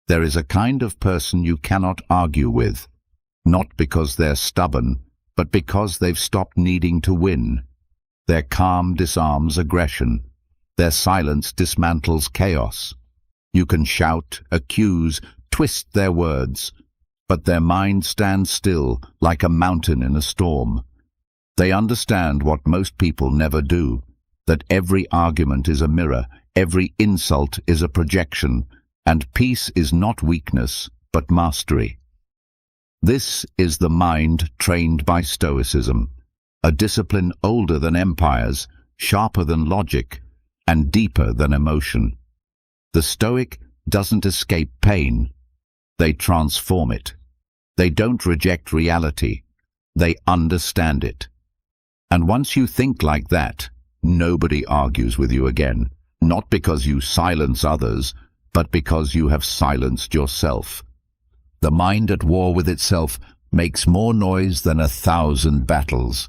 There is a kind of person you cannot argue with, not because they're stubborn, but because they've stopped needing to win. Their calm disarms aggression. Their silence dismantles chaos. You can shout, accuse, twist their words, but their mind stands still like a mountain in a storm. They understand what most people never do, that every argument is a mirror, every insult is a projection, and peace is not weakness, but mastery. This is the mind trained by Stoicism, a discipline older than empires, sharper than logic, and deeper than emotion. The Stoic doesn't escape pain. They transform it. They don't reject reality. They understand it. And once you think like that, nobody argues with you again, not because you silence others, but because you have silenced yourself. The mind at war with itself makes more noise than 1,000 battles.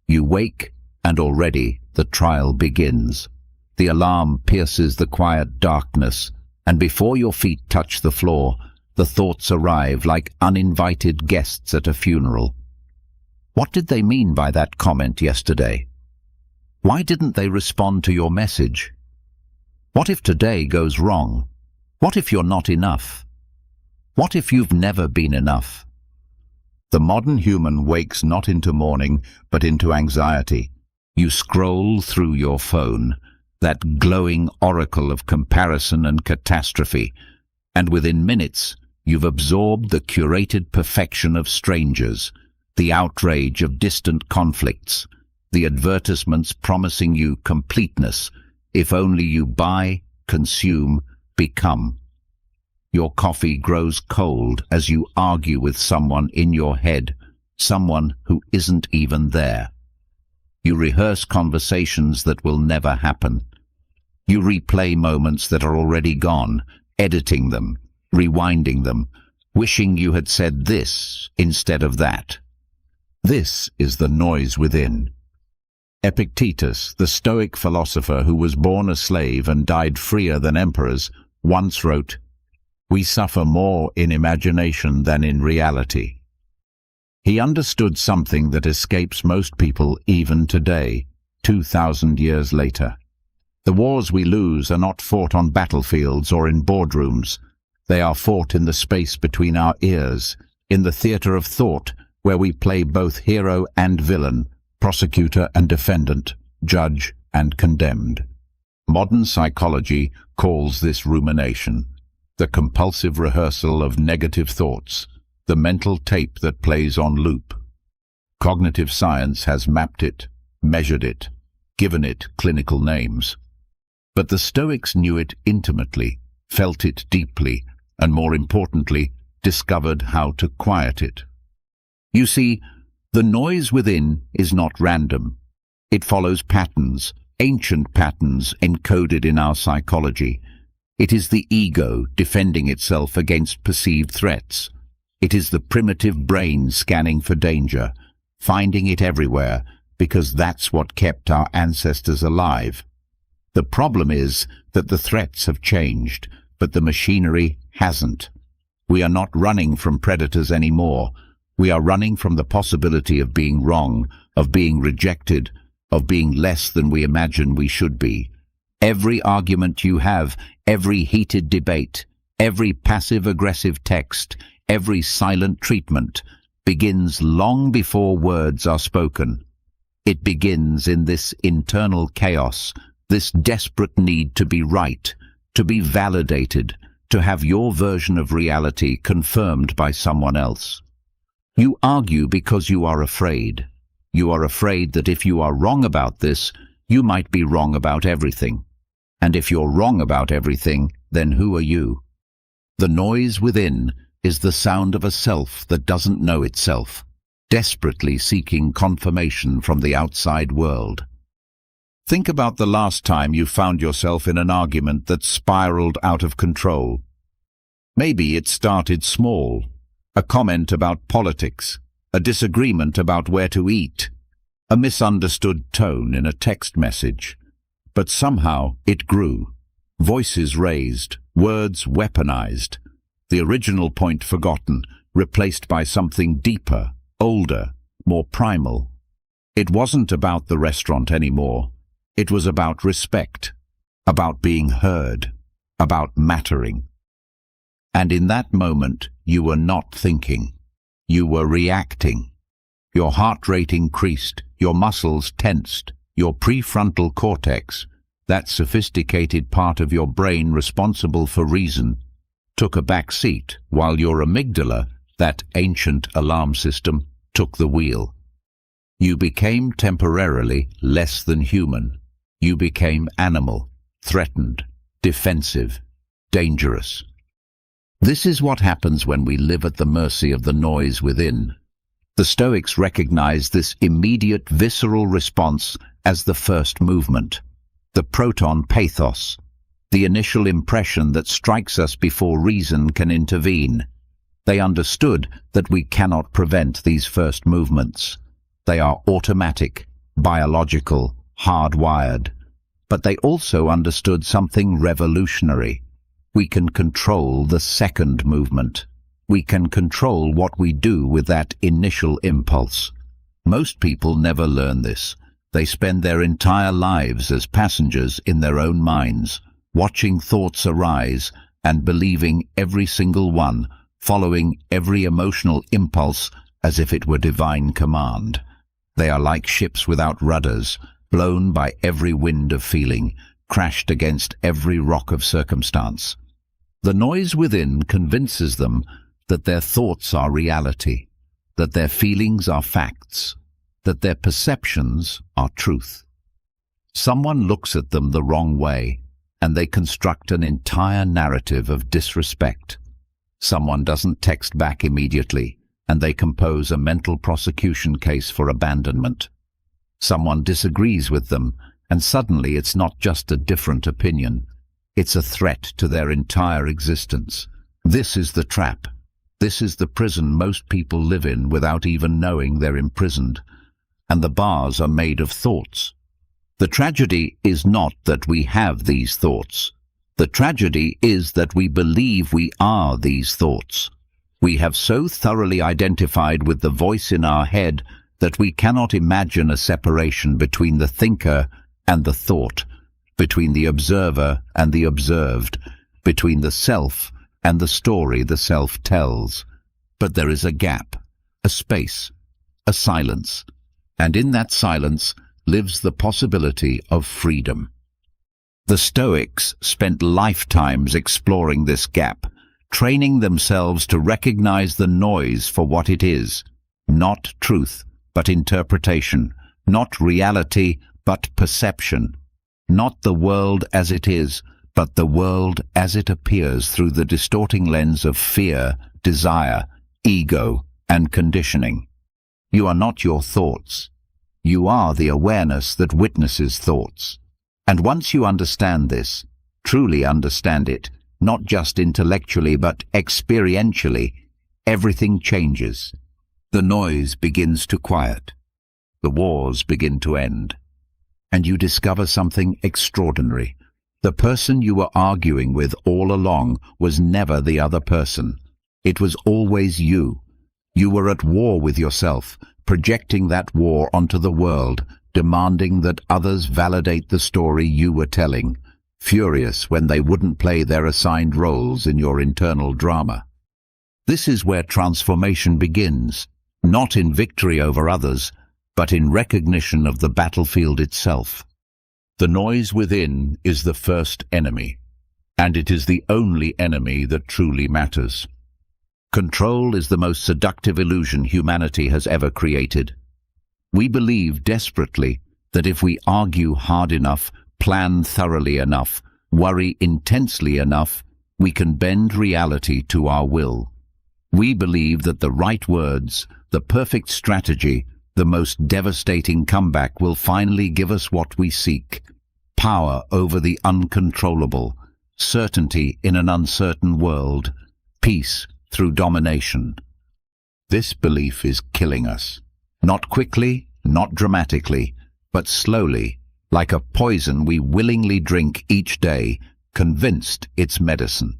You wake, and already the trial begins. The alarm pierces the quiet darkness, and before your feet touch the floor, the thoughts arrive like uninvited guests at a funeral. What did they mean by that comment yesterday? Why didn't they respond to your message? What if today goes wrong? What if you're not enough? What if you've never been enough? The modern human wakes not into mourning, but into anxiety. You scroll through your phone, that glowing oracle of comparison and catastrophe, and within minutes you've absorbed the curated perfection of strangers, the outrage of distant conflicts, the advertisements promising you completeness if only you buy, consume, become. Your coffee grows cold as you argue with someone in your head, someone who isn't even there. You rehearse conversations that will never happen. You replay moments that are already gone, editing them, rewinding them, wishing you had said this instead of that. This is the noise within. Epictetus, the Stoic philosopher who was born a slave and died freer than emperors, once wrote, "We suffer more in imagination than in reality." He understood something that escapes most people even today, 2,000 years later. The wars we lose are not fought on battlefields or in boardrooms. They are fought in the space between our ears, in the theater of thought, where we play both hero and villain, prosecutor and defendant, judge and condemned. Modern psychology calls this rumination, the compulsive rehearsal of negative thoughts, the mental tape that plays on loop. Cognitive science has mapped it, measured it, given it clinical names. But the Stoics knew it intimately, felt it deeply, and more importantly, discovered how to quiet it. You see, the noise within is not random. It follows patterns, ancient patterns encoded in our psychology. It is the ego defending itself against perceived threats. It is the primitive brain scanning for danger, finding it everywhere, because that's what kept our ancestors alive. The problem is that the threats have changed, but the machinery hasn't. We are not running from predators anymore. We are running from the possibility of being wrong, of being rejected, of being less than we imagine we should be. Every argument you have, every heated debate, every passive-aggressive text, every silent treatment begins long before words are spoken. It begins in this internal chaos, this desperate need to be right, to be validated, to have your version of reality confirmed by someone else. You argue because you are afraid. You are afraid that if you are wrong about this, you might be wrong about everything. And if you're wrong about everything, then who are you? The noise within is the sound of a self that doesn't know itself, desperately seeking confirmation from the outside world. Think about the last time you found yourself in an argument that spiraled out of control. Maybe it started small, a comment about politics, a disagreement about where to eat, a misunderstood tone in a text message. But somehow it grew, voices raised, words weaponized. the original point forgotten, replaced by something deeper, older, more primal. It wasn't about the restaurant anymore. It was about respect, about being heard, about mattering. And in that moment, you were not thinking. You were reacting. Your heart rate increased, your muscles tensed, your prefrontal cortex, that sophisticated part of your brain responsible for reason, took a back seat, while your amygdala, that ancient alarm system, took the wheel. You became temporarily less than human. You became animal, threatened, defensive, dangerous. This is what happens when we live at the mercy of the noise within. The Stoics recognized this immediate visceral response as the first movement, the proton pathos, the initial impression that strikes us before reason can intervene. They understood that we cannot prevent these first movements. They are automatic, biological, hardwired. But they also understood something revolutionary. We can control the second movement. We can control what we do with that initial impulse. Most people never learn this. They spend their entire lives as passengers in their own minds, watching thoughts arise and believing every single one, following every emotional impulse as if it were divine command. They are like ships without rudders, blown by every wind of feeling, crashed against every rock of circumstance. The noise within convinces them that their thoughts are reality, that their feelings are facts, that their perceptions are truth. Someone looks at them the wrong way, and they construct an entire narrative of disrespect. Someone doesn't text back immediately, and they compose a mental prosecution case for abandonment. Someone disagrees with them, and suddenly it's not just a different opinion. It's a threat to their entire existence. This is the trap. This is the prison most people live in without even knowing they're imprisoned. And the bars are made of thoughts. The tragedy is not that we have these thoughts. The tragedy is that we believe we are these thoughts. We have so thoroughly identified with the voice in our head that we cannot imagine a separation between the thinker and the thought, between the observer and the observed, between the self and the story the self tells. But there is a gap, a space, a silence, and in that silence lives the possibility of freedom. The Stoics spent lifetimes exploring this gap, training themselves to recognize the noise for what it is, not truth, but interpretation, not reality, but perception, not the world as it is, but the world as it appears through the distorting lens of fear, desire, ego, and conditioning. You are not your thoughts. You are the awareness that witnesses thoughts. And once you understand this, truly understand it, not just intellectually but experientially, everything changes. The noise begins to quiet. The wars begin to end. And you discover something extraordinary. The person you were arguing with all along was never the other person. It was always you. You were at war with yourself, projecting that war onto the world, demanding that others validate the story you were telling, furious when they wouldn't play their assigned roles in your internal drama. This is where transformation begins, not in victory over others, but in recognition of the battlefield itself. The noise within is the first enemy, and it is the only enemy that truly matters. Control is the most seductive illusion humanity has ever created. We believe desperately that if we argue hard enough, plan thoroughly enough, worry intensely enough, we can bend reality to our will. We believe that the right words, the perfect strategy, the most devastating comeback will finally give us what we seek: power over the uncontrollable, certainty in an uncertain world, peace through domination. This belief is killing us. Not quickly, not dramatically, but slowly, like a poison we willingly drink each day, convinced it's medicine.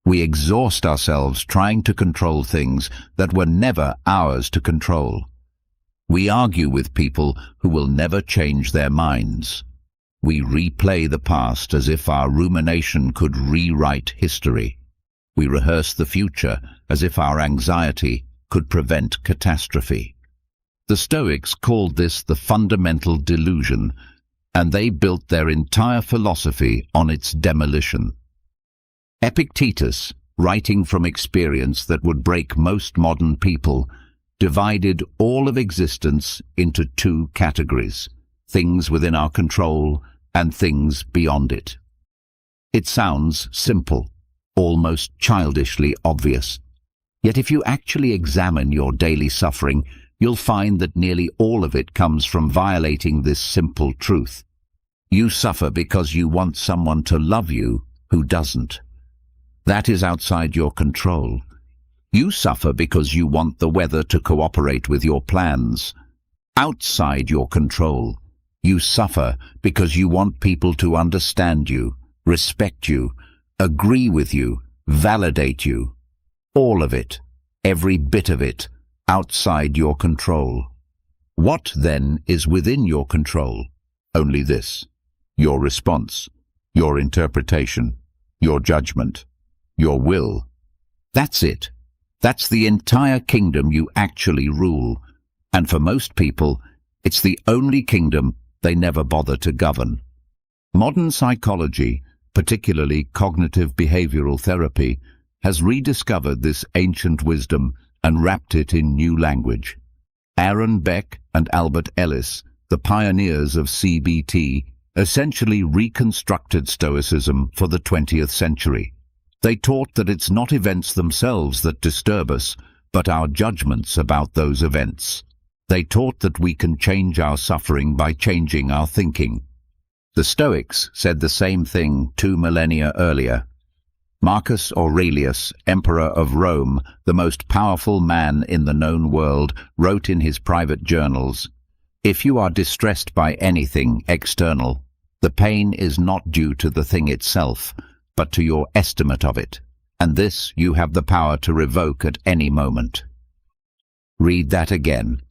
We exhaust ourselves trying to control things that were never ours to control. We argue with people who will never change their minds. We replay the past as if our rumination could rewrite history. We rehearse the future as if our anxiety could prevent catastrophe. The Stoics called this the fundamental delusion, and they built their entire philosophy on its demolition. Epictetus, writing from experience that would break most modern people, divided all of existence into two categories: things within our control and things beyond it. It sounds simple, almost childishly obvious. Yet if you actually examine your daily suffering, you'll find that nearly all of it comes from violating this simple truth. You suffer because you want someone to love you who doesn't. That is outside your control. You suffer because you want the weather to cooperate with your plans. Outside your control. You suffer because you want people to understand you, respect you, agree with you, validate you. All of it, every bit of it, outside your control. What then is within your control? Only this: your response, your interpretation, your judgment, your will. That's it. That's the entire kingdom you actually rule. And for most people, it's the only kingdom they never bother to govern. Modern psychology, particularly cognitive behavioral therapy, has rediscovered this ancient wisdom and wrapped it in new language. Aaron Beck and Albert Ellis, the pioneers of CBT, essentially reconstructed Stoicism for the 20th century. They taught that it's not events themselves that disturb us, but our judgments about those events. They taught that we can change our suffering by changing our thinking. The Stoics said the same thing 2 millennia earlier. Marcus Aurelius, Emperor of Rome, the most powerful man in the known world, wrote in his private journals, "If you are distressed by anything external, the pain is not due to the thing itself, but to your estimate of it, and this you have the power to revoke at any moment." Read that again.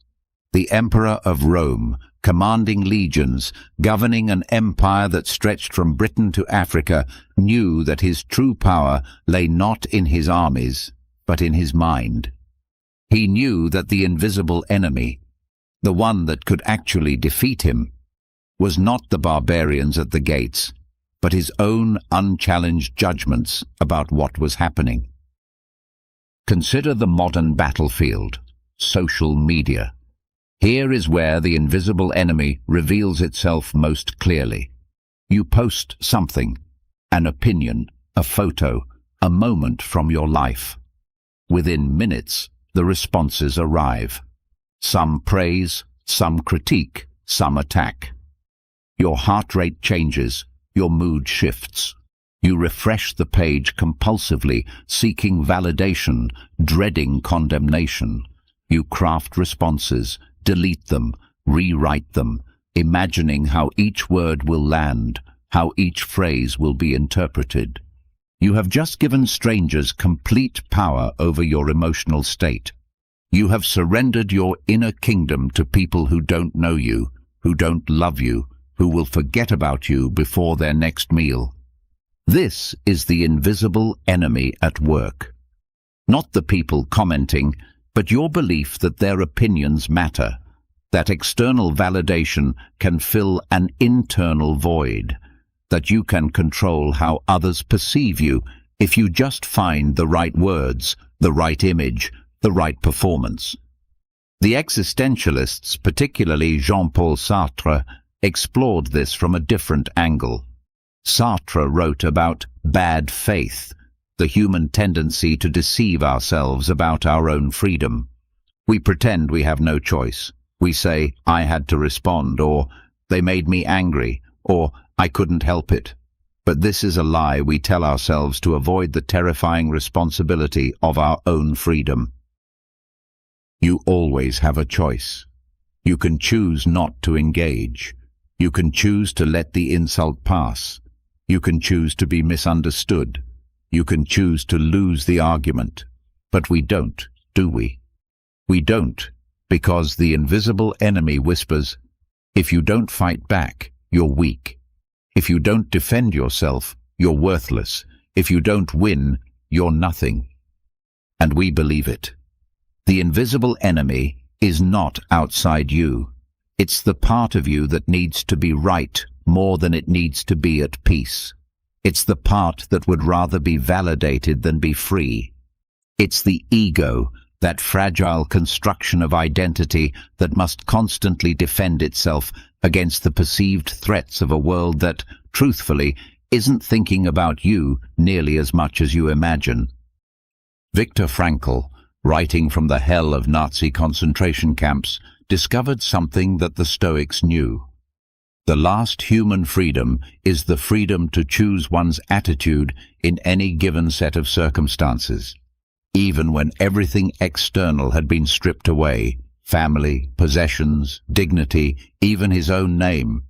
The Emperor of Rome, commanding legions, governing an empire that stretched from Britain to Africa, knew that his true power lay not in his armies, but in his mind. He knew that the invisible enemy, the one that could actually defeat him, was not the barbarians at the gates, but his own unchallenged judgments about what was happening. Consider the modern battlefield, social media. Here is where the invisible enemy reveals itself most clearly. You post something, an opinion, a photo, a moment from your life. Within minutes, the responses arrive. Some praise, some critique, some attack. Your heart rate changes, your mood shifts. You refresh the page compulsively, seeking validation, dreading condemnation. You craft responses, delete them, rewrite them, imagining how each word will land, how each phrase will be interpreted. You have just given strangers complete power over your emotional state. You have surrendered your inner kingdom to people who don't know you, who don't love you, who will forget about you before their next meal. This is the invisible enemy at work. Not the people commenting, but your belief that their opinions matter, that external validation can fill an internal void, that you can control how others perceive you if you just find the right words, the right image, the right performance. The existentialists, particularly Jean-Paul Sartre, explored this from a different angle. Sartre wrote about bad faith, the human tendency to deceive ourselves about our own freedom. We pretend we have no choice. We say, "I had to respond," or "they made me angry," or "I couldn't help it." But this is a lie we tell ourselves to avoid the terrifying responsibility of our own freedom. You always have a choice. You can choose not to engage. You can choose to let the insult pass. You can choose to be misunderstood. You can choose to lose the argument, but we don't, do we? We don't, because the invisible enemy whispers, if you don't fight back, you're weak. If you don't defend yourself, you're worthless. If you don't win, you're nothing. And we believe it. The invisible enemy is not outside you. It's the part of you that needs to be right more than it needs to be at peace. It's the part that would rather be validated than be free. It's the ego, that fragile construction of identity that must constantly defend itself against the perceived threats of a world that, truthfully, isn't thinking about you nearly as much as you imagine. Viktor Frankl, writing from the hell of Nazi concentration camps, discovered something that the Stoics knew. The last human freedom is the freedom to choose one's attitude in any given set of circumstances. Even when everything external had been stripped away, family, possessions, dignity, even his own name,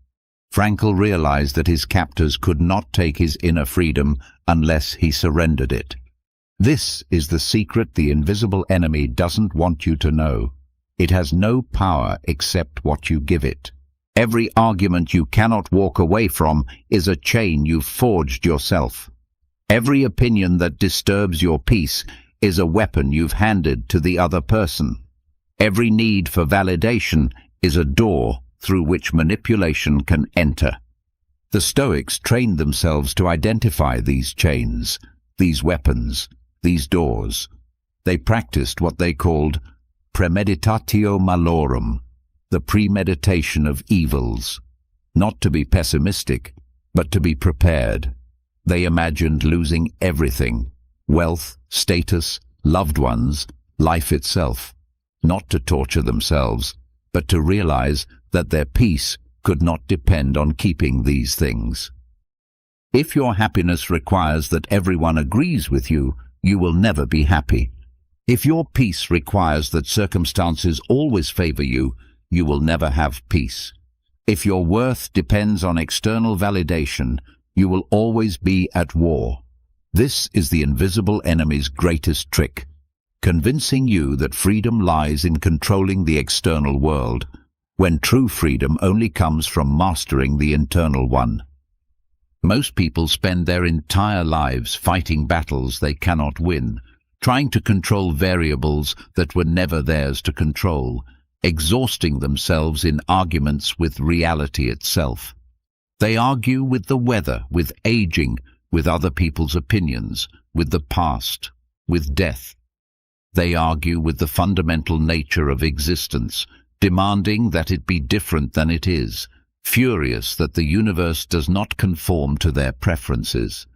Frankl realized that his captors could not take his inner freedom unless he surrendered it. This is the secret the invisible enemy doesn't want you to know. It has no power except what you give it. Every argument you cannot walk away from is a chain you've forged yourself. Every opinion that disturbs your peace is a weapon you've handed to the other person. Every need for validation is a door through which manipulation can enter. The Stoics trained themselves to identify these chains, these weapons, these doors. They practiced what they called premeditatio malorum, the premeditation of evils. Not to be pessimistic, but to be prepared. They imagined losing everything: wealth, status, loved ones, life itself. Not to torture themselves, but to realize that their peace could not depend on keeping these things. If your happiness requires that everyone agrees with you, you will never be happy. If your peace requires that circumstances always favor you, you will never have peace. If your worth depends on external validation, you will always be at war. This is the invisible enemy's greatest trick, convincing you that freedom lies in controlling the external world, when true freedom only comes from mastering the internal one. Most people spend their entire lives fighting battles they cannot win, trying to control variables that were never theirs to control, exhausting themselves in arguments with reality itself. They argue with the weather, with aging, with other people's opinions, with the past, with death. They argue with the fundamental nature of existence, demanding that it be different than it is, furious that the universe does not conform to their preferences.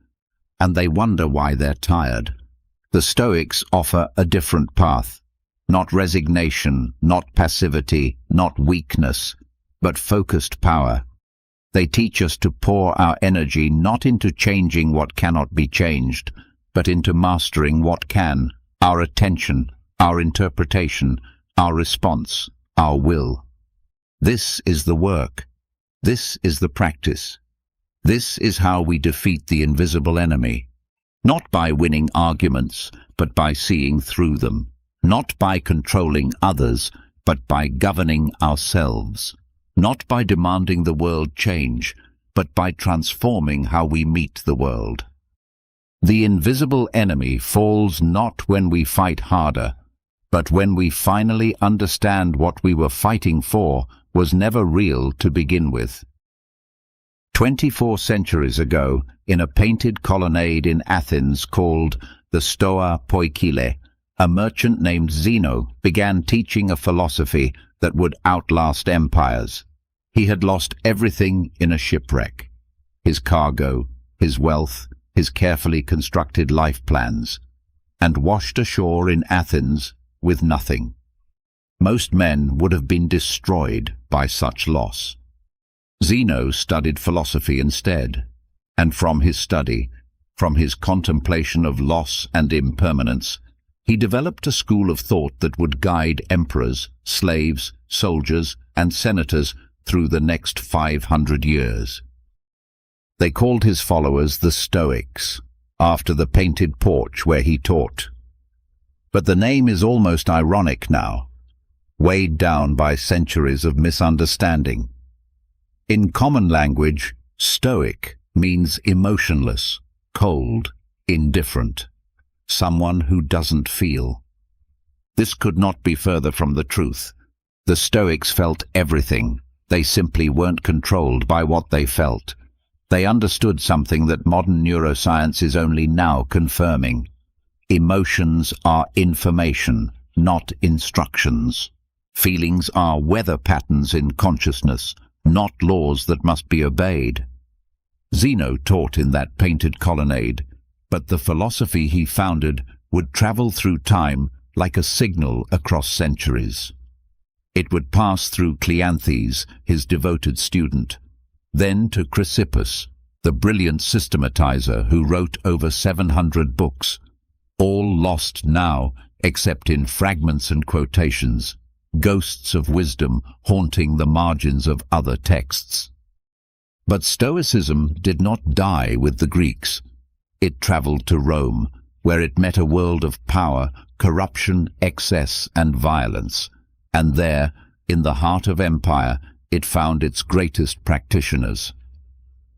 And they wonder why they're tired. The Stoics offer a different path. Not resignation, not passivity, not weakness, but focused power. They teach us to pour our energy not into changing what cannot be changed, but into mastering what can, our attention, our interpretation, our response, our will. This is the work. This is the practice. This is how we defeat the invisible enemy. Not by winning arguments, but by seeing through them. Not by controlling others, but by governing ourselves. Not by demanding the world change, but by transforming how we meet the world. The invisible enemy falls not when we fight harder, but when we finally understand what we were fighting for was never real to begin with. 24 centuries ago, in a painted colonnade in Athens called the Stoa Poikile, a merchant named Zeno began teaching a philosophy that would outlast empires. He had lost everything in a shipwreck: his cargo, his wealth, his carefully constructed life plans, and washed ashore in Athens with nothing. Most men would have been destroyed by such loss. Zeno studied philosophy instead, and from his study, from his contemplation of loss and impermanence, he developed a school of thought that would guide emperors, slaves, soldiers, and senators through the next 500 years. They called his followers the Stoics. after the painted porch where he taught. But the name is almost ironic now, weighed down by centuries of misunderstanding. In common language, Stoic means emotionless, cold, indifferent, someone who doesn't feel. This could not be further from the truth. The Stoics felt everything. They simply weren't controlled by what they felt. They understood something that modern neuroscience is only now confirming. Emotions are information, not instructions. Feelings are weather patterns in consciousness, not laws that must be obeyed. Zeno taught in that painted colonnade, but the philosophy he founded would travel through time like a signal across centuries. It would pass through Cleanthes, his devoted student, then to Chrysippus, the brilliant systematizer who wrote over 700 books, all lost now except in fragments and quotations, ghosts of wisdom haunting the margins of other texts. But Stoicism did not die with the Greeks. It traveled to Rome, where it met a world of power, corruption, excess, and violence. And there, in the heart of empire, it found its greatest practitioners.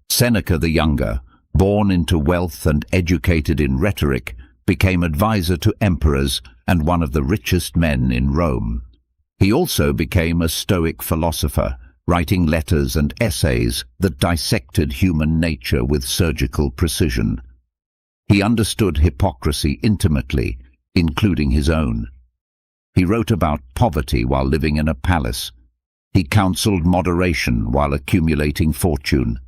Seneca the Younger, born into wealth and educated in rhetoric, became advisor to emperors and one of the richest men in Rome. He also became a Stoic philosopher, writing letters and essays that dissected human nature with surgical precision. He understood hypocrisy intimately, including his own. He wrote about poverty while living in a palace. He counseled moderation while accumulating fortune.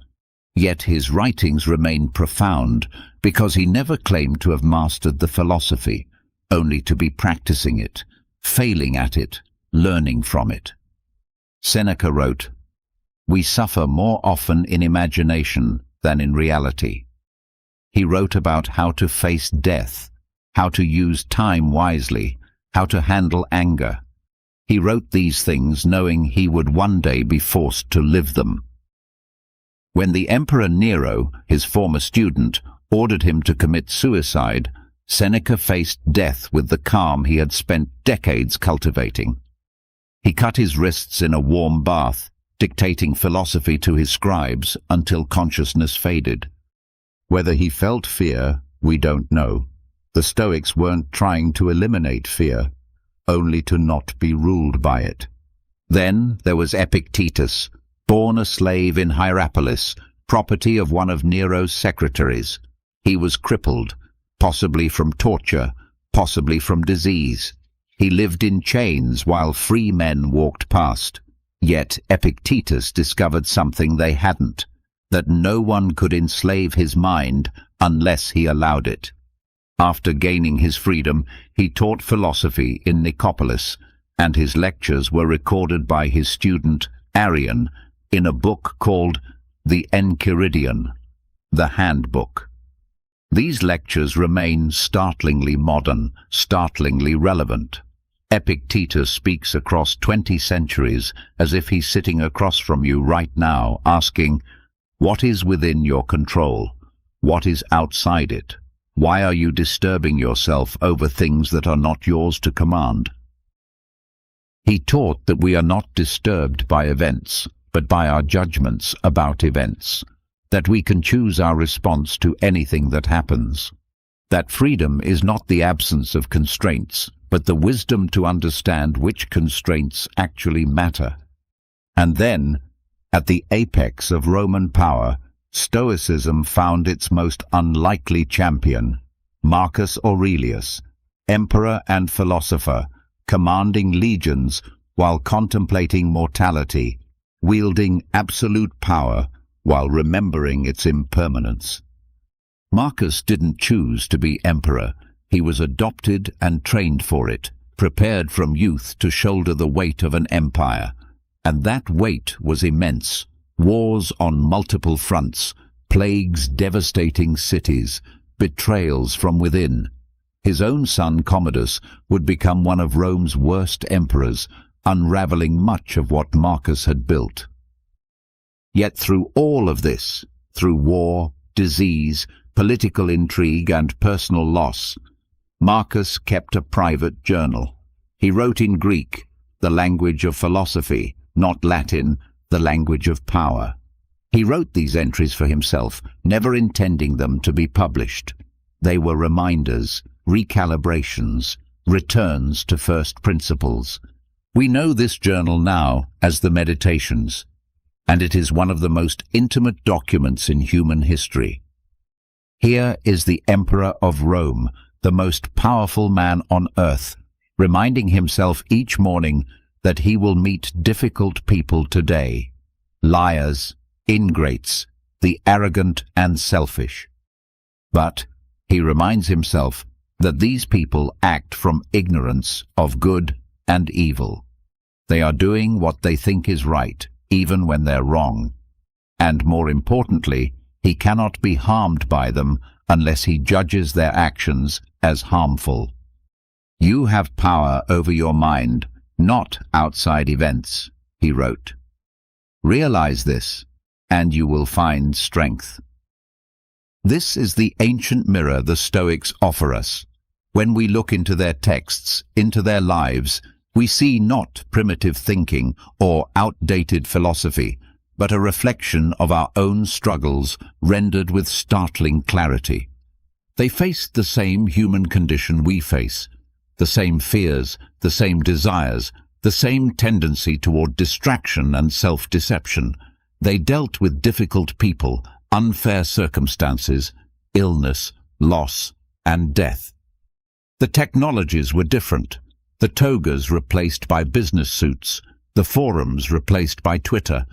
Yet his writings remain profound because he never claimed to have mastered the philosophy, only to be practicing it, failing at it, learning from it. Seneca wrote, "We suffer more often in imagination than in reality." He wrote about how to face death, how to use time wisely, how to handle anger. He wrote these things knowing he would one day be forced to live them. When the Emperor Nero, his former student, ordered him to commit suicide, Seneca faced death with the calm he had spent decades cultivating. He cut his wrists in a warm bath, dictating philosophy to his scribes until consciousness faded. Whether he felt fear, we don't know. The Stoics weren't trying to eliminate fear, only to not be ruled by it. Then there was Epictetus, born a slave in Hierapolis, property of one of Nero's secretaries. He was crippled, possibly from torture, possibly from disease. He lived in chains while free men walked past. Yet Epictetus discovered something they hadn't, that no one could enslave his mind unless he allowed it. After gaining his freedom, he taught philosophy in Nicopolis, and his lectures were recorded by his student Arrian in a book called the Enchiridion, the Handbook. These lectures remain startlingly modern, startlingly relevant. Epictetus speaks across 20 centuries as if he's sitting across from you right now, asking, what is within your control? What is outside it? Why are you disturbing yourself over things that are not yours to command? He taught that we are not disturbed by events, but by our judgments about events, that we can choose our response to anything that happens, that freedom is not the absence of constraints, but the wisdom to understand which constraints actually matter. And then, at the apex of Roman power, Stoicism found its most unlikely champion, Marcus Aurelius, emperor and philosopher, commanding legions while contemplating mortality, wielding absolute power while remembering its impermanence. Marcus didn't choose to be emperor. He was adopted and trained for it, prepared from youth to shoulder the weight of an empire. And that weight was immense. Wars on multiple fronts, plagues devastating cities, betrayals from within. His own son Commodus would become one of Rome's worst emperors, unraveling much of what Marcus had built. Yet through all of this, through war, disease, political intrigue and personal loss, Marcus kept a private journal. He wrote in Greek, the language of philosophy, not Latin, the language of power. He wrote these entries for himself, never intending them to be published. They were reminders, recalibrations, returns to first principles. We know this journal now as the Meditations, and it is one of the most intimate documents in human history. Here is the Emperor of Rome, the most powerful man on earth, reminding himself each morning that he will meet difficult people today, liars, ingrates, the arrogant and selfish. But he reminds himself that these people act from ignorance of good and evil. They are doing what they think is right, even when they're wrong. And more importantly, he cannot be harmed by them unless he judges their actions as harmful. You have power over your mind, not outside events, he wrote. Realize this, and you will find strength. This is the ancient mirror the Stoics offer us. When we look into their texts, into their lives, we see not primitive thinking or outdated philosophy, but a reflection of our own struggles rendered with startling clarity. They faced the same human condition we face, the same fears, the same desires, the same tendency toward distraction and self-deception. They dealt with difficult people, unfair circumstances, illness, loss, and death. The technologies were different. The togas replaced by business suits, the forums replaced by Twitter,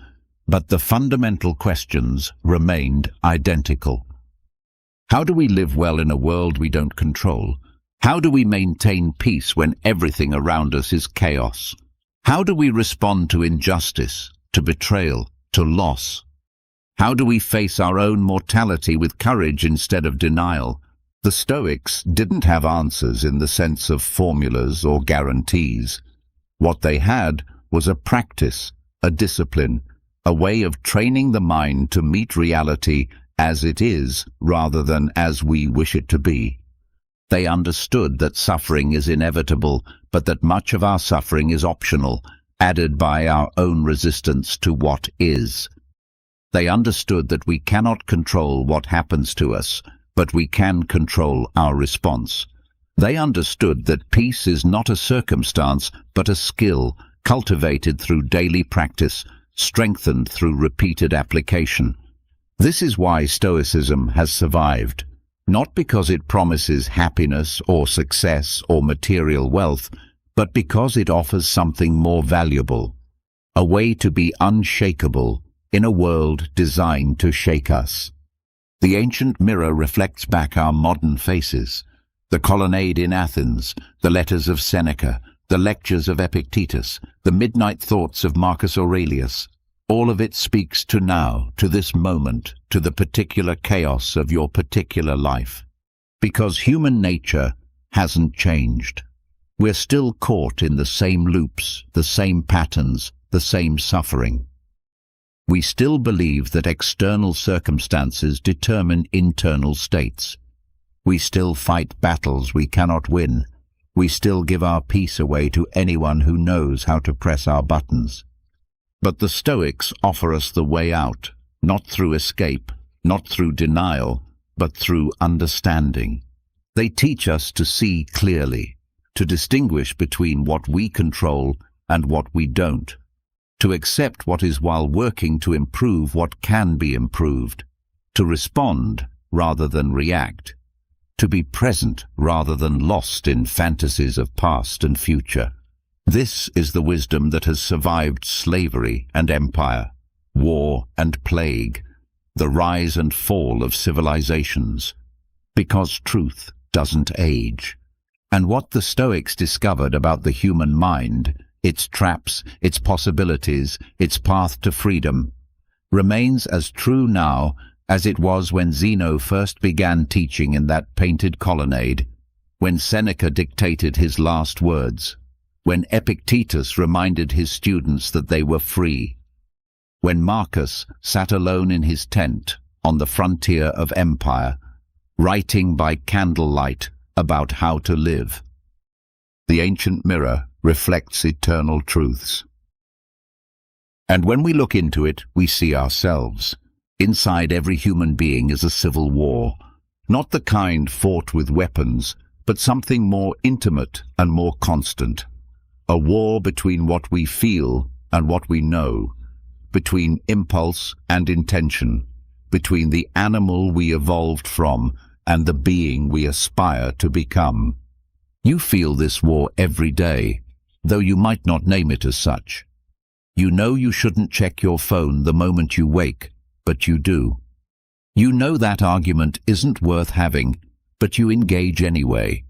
but the fundamental questions remained identical. How do we live well in a world we don't control? How do we maintain peace when everything around us is chaos? How do we respond to injustice, to betrayal, to loss? How do we face our own mortality with courage instead of denial? The Stoics didn't have answers in the sense of formulas or guarantees. What they had was a practice, a discipline, a way of training the mind to meet reality as it is rather than as we wish it to be. They understood that suffering is inevitable, but that much of our suffering is optional, added by our own resistance to what is. They understood that we cannot control what happens to us, but we can control our response. They understood that peace is not a circumstance, but a skill, cultivated through daily practice, strengthened through repeated application. This is why Stoicism has survived, not because it promises happiness or success or material wealth, but because it offers something more valuable, a way to be unshakable in a world designed to shake us. The ancient mirror reflects back our modern faces, the colonnade in Athens, the letters of Seneca, the lectures of Epictetus, the midnight thoughts of Marcus Aurelius. All of it speaks to now, to this moment, to the particular chaos of your particular life. Because human nature hasn't changed. We're still caught in the same loops, the same patterns, the same suffering. We still believe that external circumstances determine internal states. We still fight battles we cannot win. We still give our peace away to anyone who knows how to press our buttons. But the Stoics offer us the way out, not through escape, not through denial, but through understanding. They teach us to see clearly, to distinguish between what we control and what we don't, to accept what is while working to improve what can be improved, to respond rather than react, to be present rather than lost in fantasies of past and future. This is the wisdom that has survived slavery and empire, war and plague, the rise and fall of civilizations, because truth doesn't age. And what the Stoics discovered about the human mind, its traps, its possibilities, its path to freedom, remains as true now as it was when Zeno first began teaching in that painted colonnade, when Seneca dictated his last words, when Epictetus reminded his students that they were free, when Marcus sat alone in his tent on the frontier of empire, writing by candlelight about how to live. The ancient mirror reflects eternal truths. And when we look into it, we see ourselves. Inside every human being is a civil war, not the kind fought with weapons, but something more intimate and more constant. A war between what we feel and what we know, between impulse and intention, between the animal we evolved from and the being we aspire to become. You feel this war every day, though you might not name it as such. You know you shouldn't check your phone the moment you wake, but you do. You know that argument isn't worth having, but you engage anyway.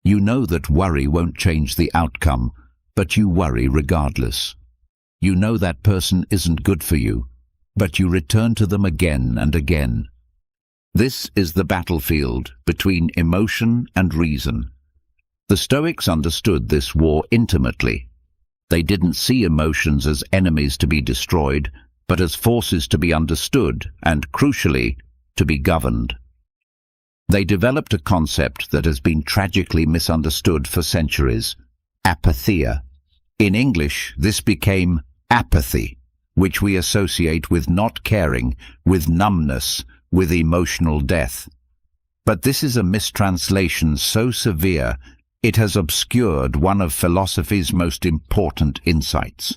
You know that worry won't change the outcome, but you worry regardless. You know that person isn't good for you, but you return to them again and again. This is the battlefield between emotion and reason. The Stoics understood this war intimately. They didn't see emotions as enemies to be destroyed, but as forces to be understood and, crucially, to be governed. They developed a concept that has been tragically misunderstood for centuries: apatheia. In English, this became apathy, which we associate with not caring, with numbness, with emotional death. But this is a mistranslation so severe it has obscured one of philosophy's most important insights.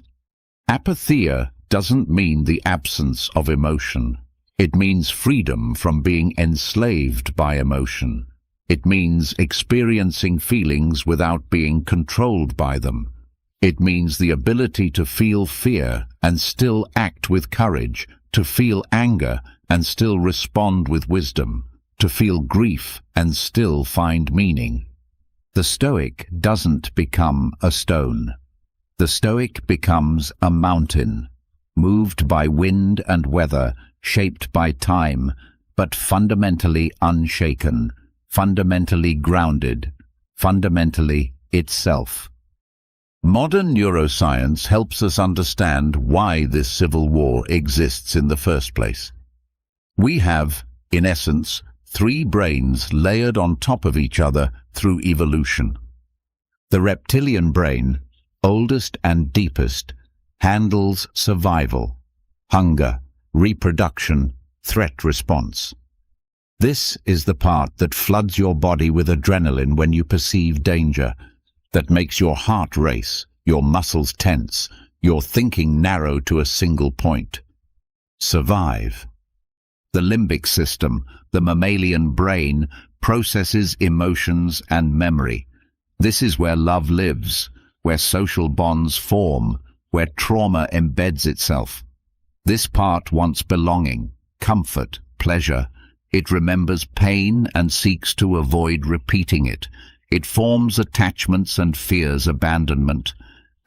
Apatheia doesn't mean the absence of emotion. It means freedom from being enslaved by emotion. It means experiencing feelings without being controlled by them. It means the ability to feel fear and still act with courage, to feel anger and still respond with wisdom, to feel grief and still find meaning. The Stoic doesn't become a stone. The Stoic becomes a mountain, moved by wind and weather, shaped by time, but fundamentally unshaken, fundamentally grounded, fundamentally itself. Modern neuroscience helps us understand why this civil war exists in the first place. We have, in essence, three brains layered on top of each other through evolution. The reptilian brain, oldest and deepest, handles survival, hunger, reproduction, threat response. This is the part that floods your body with adrenaline when you perceive danger, that makes your heart race, your muscles tense, your thinking narrow to a single point. Survive. The limbic system, the mammalian brain, processes emotions and memory. This is where love lives, where social bonds form, where trauma embeds itself. This part wants belonging, comfort, pleasure. It remembers pain and seeks to avoid repeating it. It forms attachments and fears abandonment.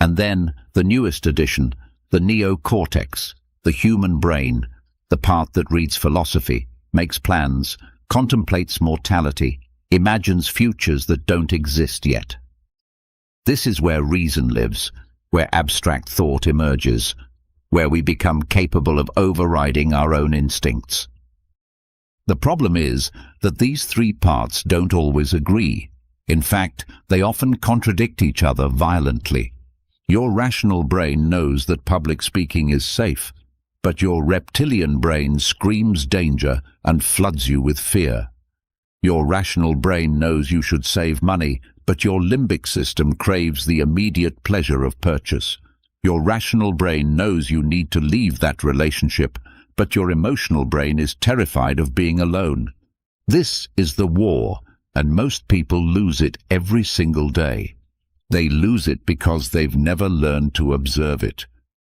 And then, the newest addition, the neocortex, the human brain, the part that reads philosophy, makes plans, contemplates mortality, imagines futures that don't exist yet. This is where reason lives, where abstract thought emerges, where we become capable of overriding our own instincts. The problem is that these three parts don't always agree. In fact, they often contradict each other violently. Your rational brain knows that public speaking is safe, but your reptilian brain screams danger and floods you with fear. Your rational brain knows you should save money, but your limbic system craves the immediate pleasure of purchase. Your rational brain knows you need to leave that relationship, but your emotional brain is terrified of being alone. This is the war, and most people lose it every single day. They lose it because they've never learned to observe it.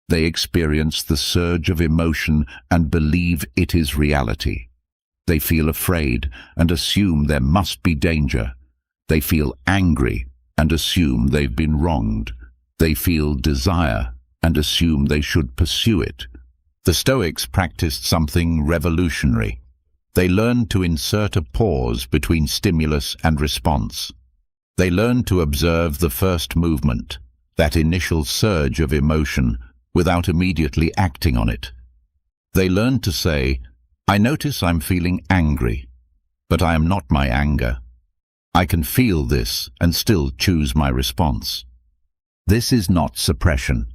They experience the surge of emotion and believe it is reality. They feel afraid and assume there must be danger. They feel angry and assume they've been wronged. They feel desire and assume they should pursue it. The Stoics practiced something revolutionary. They learned to insert a pause between stimulus and response. They learned to observe the first movement, that initial surge of emotion, without immediately acting on it. They learned to say, "I notice I'm feeling angry. But I am not my anger. I can feel this and still choose my response. This is not suppression.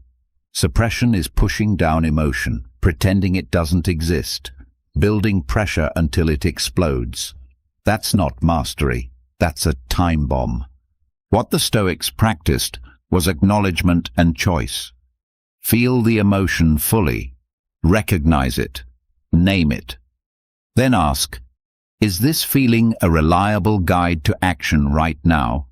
Suppression is pushing down emotion, pretending it doesn't exist, building pressure until it explodes. That's not mastery. That's a time bomb. What the Stoics practiced was acknowledgement and choice. Feel the emotion fully, recognize it, name it. Then ask, is this feeling a reliable guide to action right now?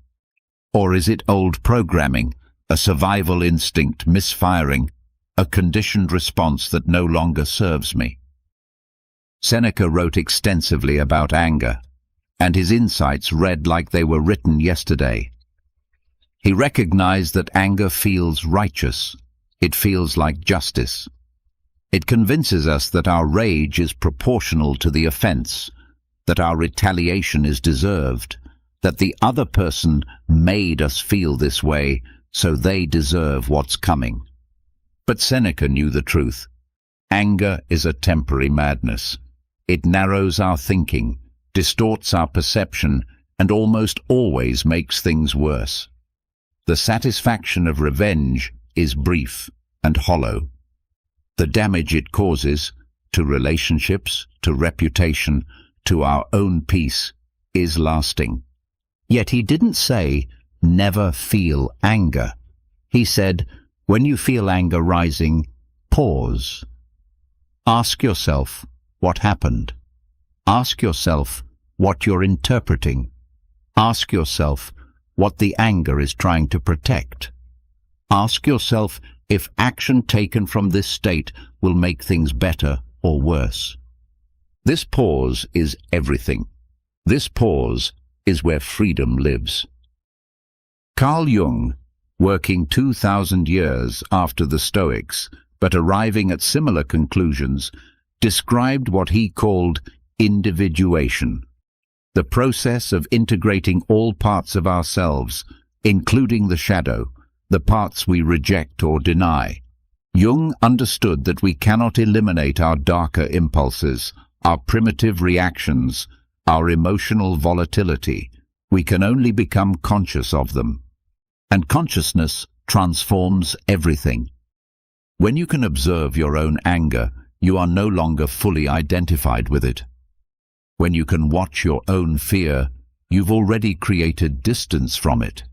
Or is it old programming, a survival instinct misfiring, a conditioned response that no longer serves me? Seneca wrote extensively about anger, and his insights read like they were written yesterday. He recognized that anger feels righteous. It feels like justice. It convinces us that our rage is proportional to the offense, that our retaliation is deserved, that the other person made us feel this way, so they deserve what's coming. But Seneca knew the truth. Anger is a temporary madness. It narrows our thinking, distorts our perception, and almost always makes things worse. The satisfaction of revenge is brief and hollow. The damage it causes, to relationships, to reputation, to our own peace, is lasting. Yet he didn't say, never feel anger. He said, when you feel anger rising, pause. Ask yourself what happened. Ask yourself what you're interpreting. Ask yourself what the anger is trying to protect. Ask yourself if action taken from this state will make things better or worse. This pause is everything. This pause is where freedom lives. Carl Jung, working 2,000 years after the Stoics, but arriving at similar conclusions, described what he called individuation, the process of integrating all parts of ourselves, including the shadow, the parts we reject or deny. Jung understood that we cannot eliminate our darker impulses, our primitive reactions, our emotional volatility. We can only become conscious of them. And consciousness transforms everything. When you can observe your own anger, you are no longer fully identified with it. When you can watch your own fear, you've already created distance from it.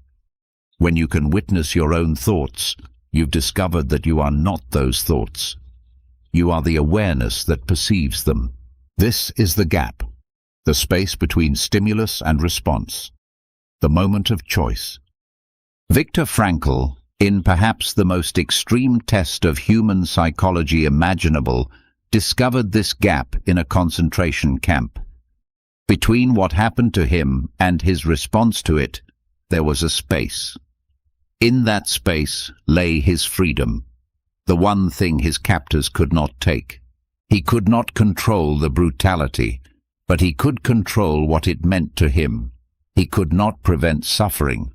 When you can witness your own thoughts, you've discovered that you are not those thoughts. You are the awareness that perceives them. This is the gap, the space between stimulus and response, the moment of choice. Viktor Frankl, in perhaps the most extreme test of human psychology imaginable, discovered this gap in a concentration camp. Between what happened to him and his response to it, there was a space. In that space lay his freedom, the one thing his captors could not take. He could not control the brutality, but he could control what it meant to him. He could not prevent suffering,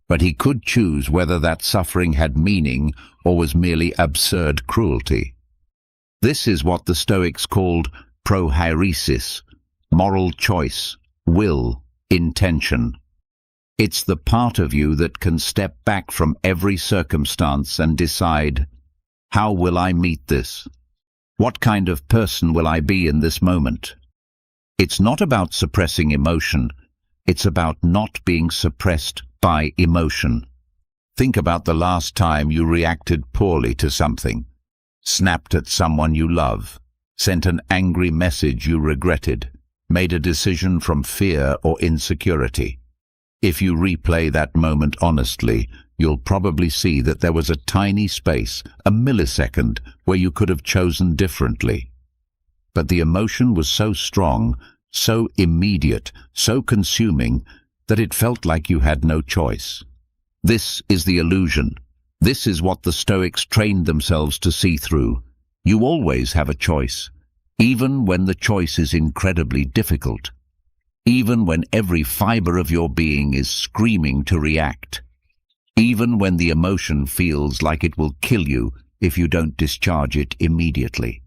but he could choose whether that suffering had meaning or was merely absurd cruelty. This is what the Stoics called prohairesis, moral choice, will, intention. It's the part of you that can step back from every circumstance and decide, how will I meet this? What kind of person will I be in this moment? It's not about suppressing emotion. It's about not being suppressed by emotion. Think about the last time you reacted poorly to something, snapped at someone you love, sent an angry message you regretted, made a decision from fear or insecurity. If you replay that moment honestly, you'll probably see that there was a tiny space, a millisecond, where you could have chosen differently. But the emotion was so strong, so immediate, so consuming, that it felt like you had no choice. This is the illusion. This is what the Stoics trained themselves to see through. You always have a choice, even when the choice is incredibly difficult, even when every fiber of your being is screaming to react, even when the emotion feels like it will kill you if you don't discharge it immediately.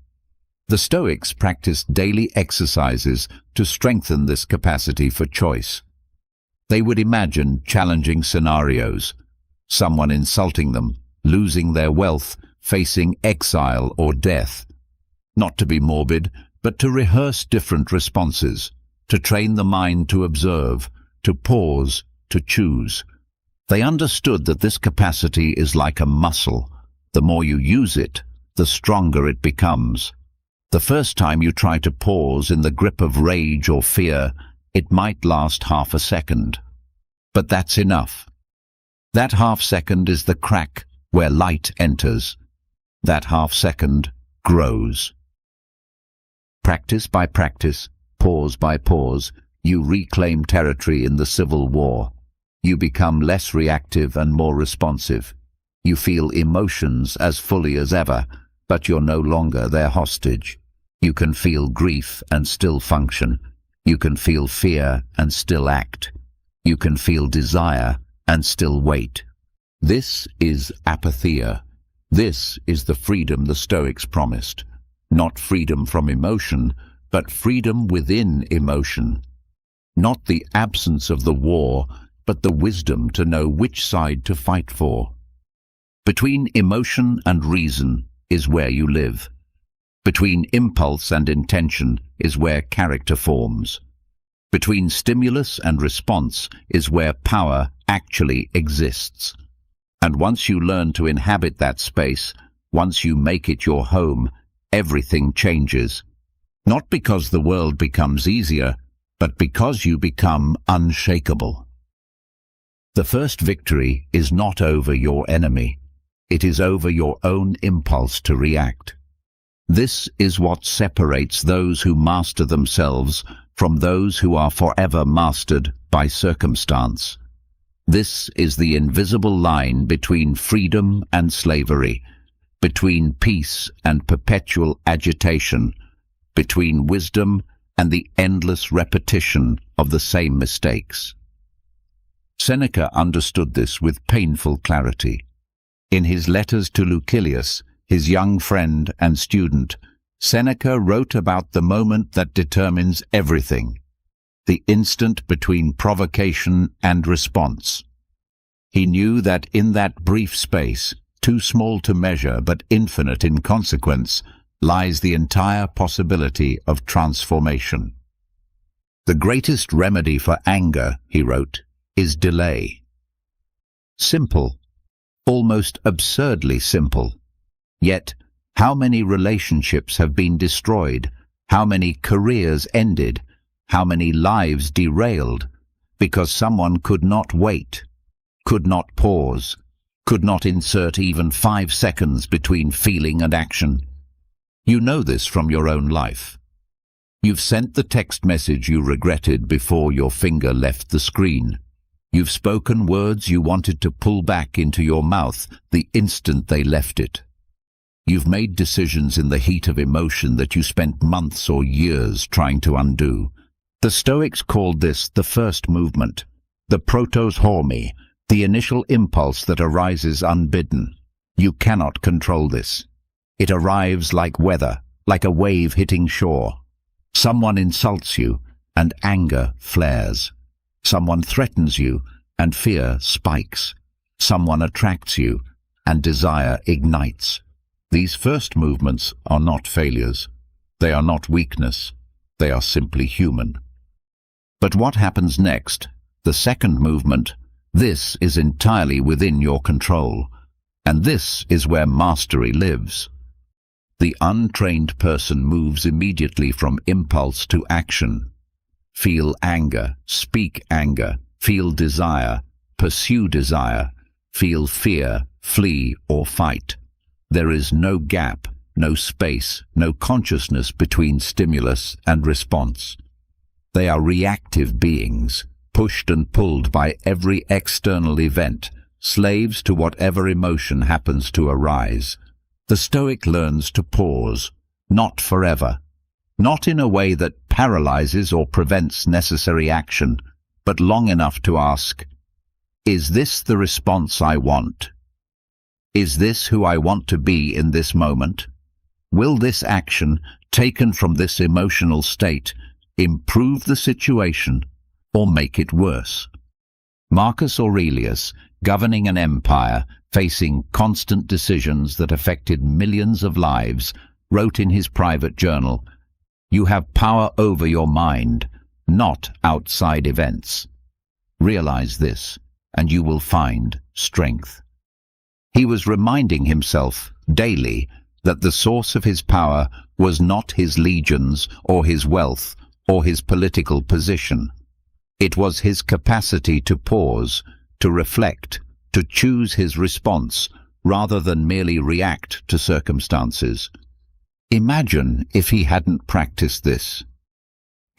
The Stoics practiced daily exercises to strengthen this capacity for choice. They would imagine challenging scenarios, someone insulting them, losing their wealth, facing exile or death. Not to be morbid, but to rehearse different responses, to train the mind to observe, to pause, to choose. They understood that this capacity is like a muscle. The more you use it, the stronger it becomes. The first time you try to pause in the grip of rage or fear, it might last half a second. But that's enough. That half second is the crack where light enters. That half second grows. Practice by practice, pause by pause, you reclaim territory in the civil war. You become less reactive and more responsive. You feel emotions as fully as ever, but you're no longer their hostage. You can feel grief and still function. You can feel fear and still act. You can feel desire and still wait. This is apatheia. This is the freedom the Stoics promised. Not freedom from emotion, but freedom within emotion. Not the absence of the war, but the wisdom to know which side to fight for. Between emotion and reason is where you live. Between impulse and intention is where character forms. Between stimulus and response is where power actually exists. And once you learn to inhabit that space, once you make it your home, everything changes. Not because the world becomes easier, but because you become unshakable. The first victory is not over your enemy. It is over your own impulse to react. This is what separates those who master themselves from those who are forever mastered by circumstance. This is the invisible line between freedom and slavery, between peace and perpetual agitation, between wisdom and the endless repetition of the same mistakes. Seneca understood this with painful clarity. In his letters to Lucilius, his young friend and student, Seneca wrote about the moment that determines everything, the instant between provocation and response. He knew that in that brief space, too small to measure but infinite in consequence, lies the entire possibility of transformation. The greatest remedy for anger, he wrote, is delay. Simple, almost absurdly simple. Yet, how many relationships have been destroyed, how many careers ended, how many lives derailed, because someone could not wait, could not pause, could not insert even 5 seconds between feeling and action. You know this from your own life. You've sent the text message you regretted before your finger left the screen. You've spoken words you wanted to pull back into your mouth the instant they left it. You've made decisions in the heat of emotion that you spent months or years trying to undo. The Stoics called this the first movement, the protos hormi, the initial impulse that arises unbidden. You cannot control this. It arrives like weather, like a wave hitting shore. Someone insults you, and anger flares. Someone threatens you, and fear spikes. Someone attracts you, and desire ignites. These first movements are not failures. They are not weakness. They are simply human. But what happens next, the second movement, this is entirely within your control, and this is where mastery lives. The untrained person moves immediately from impulse to action. Feel anger, speak anger, feel desire, pursue desire, feel fear, flee or fight. There is no gap, no space, no consciousness between stimulus and response. They are reactive beings, pushed and pulled by every external event, slaves to whatever emotion happens to arise. The Stoic learns to pause, not forever, not in a way that paralyzes or prevents necessary action, but long enough to ask, is this the response I want? Is this who I want to be in this moment? Will this action, taken from this emotional state, improve the situation or make it worse. Marcus Aurelius, governing an empire, facing constant decisions that affected millions of lives, wrote in his private journal, "You have power over your mind, not outside events. Realize this, and you will find strength." He was reminding himself daily that the source of his power was not his legions or his wealth or his political position. It was his capacity to pause, to reflect, to choose his response rather than merely react to circumstances. Imagine if he hadn't practiced this.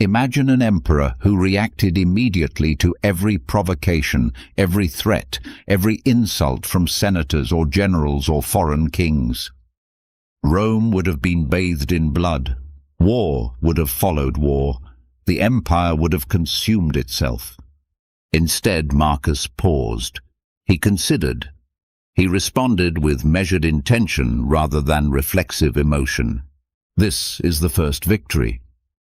Imagine an emperor who reacted immediately to every provocation, every threat, every insult from senators or generals or foreign kings. Rome would have been bathed in blood. War would have followed war. The empire would have consumed itself. Instead, Marcus paused. He considered. He responded with measured intention rather than reflexive emotion. This is the first victory.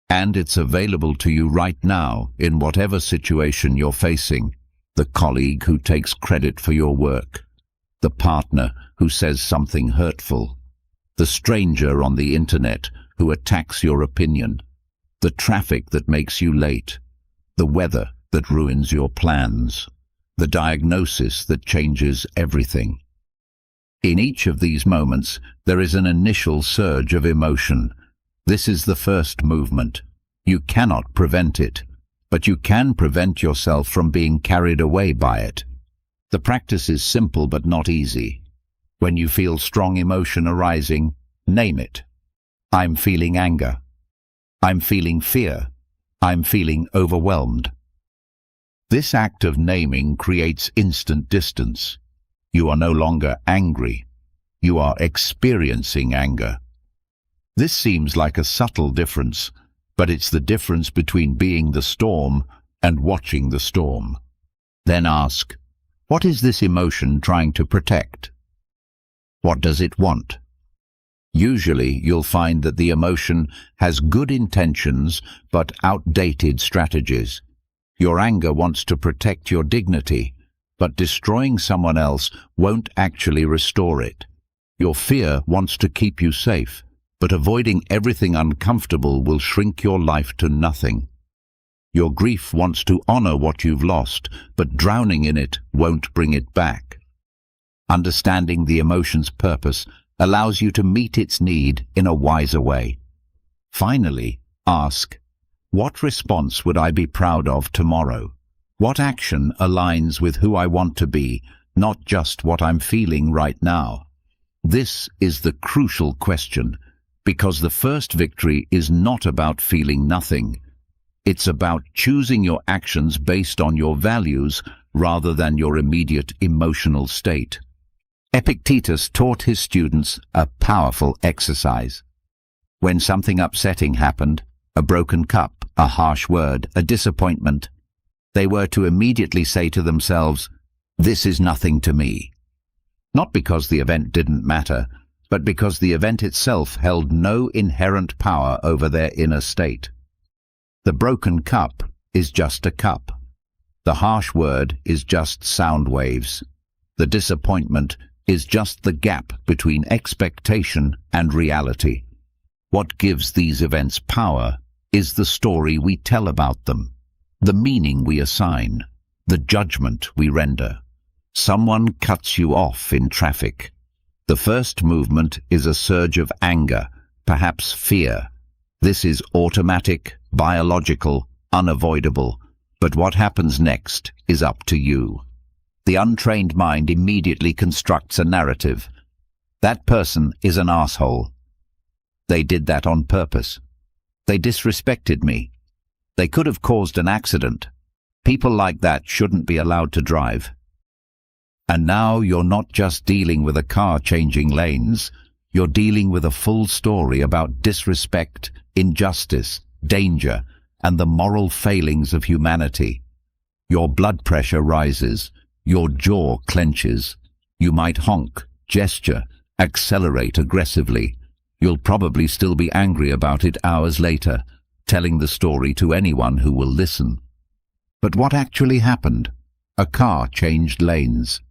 And it's available to you right now in whatever situation you're facing. The colleague who takes credit for your work. The partner who says something hurtful. The stranger on the internet who attacks your opinion. The traffic that makes you late. The weather that ruins your plans. The diagnosis that changes everything. In each of these moments, there is an initial surge of emotion. This is the first movement. You cannot prevent it, but you can prevent yourself from being carried away by it. The practice is simple but not easy. When you feel strong emotion arising, name it. I'm feeling anger. I'm feeling fear. I'm feeling overwhelmed. This act of naming creates instant distance. You are no longer angry. You are experiencing anger. This seems like a subtle difference, but it's the difference between being the storm and watching the storm. Then ask, what is this emotion trying to protect? What does it want? Usually you'll find that the emotion has good intentions but outdated strategies. Your anger wants to protect your dignity, but destroying someone else won't actually restore it. Your fear wants to keep you safe, but avoiding everything uncomfortable will shrink your life to nothing. Your grief wants to honor what you've lost, but drowning in it won't bring it back. Understanding the emotion's purpose allows you to meet its need in a wiser way. Finally, ask, what response would I be proud of tomorrow? What action aligns with who I want to be, not just what I'm feeling right now? This is the crucial question, because the first victory is not about feeling nothing. It's about choosing your actions based on your values rather than your immediate emotional state. Epictetus taught his students a powerful exercise. When something upsetting happened, a broken cup, a harsh word, a disappointment, they were to immediately say to themselves, "This is nothing to me." Not because the event didn't matter, but because the event itself held no inherent power over their inner state. The broken cup is just a cup. The harsh word is just sound waves. The disappointment is just the gap between expectation and reality. What gives these events power is the story we tell about them, the meaning we assign, the judgment we render. Someone cuts you off in traffic. The first movement is a surge of anger, perhaps fear. This is automatic, biological, unavoidable, but what happens next is up to you. The untrained mind immediately constructs a narrative. That person is an asshole. They did that on purpose. They disrespected me. They could have caused an accident. People like that shouldn't be allowed to drive. And now you're not just dealing with a car changing lanes, you're dealing with a full story about disrespect, injustice, danger, and the moral failings of humanity. Your blood pressure rises, your jaw clenches. You might honk, gesture, accelerate aggressively. You'll probably still be angry about it hours later, telling the story to anyone who will listen. But what actually happened? A car changed lanes.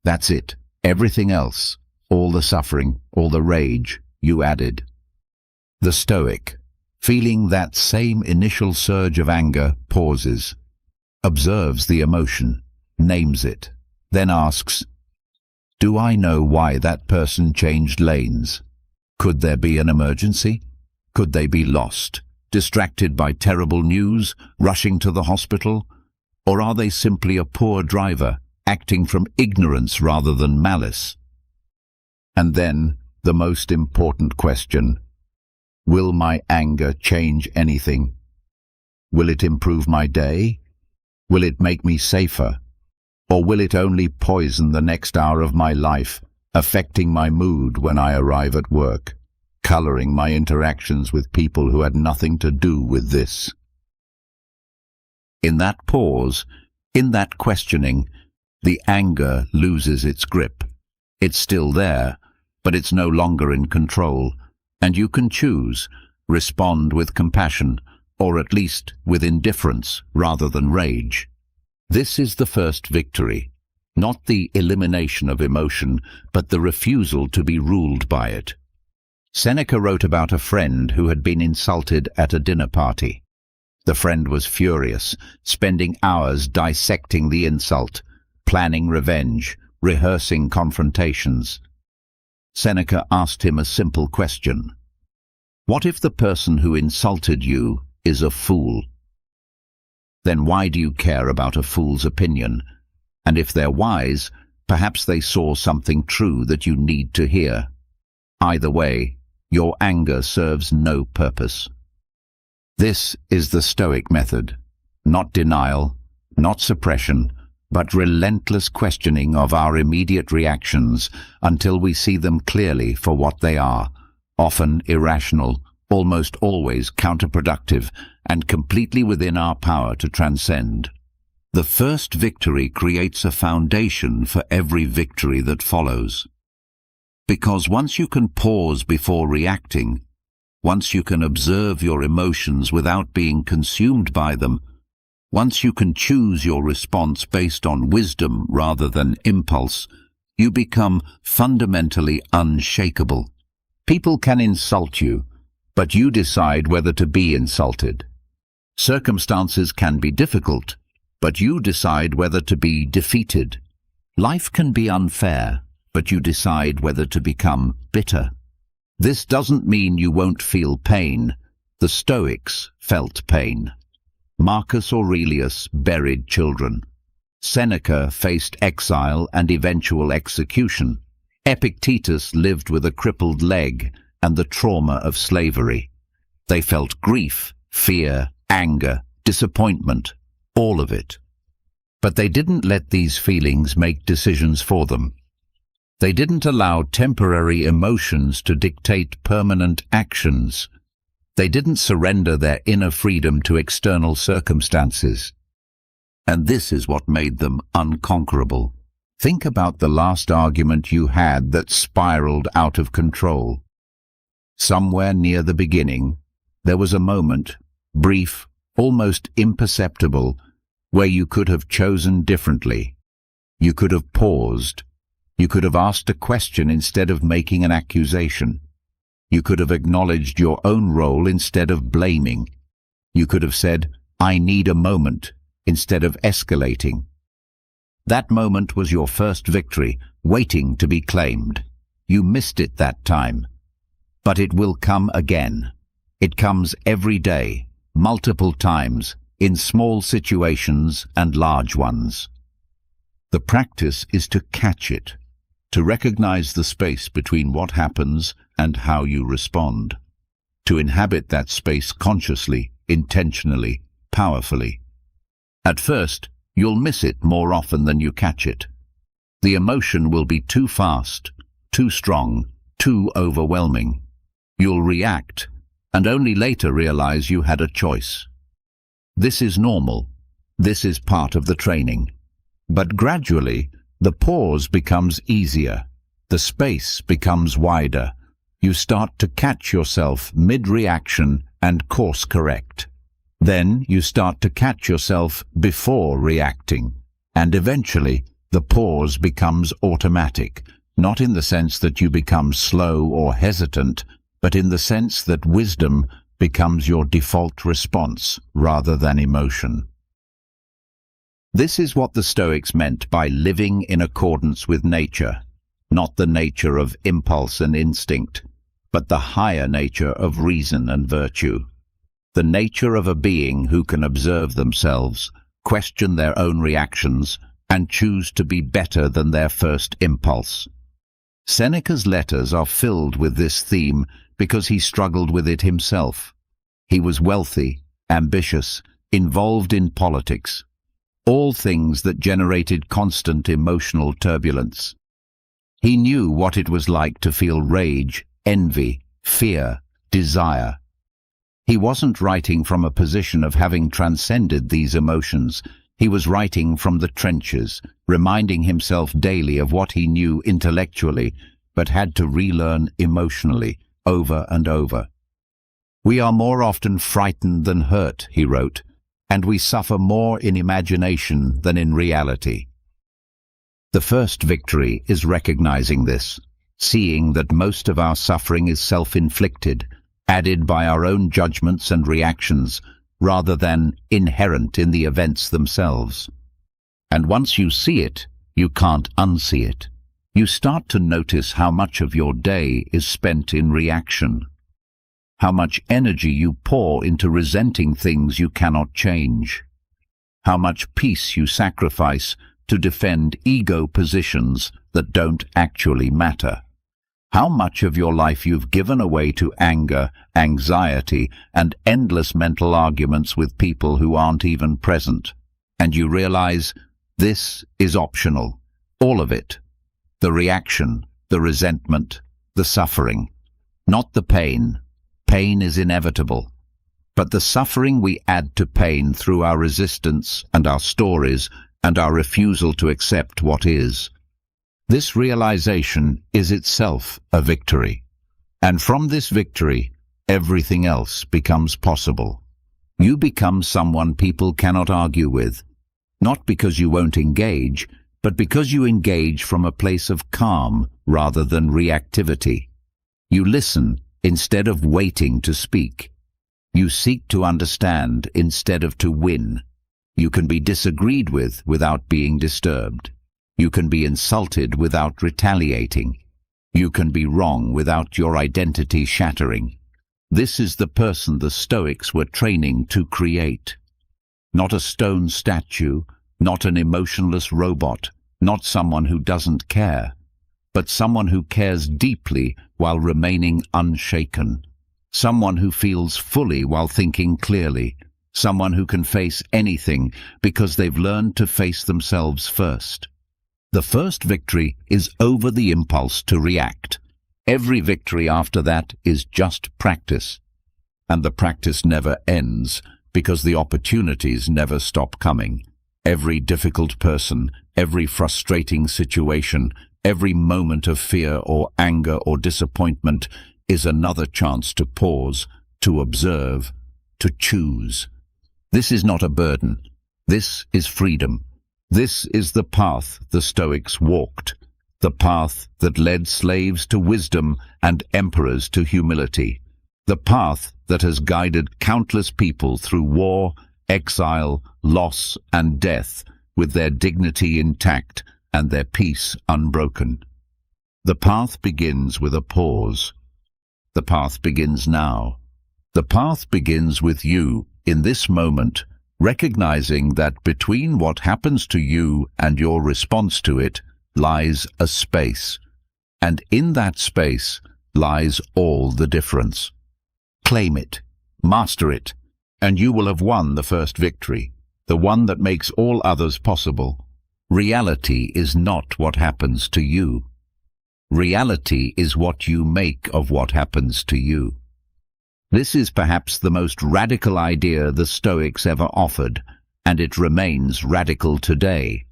That's it. Everything else, all the suffering, all the rage, you added. The Stoic, feeling that same initial surge of anger, pauses, observes the emotion, names it, then asks, "Do I know why that person changed lanes? Could there be an emergency? Could they be lost, distracted by terrible news, rushing to the hospital? Or are they simply a poor driver, acting from ignorance rather than malice?" And then, the most important question, will my anger change anything? Will it improve my day? Will it make me safer? Or will it only poison the next hour of my life, affecting my mood when I arrive at work, coloring my interactions with people who had nothing to do with this? In that pause, in that questioning, the anger loses its grip. It's still there, but it's no longer in control, and you can choose, respond with compassion, or at least with indifference rather than rage. This is the first victory, not the elimination of emotion, but the refusal to be ruled by it. Seneca wrote about a friend who had been insulted at a dinner party. The friend was furious, spending hours dissecting the insult, planning revenge, rehearsing confrontations. Seneca asked him a simple question. What if the person who insulted you is a fool? Then why do you care about a fool's opinion? And if they're wise, perhaps they saw something true that you need to hear. Either way, your anger serves no purpose. This is the Stoic method, not denial, not suppression, but relentless questioning of our immediate reactions until we see them clearly for what they are, often irrational, almost always counterproductive, and completely within our power to transcend. The first victory creates a foundation for every victory that follows. Because once you can pause before reacting, once you can observe your emotions without being consumed by them, once you can choose your response based on wisdom rather than impulse, you become fundamentally unshakable. People can insult you, but you decide whether to be insulted. Circumstances can be difficult, but you decide whether to be defeated. Life can be unfair, but you decide whether to become bitter. This doesn't mean you won't feel pain. The Stoics felt pain. Marcus Aurelius buried children. Seneca faced exile and eventual execution. Epictetus lived with a crippled leg and the trauma of slavery. They felt grief, fear, anger, disappointment, all of it. But they didn't let these feelings make decisions for them. They didn't allow temporary emotions to dictate permanent actions. They didn't surrender their inner freedom to external circumstances. And this is what made them unconquerable. Think about the last argument you had that spiraled out of control. Somewhere near the beginning, there was a moment, brief, almost imperceptible, where you could have chosen differently. You could have paused. You could have asked a question instead of making an accusation. You could have acknowledged your own role instead of blaming. You could have said, "I need a moment," instead of escalating. That moment was your first victory, waiting to be claimed. You missed it that time. But it will come again. It comes every day, multiple times, in small situations and large ones. The practice is to catch it, to recognize the space between what happens and how you respond, to inhabit that space consciously, intentionally, powerfully. At first, you'll miss it more often than you catch it. The emotion will be too fast, too strong, too overwhelming. You'll react, and only later realize you had a choice. This is normal. This is part of the training. But gradually, the pause becomes easier. The space becomes wider. You start to catch yourself mid-reaction and course correct. Then you start to catch yourself before reacting, and eventually the pause becomes automatic, not in the sense that you become slow or hesitant, but in the sense that wisdom becomes your default response rather than emotion. This is what the Stoics meant by living in accordance with nature, not the nature of impulse and instinct, but the higher nature of reason and virtue. The nature of a being who can observe themselves, question their own reactions, and choose to be better than their first impulse. Seneca's letters are filled with this theme because he struggled with it himself. He was wealthy, ambitious, involved in politics, all things that generated constant emotional turbulence. He knew what it was like to feel rage, envy, fear, desire. He wasn't writing from a position of having transcended these emotions. He was writing from the trenches, reminding himself daily of what he knew intellectually, but had to relearn emotionally, over and over. We are more often frightened than hurt, he wrote, and we suffer more in imagination than in reality. The first victory is recognizing this, seeing that most of our suffering is self-inflicted, added by our own judgments and reactions, rather than inherent in the events themselves. And once you see it, you can't unsee it. You start to notice how much of your day is spent in reaction, how much energy you pour into resenting things you cannot change, how much peace you sacrifice to defend ego positions that don't actually matter, how much of your life you've given away to anger, anxiety, and endless mental arguments with people who aren't even present. And you realize this is optional, all of it. The reaction, the resentment, the suffering, not the pain. Pain is inevitable, but the suffering we add to pain through our resistance and our stories and our refusal to accept what is. This realization is itself a victory, and from this victory, everything else becomes possible. You become someone people cannot argue with, not because you won't engage, but because you engage from a place of calm rather than reactivity. You listen instead of waiting to speak. You seek to understand instead of to win. You can be disagreed with without being disturbed. You can be insulted without retaliating. You can be wrong without your identity shattering. This is the person the Stoics were training to create. Not a stone statue, not an emotionless robot, not someone who doesn't care, but someone who cares deeply while remaining unshaken. Someone who feels fully while thinking clearly. Someone who can face anything because they've learned to face themselves first. The first victory is over the impulse to react. Every victory after that is just practice. And the practice never ends because the opportunities never stop coming. Every difficult person, every frustrating situation, every moment of fear or anger or disappointment is another chance to pause, to observe, to choose. This is not a burden. This is freedom. This is the path the Stoics walked, the path that led slaves to wisdom and emperors to humility, the path that has guided countless people through war, exile, loss, and death, with their dignity intact and their peace unbroken. The path begins with a pause. The path begins now. The path begins with you, in this moment, recognizing that between what happens to you and your response to it lies a space, and in that space lies all the difference. Claim it, master it, and you will have won the first victory, the one that makes all others possible. Reality is not what happens to you. Reality is what you make of what happens to you. This is perhaps the most radical idea the Stoics ever offered, and it remains radical today.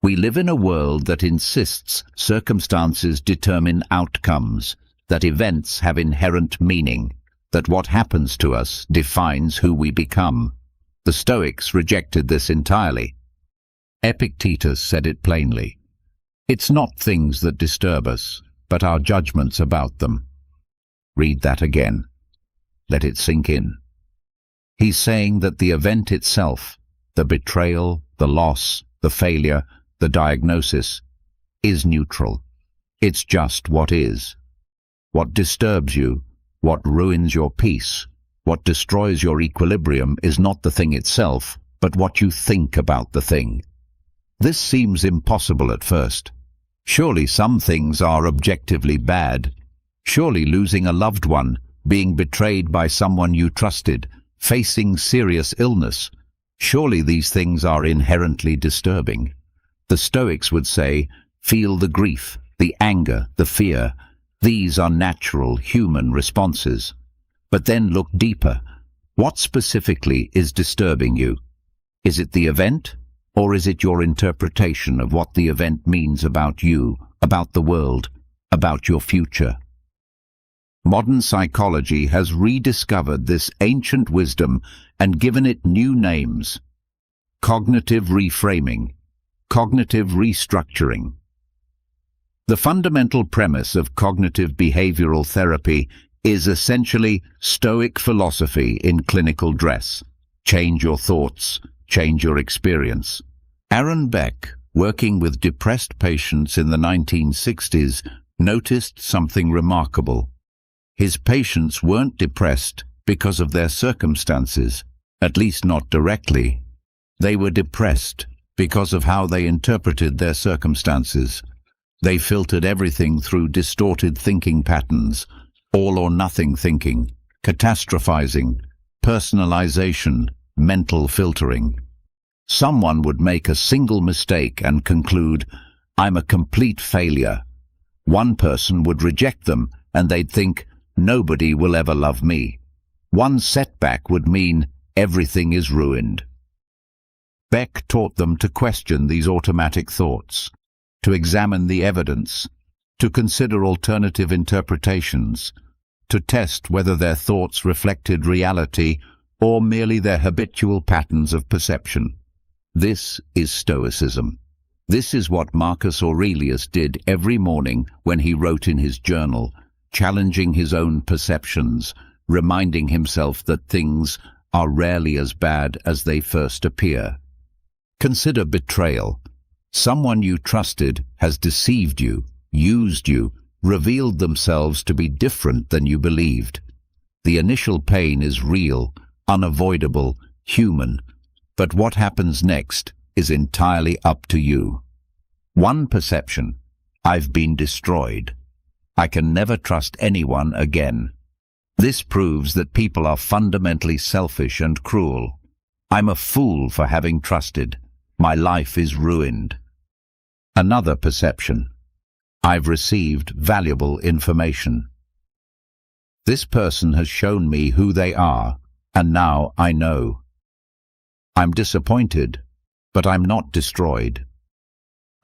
We live in a world that insists circumstances determine outcomes, that events have inherent meaning, that what happens to us defines who we become. The Stoics rejected this entirely. Epictetus said it plainly. It's not things that disturb us, but our judgments about them. Read that again. Let it sink in. He's saying that the event itself, the betrayal, the loss, the failure, the diagnosis, is neutral. It's just what is. What disturbs you, what ruins your peace, what destroys your equilibrium is not the thing itself, but what you think about the thing. This seems impossible at first. Surely some things are objectively bad. Surely losing a loved one, being betrayed by someone you trusted, facing serious illness, surely these things are inherently disturbing. The Stoics would say, feel the grief, the anger, the fear. These are natural human responses. But then look deeper. What specifically is disturbing you? Is it the event, or is it your interpretation of what the event means about you, about the world, about your future? Modern psychology has rediscovered this ancient wisdom and given it new names. Cognitive reframing, cognitive restructuring. The fundamental premise of cognitive behavioral therapy is essentially Stoic philosophy in clinical dress. Change your thoughts, change your experience. Aaron Beck, working with depressed patients in the 1960s, noticed something remarkable. His patients weren't depressed because of their circumstances, at least not directly. They were depressed because of how they interpreted their circumstances. They filtered everything through distorted thinking patterns, all-or-nothing thinking, catastrophizing, personalization, mental filtering. Someone would make a single mistake and conclude, I'm a complete failure. One person would reject them and they'd think, nobody will ever love me. One setback would mean everything is ruined. Beck taught them to question these automatic thoughts, to examine the evidence, to consider alternative interpretations, to test whether their thoughts reflected reality or merely their habitual patterns of perception. This is Stoicism. This is what Marcus Aurelius did every morning when he wrote in his journal, challenging his own perceptions, reminding himself that things are rarely as bad as they first appear. Consider betrayal. Someone you trusted has deceived you, used you, revealed themselves to be different than you believed. The initial pain is real, unavoidable, human, but what happens next is entirely up to you. One perception: I've been destroyed. I can never trust anyone again. This proves that people are fundamentally selfish and cruel. I'm a fool for having trusted. My life is ruined. Another perception: I've received valuable information. This person has shown me who they are, and now I know. I'm disappointed, but I'm not destroyed.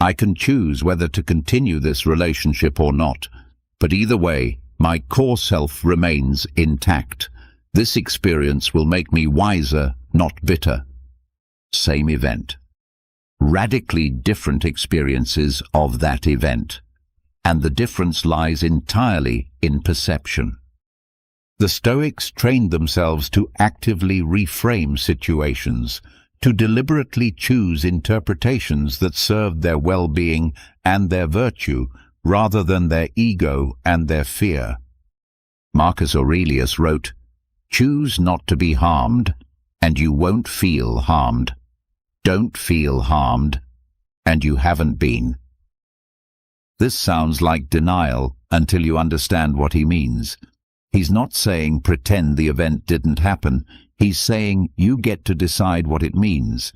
I can choose whether to continue this relationship or not, but either way, my core self remains intact. This experience will make me wiser, not bitter. Same event. Radically different experiences of that event, and the difference lies entirely in perception. The Stoics trained themselves to actively reframe situations, to deliberately choose interpretations that served their well-being and their virtue, rather than their ego and their fear. Marcus Aurelius wrote, "Choose not to be harmed, and you won't feel harmed. Don't feel harmed, and you haven't been." This sounds like denial until you understand what he means. He's not saying pretend the event didn't happen. He's saying you get to decide what it means.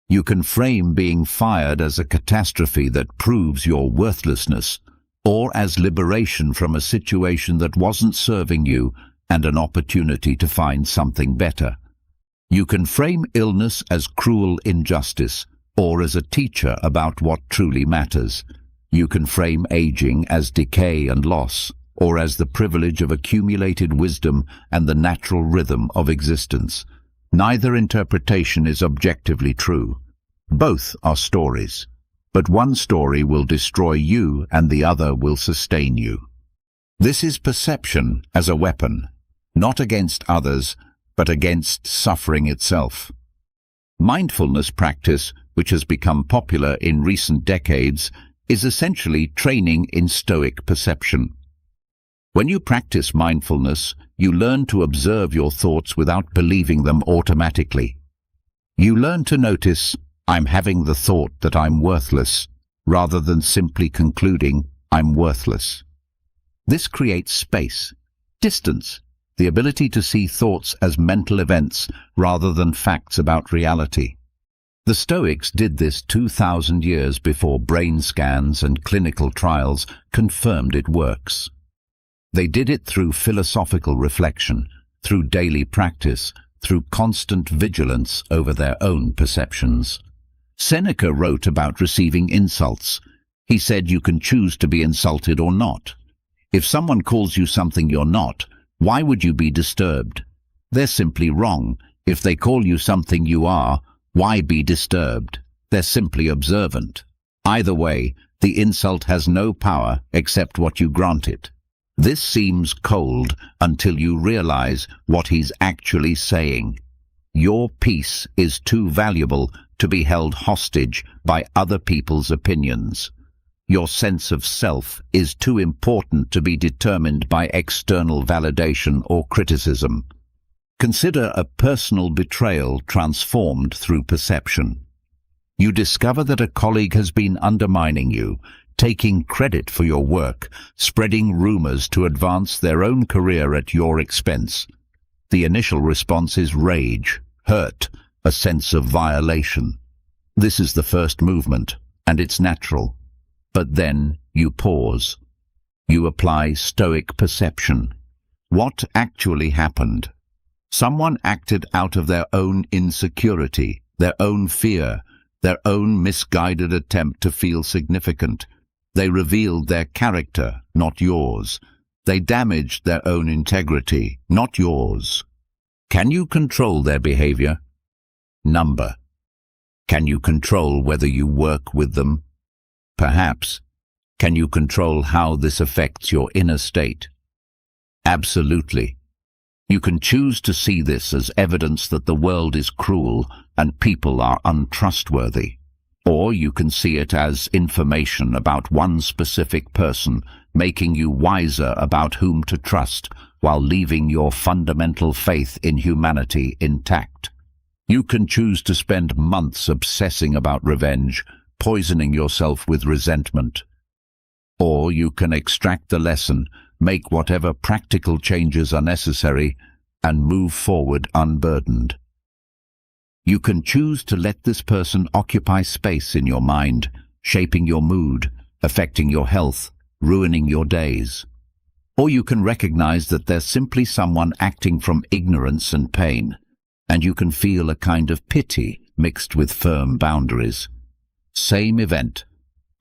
You can frame being fired as a catastrophe that proves your worthlessness, or as liberation from a situation that wasn't serving you and an opportunity to find something better. You can frame illness as cruel injustice, or as a teacher about what truly matters. You can frame aging as decay and loss, or as the privilege of accumulated wisdom and the natural rhythm of existence. Neither interpretation is objectively true. Both are stories, but one story will destroy you and the other will sustain you. This is perception as a weapon, not against others, but against suffering itself. Mindfulness practice, which has become popular in recent decades, is essentially training in Stoic perception. When you practice mindfulness, you learn to observe your thoughts without believing them automatically. You learn to notice, "I'm having the thought that I'm worthless," rather than simply concluding, "I'm worthless." This creates space, distance, the ability to see thoughts as mental events rather than facts about reality. The Stoics did this 2,000 years before brain scans and clinical trials confirmed it works. They did it through philosophical reflection, through daily practice, through constant vigilance over their own perceptions. Seneca wrote about receiving insults. He said you can choose to be insulted or not. If someone calls you something you're not, why would you be disturbed? They're simply wrong. If they call you something you are, why be disturbed? They're simply observant. Either way, the insult has no power except what you grant it. This seems cold until you realize what he's actually saying. Your peace is too valuable to be held hostage by other people's opinions. Your sense of self is too important to be determined by external validation or criticism. Consider a personal betrayal transformed through perception. You discover that a colleague has been undermining you, taking credit for your work, spreading rumors to advance their own career at your expense. The initial response is rage, hurt, a sense of violation. This is the first movement, and it's natural. But then you pause. You apply Stoic perception. What actually happened? Someone acted out of their own insecurity, their own fear, their own misguided attempt to feel significant. They revealed their character, not yours. They damaged their own integrity, not yours. Can you control their behavior? Number. Can you control whether you work with them? Perhaps. Can you control how this affects your inner state? Absolutely. You can choose to see this as evidence that the world is cruel and people are untrustworthy. Or you can see it as information about one specific person, making you wiser about whom to trust while leaving your fundamental faith in humanity intact. You can choose to spend months obsessing about revenge, poisoning yourself with resentment. Or you can extract the lesson, make whatever practical changes are necessary, and move forward unburdened. You can choose to let this person occupy space in your mind, shaping your mood, affecting your health, ruining your days. Or you can recognize that they're simply someone acting from ignorance and pain, and you can feel a kind of pity mixed with firm boundaries. Same event,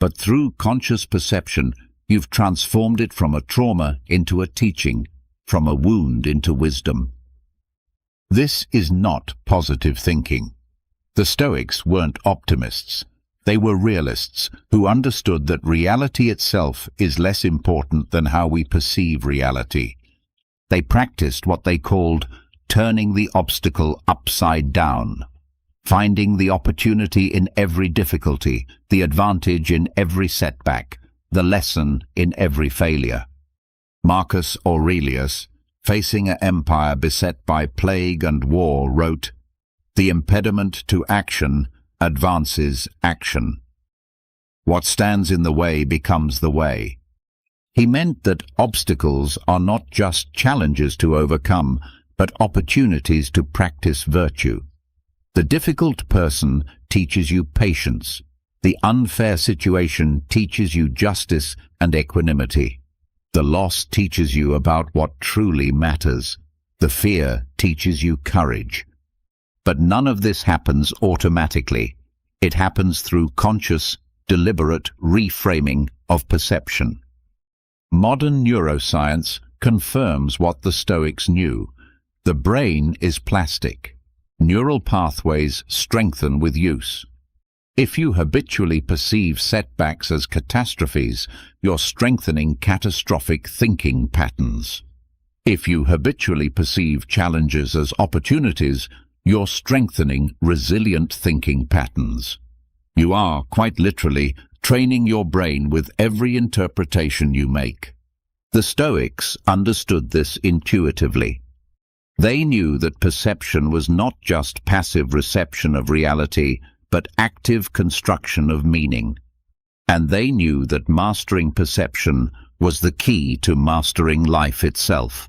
but through conscious perception, you've transformed it from a trauma into a teaching, from a wound into wisdom. This is not positive thinking. The Stoics weren't optimists. They were realists who understood that reality itself is less important than how we perceive reality. They practiced what they called turning the obstacle upside down, finding the opportunity in every difficulty, the advantage in every setback, the lesson in every failure. Marcus Aurelius, facing an empire beset by plague and war, wrote, "The impediment to action advances action. What stands in the way becomes the way." He meant that obstacles are not just challenges to overcome, but opportunities to practice virtue. The difficult person teaches you patience. The unfair situation teaches you justice and equanimity. The loss teaches you about what truly matters. The fear teaches you courage. But none of this happens automatically. It happens through conscious, deliberate reframing of perception. Modern neuroscience confirms what the Stoics knew. The brain is plastic. Neural pathways strengthen with use. If you habitually perceive setbacks as catastrophes, you're strengthening catastrophic thinking patterns. If you habitually perceive challenges as opportunities, you're strengthening resilient thinking patterns. You are, quite literally, training your brain with every interpretation you make. The Stoics understood this intuitively. They knew that perception was not just passive reception of reality, but active construction of meaning. And they knew that mastering perception was the key to mastering life itself.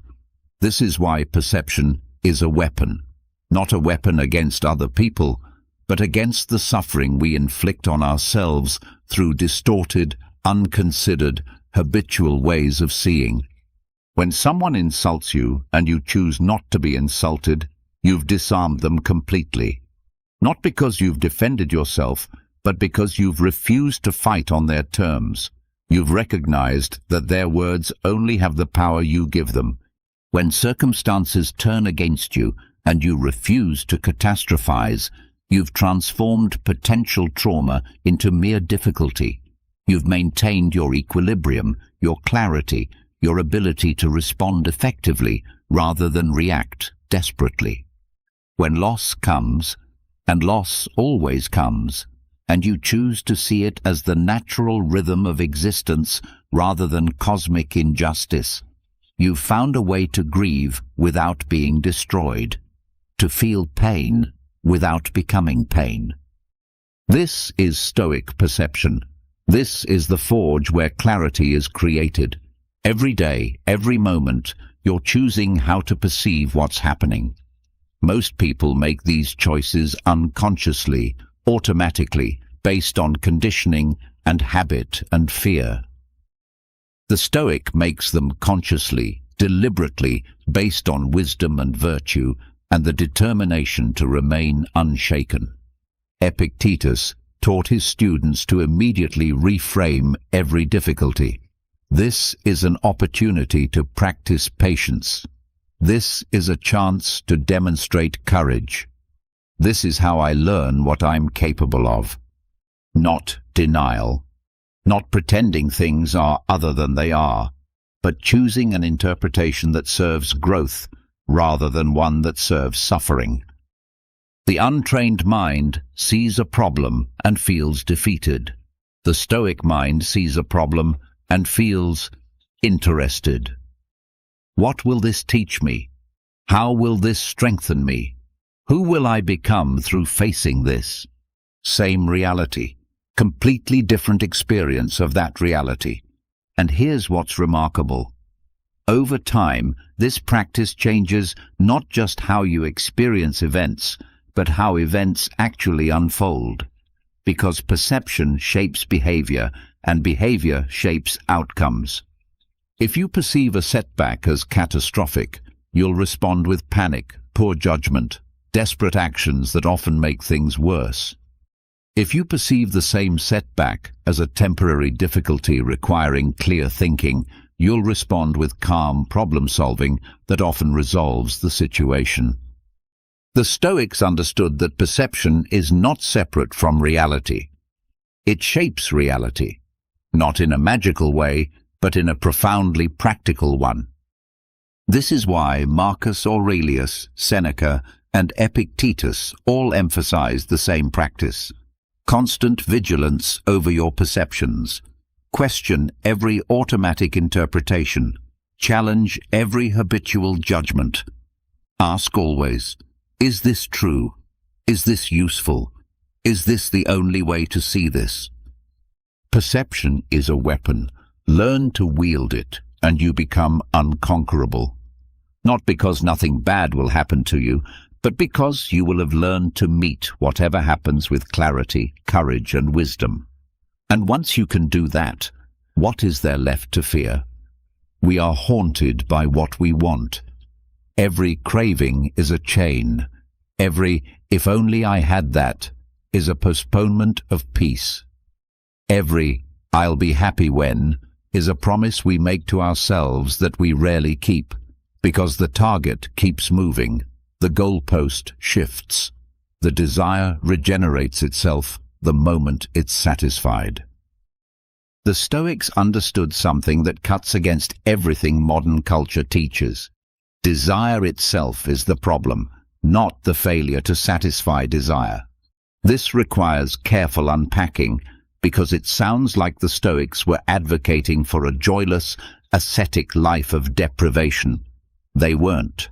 This is why perception is a weapon, not a weapon against other people, but against the suffering we inflict on ourselves through distorted, unconsidered, habitual ways of seeing. When someone insults you and you choose not to be insulted, you've disarmed them completely. Not because you've defended yourself, but because you've refused to fight on their terms. You've recognized that their words only have the power you give them. When circumstances turn against you and you refuse to catastrophize, you've transformed potential trauma into mere difficulty. You've maintained your equilibrium, your clarity, your ability to respond effectively rather than react desperately. When loss comes, and loss always comes, and you choose to see it as the natural rhythm of existence rather than cosmic injustice, you've found a way to grieve without being destroyed, to feel pain without becoming pain. This is Stoic perception. This is the forge where clarity is created. Every day, every moment, you're choosing how to perceive what's happening. Most people make these choices unconsciously, automatically, based on conditioning and habit and fear. The Stoic makes them consciously, deliberately, based on wisdom and virtue and the determination to remain unshaken. Epictetus taught his students to immediately reframe every difficulty. This is an opportunity to practice patience. This is a chance to demonstrate courage. This is how I learn what I'm capable of. Not denial. Not pretending things are other than they are, but choosing an interpretation that serves growth rather than one that serves suffering. The untrained mind sees a problem and feels defeated. The Stoic mind sees a problem and feels interested. What will this teach me? How will this strengthen me? Who will I become through facing this? Same reality, completely different experience of that reality. And here's what's remarkable. Over time, this practice changes not just how you experience events, but how events actually unfold. Because perception shapes behavior, and behavior shapes outcomes. If you perceive a setback as catastrophic, you'll respond with panic, poor judgment, desperate actions that often make things worse. If you perceive the same setback as a temporary difficulty requiring clear thinking, you'll respond with calm problem-solving that often resolves the situation. The Stoics understood that perception is not separate from reality. It shapes reality, not in a magical way, but in a profoundly practical one. This is why Marcus Aurelius, Seneca, and Epictetus all emphasize the same practice. Constant vigilance over your perceptions. Question every automatic interpretation. Challenge every habitual judgment. Ask always, is this true? Is this useful? Is this the only way to see this? Perception is a weapon. Learn to wield it, and you become unconquerable. Not because nothing bad will happen to you, but because you will have learned to meet whatever happens with clarity, courage, and wisdom. And once you can do that, what is there left to fear? We are haunted by what we want. Every craving is a chain. Every "if only I had that" is a postponement of peace. Every "I'll be happy when" is a promise we make to ourselves that we rarely keep, because the target keeps moving, the goalpost shifts, the desire regenerates itself the moment it's satisfied. The Stoics understood something that cuts against everything modern culture teaches. Desire itself is the problem, not the failure to satisfy desire. This requires careful unpacking, because it sounds like the Stoics were advocating for a joyless, ascetic life of deprivation. They weren't.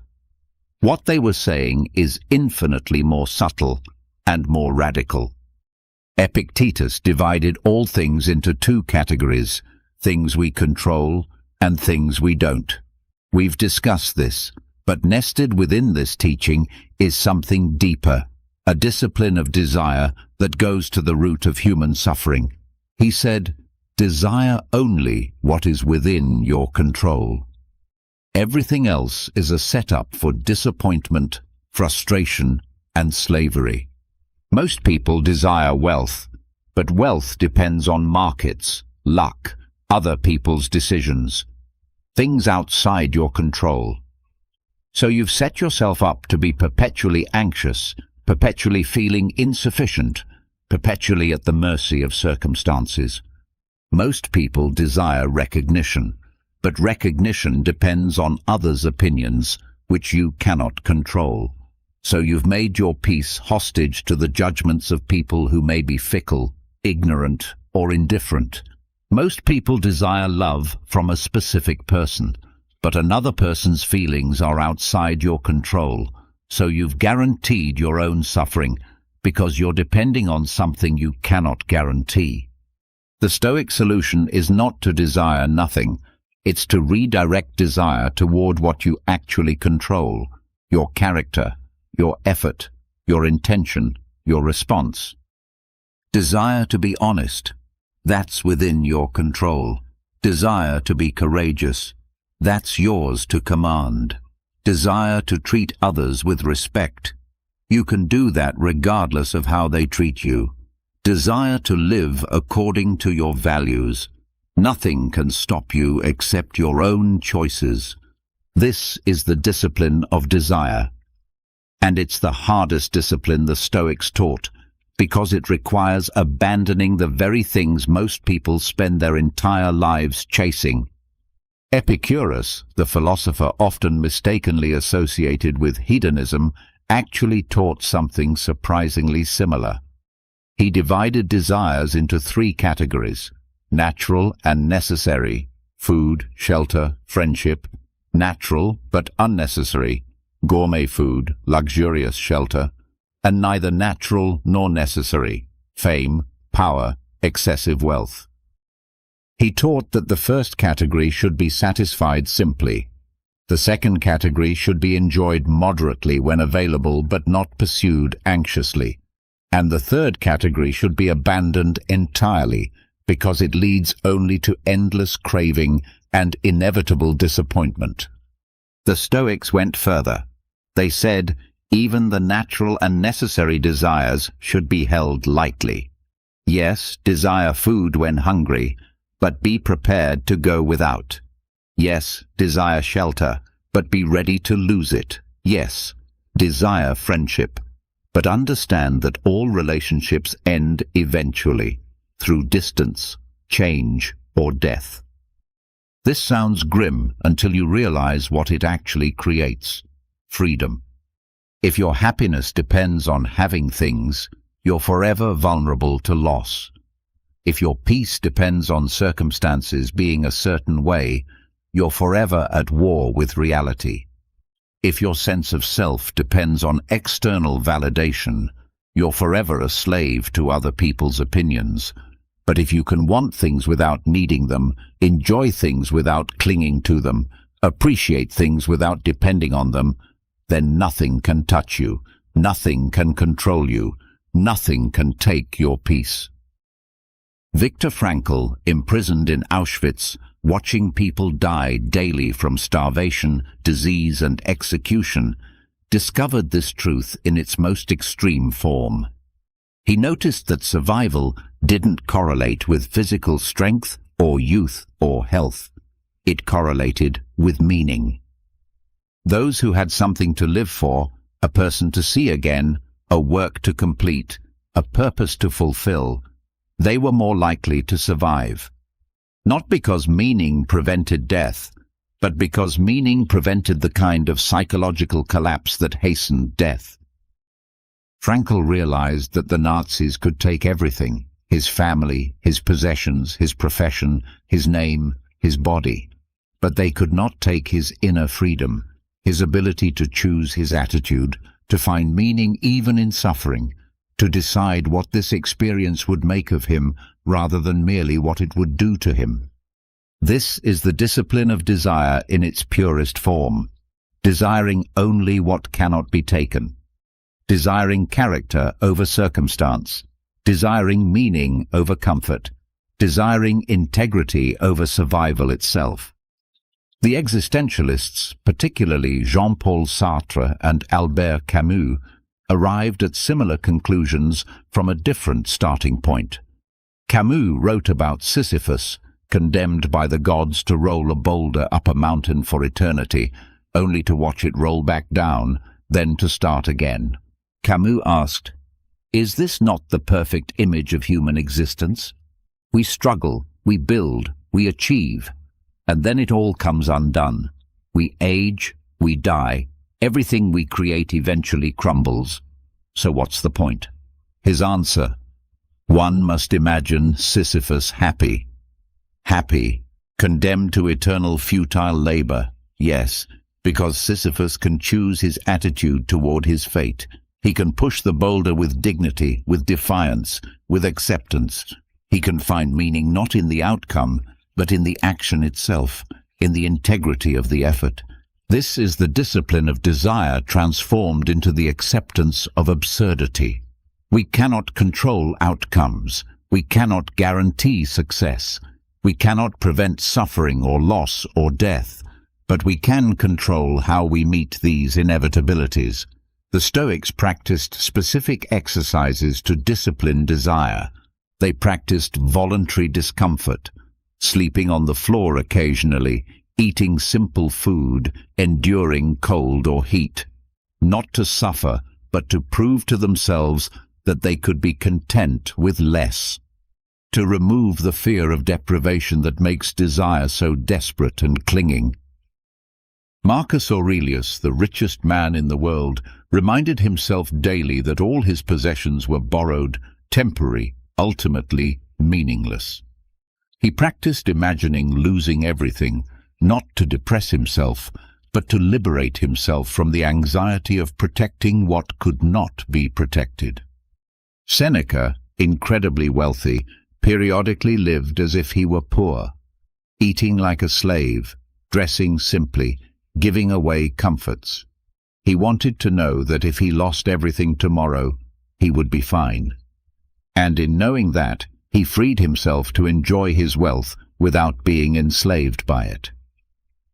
What they were saying is infinitely more subtle and more radical. Epictetus divided all things into two categories, things we control and things we don't. We've discussed this, but nested within this teaching is something deeper, a discipline of desire that goes to the root of human suffering. He said, "Desire only what is within your control. Everything else is a setup for disappointment, frustration, and slavery." Most people desire wealth, but wealth depends on markets, luck, other people's decisions, things outside your control. So you've set yourself up to be perpetually anxious, perpetually feeling insufficient, perpetually at the mercy of circumstances. Most people desire recognition, but recognition depends on others' opinions, which you cannot control. So you've made your peace hostage to the judgments of people who may be fickle, ignorant, or indifferent. Most people desire love from a specific person, but another person's feelings are outside your control, so you've guaranteed your own suffering because you're depending on something you cannot guarantee. The Stoic solution is not to desire nothing, it's to redirect desire toward what you actually control, your character, your effort, your intention, your response. Desire to be honest, that's within your control. Desire to be courageous, that's yours to command. Desire to treat others with respect, you can do that regardless of how they treat you. Desire to live according to your values, nothing can stop you except your own choices. This is the discipline of desire. And it's the hardest discipline the Stoics taught, because it requires abandoning the very things most people spend their entire lives chasing. Epicurus, the philosopher often mistakenly associated with hedonism, actually taught something surprisingly similar. He divided desires into three categories: natural and necessary, food, shelter, friendship; natural but unnecessary, gourmet food, luxurious shelter; and neither natural nor necessary, fame, power, excessive wealth. He taught that the first category should be satisfied simply. The second category should be enjoyed moderately when available but not pursued anxiously. And the third category should be abandoned entirely because it leads only to endless craving and inevitable disappointment. The Stoics went further. They said even the natural and necessary desires should be held lightly. Yes, desire food when hungry, but be prepared to go without. Yes, desire shelter, but be ready to lose it. Yes, desire friendship, but understand that all relationships end eventually, through distance, change, or death. This sounds grim until you realize what it actually creates: freedom. If your happiness depends on having things, you're forever vulnerable to loss. If your peace depends on circumstances being a certain way, you're forever at war with reality. If your sense of self depends on external validation, you're forever a slave to other people's opinions. But if you can want things without needing them, enjoy things without clinging to them, appreciate things without depending on them, then nothing can touch you, nothing can control you, nothing can take your peace. Viktor Frankl, imprisoned in Auschwitz, watching people die daily from starvation, disease, and execution, discovered this truth in its most extreme form. He noticed that survival didn't correlate with physical strength, or youth or health. It correlated with meaning. Those who had something to live for, a person to see again, a work to complete, a purpose to fulfill, they were more likely to survive. Not because meaning prevented death, but because meaning prevented the kind of psychological collapse that hastened death. Frankl realized that the Nazis could take everything: his family, his possessions, his profession, his name, his body. But they could not take his inner freedom, his ability to choose his attitude, to find meaning even in suffering, to decide what this experience would make of him rather than merely what it would do to him. This is the discipline of desire in its purest form, desiring only what cannot be taken, desiring character over circumstance, desiring meaning over comfort, desiring integrity over survival itself. The existentialists, particularly Jean-Paul Sartre and Albert Camus, arrived at similar conclusions from a different starting point. Camus wrote about Sisyphus, condemned by the gods to roll a boulder up a mountain for eternity, only to watch it roll back down, then to start again. Camus asked, "Is this not the perfect image of human existence? We struggle, we build, we achieve, and then it all comes undone. We age, we die, everything we create eventually crumbles. So what's the point?" His answer: one must imagine Sisyphus happy. Happy, condemned to eternal futile labor, yes, because Sisyphus can choose his attitude toward his fate. He can push the boulder with dignity, with defiance, with acceptance. He can find meaning not in the outcome, but in the action itself, in the integrity of the effort. This is the discipline of desire transformed into the acceptance of absurdity. We cannot control outcomes. We cannot guarantee success. We cannot prevent suffering or loss or death, but we can control how we meet these inevitabilities. The Stoics practiced specific exercises to discipline desire. They practiced voluntary discomfort, sleeping on the floor occasionally, eating simple food, enduring cold or heat, not to suffer, but to prove to themselves that they could be content with less, to remove the fear of deprivation that makes desire so desperate and clinging. Marcus Aurelius, the richest man in the world, reminded himself daily that all his possessions were borrowed, temporary, ultimately meaningless. He practiced imagining losing everything, not to depress himself, but to liberate himself from the anxiety of protecting what could not be protected. Seneca, incredibly wealthy, periodically lived as if he were poor, eating like a slave, dressing simply, giving away comforts. He wanted to know that if he lost everything tomorrow, he would be fine. And in knowing that, he freed himself to enjoy his wealth without being enslaved by it.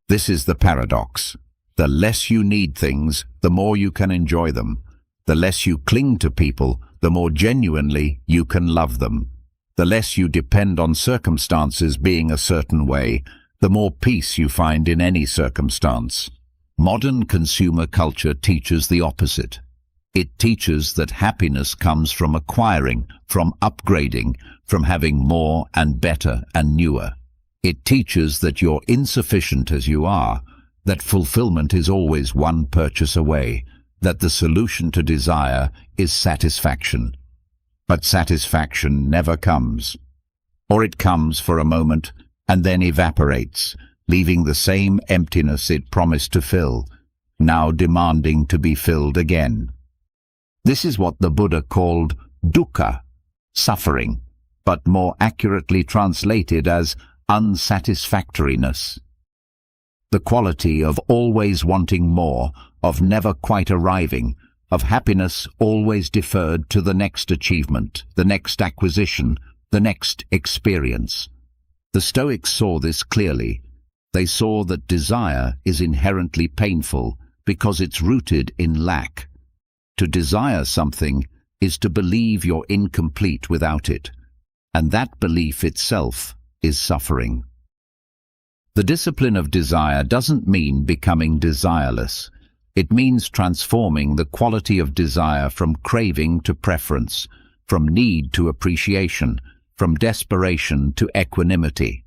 This is the paradox. The less you need things, the more you can enjoy them. The less you cling to people, the more genuinely you can love them. The less you depend on circumstances being a certain way, the more peace you find in any circumstance. Modern consumer culture teaches the opposite. It teaches that happiness comes from acquiring, from upgrading, from having more and better and newer. It teaches that you're insufficient as you are, that fulfillment is always one purchase away, that the solution to desire is satisfaction. But satisfaction never comes. Or it comes for a moment and then evaporates, leaving the same emptiness it promised to fill, now demanding to be filled again. This is what the Buddha called dukkha, suffering, but more accurately translated as unsatisfactoriness. The quality of always wanting more, of never quite arriving, of happiness always deferred to the next achievement, the next acquisition, the next experience. The Stoics saw this clearly. They saw that desire is inherently painful because it's rooted in lack. To desire something is to believe you're incomplete without it, and that belief itself is suffering. The discipline of desire doesn't mean becoming desireless. It means transforming the quality of desire from craving to preference, from need to appreciation, from desperation to equanimity.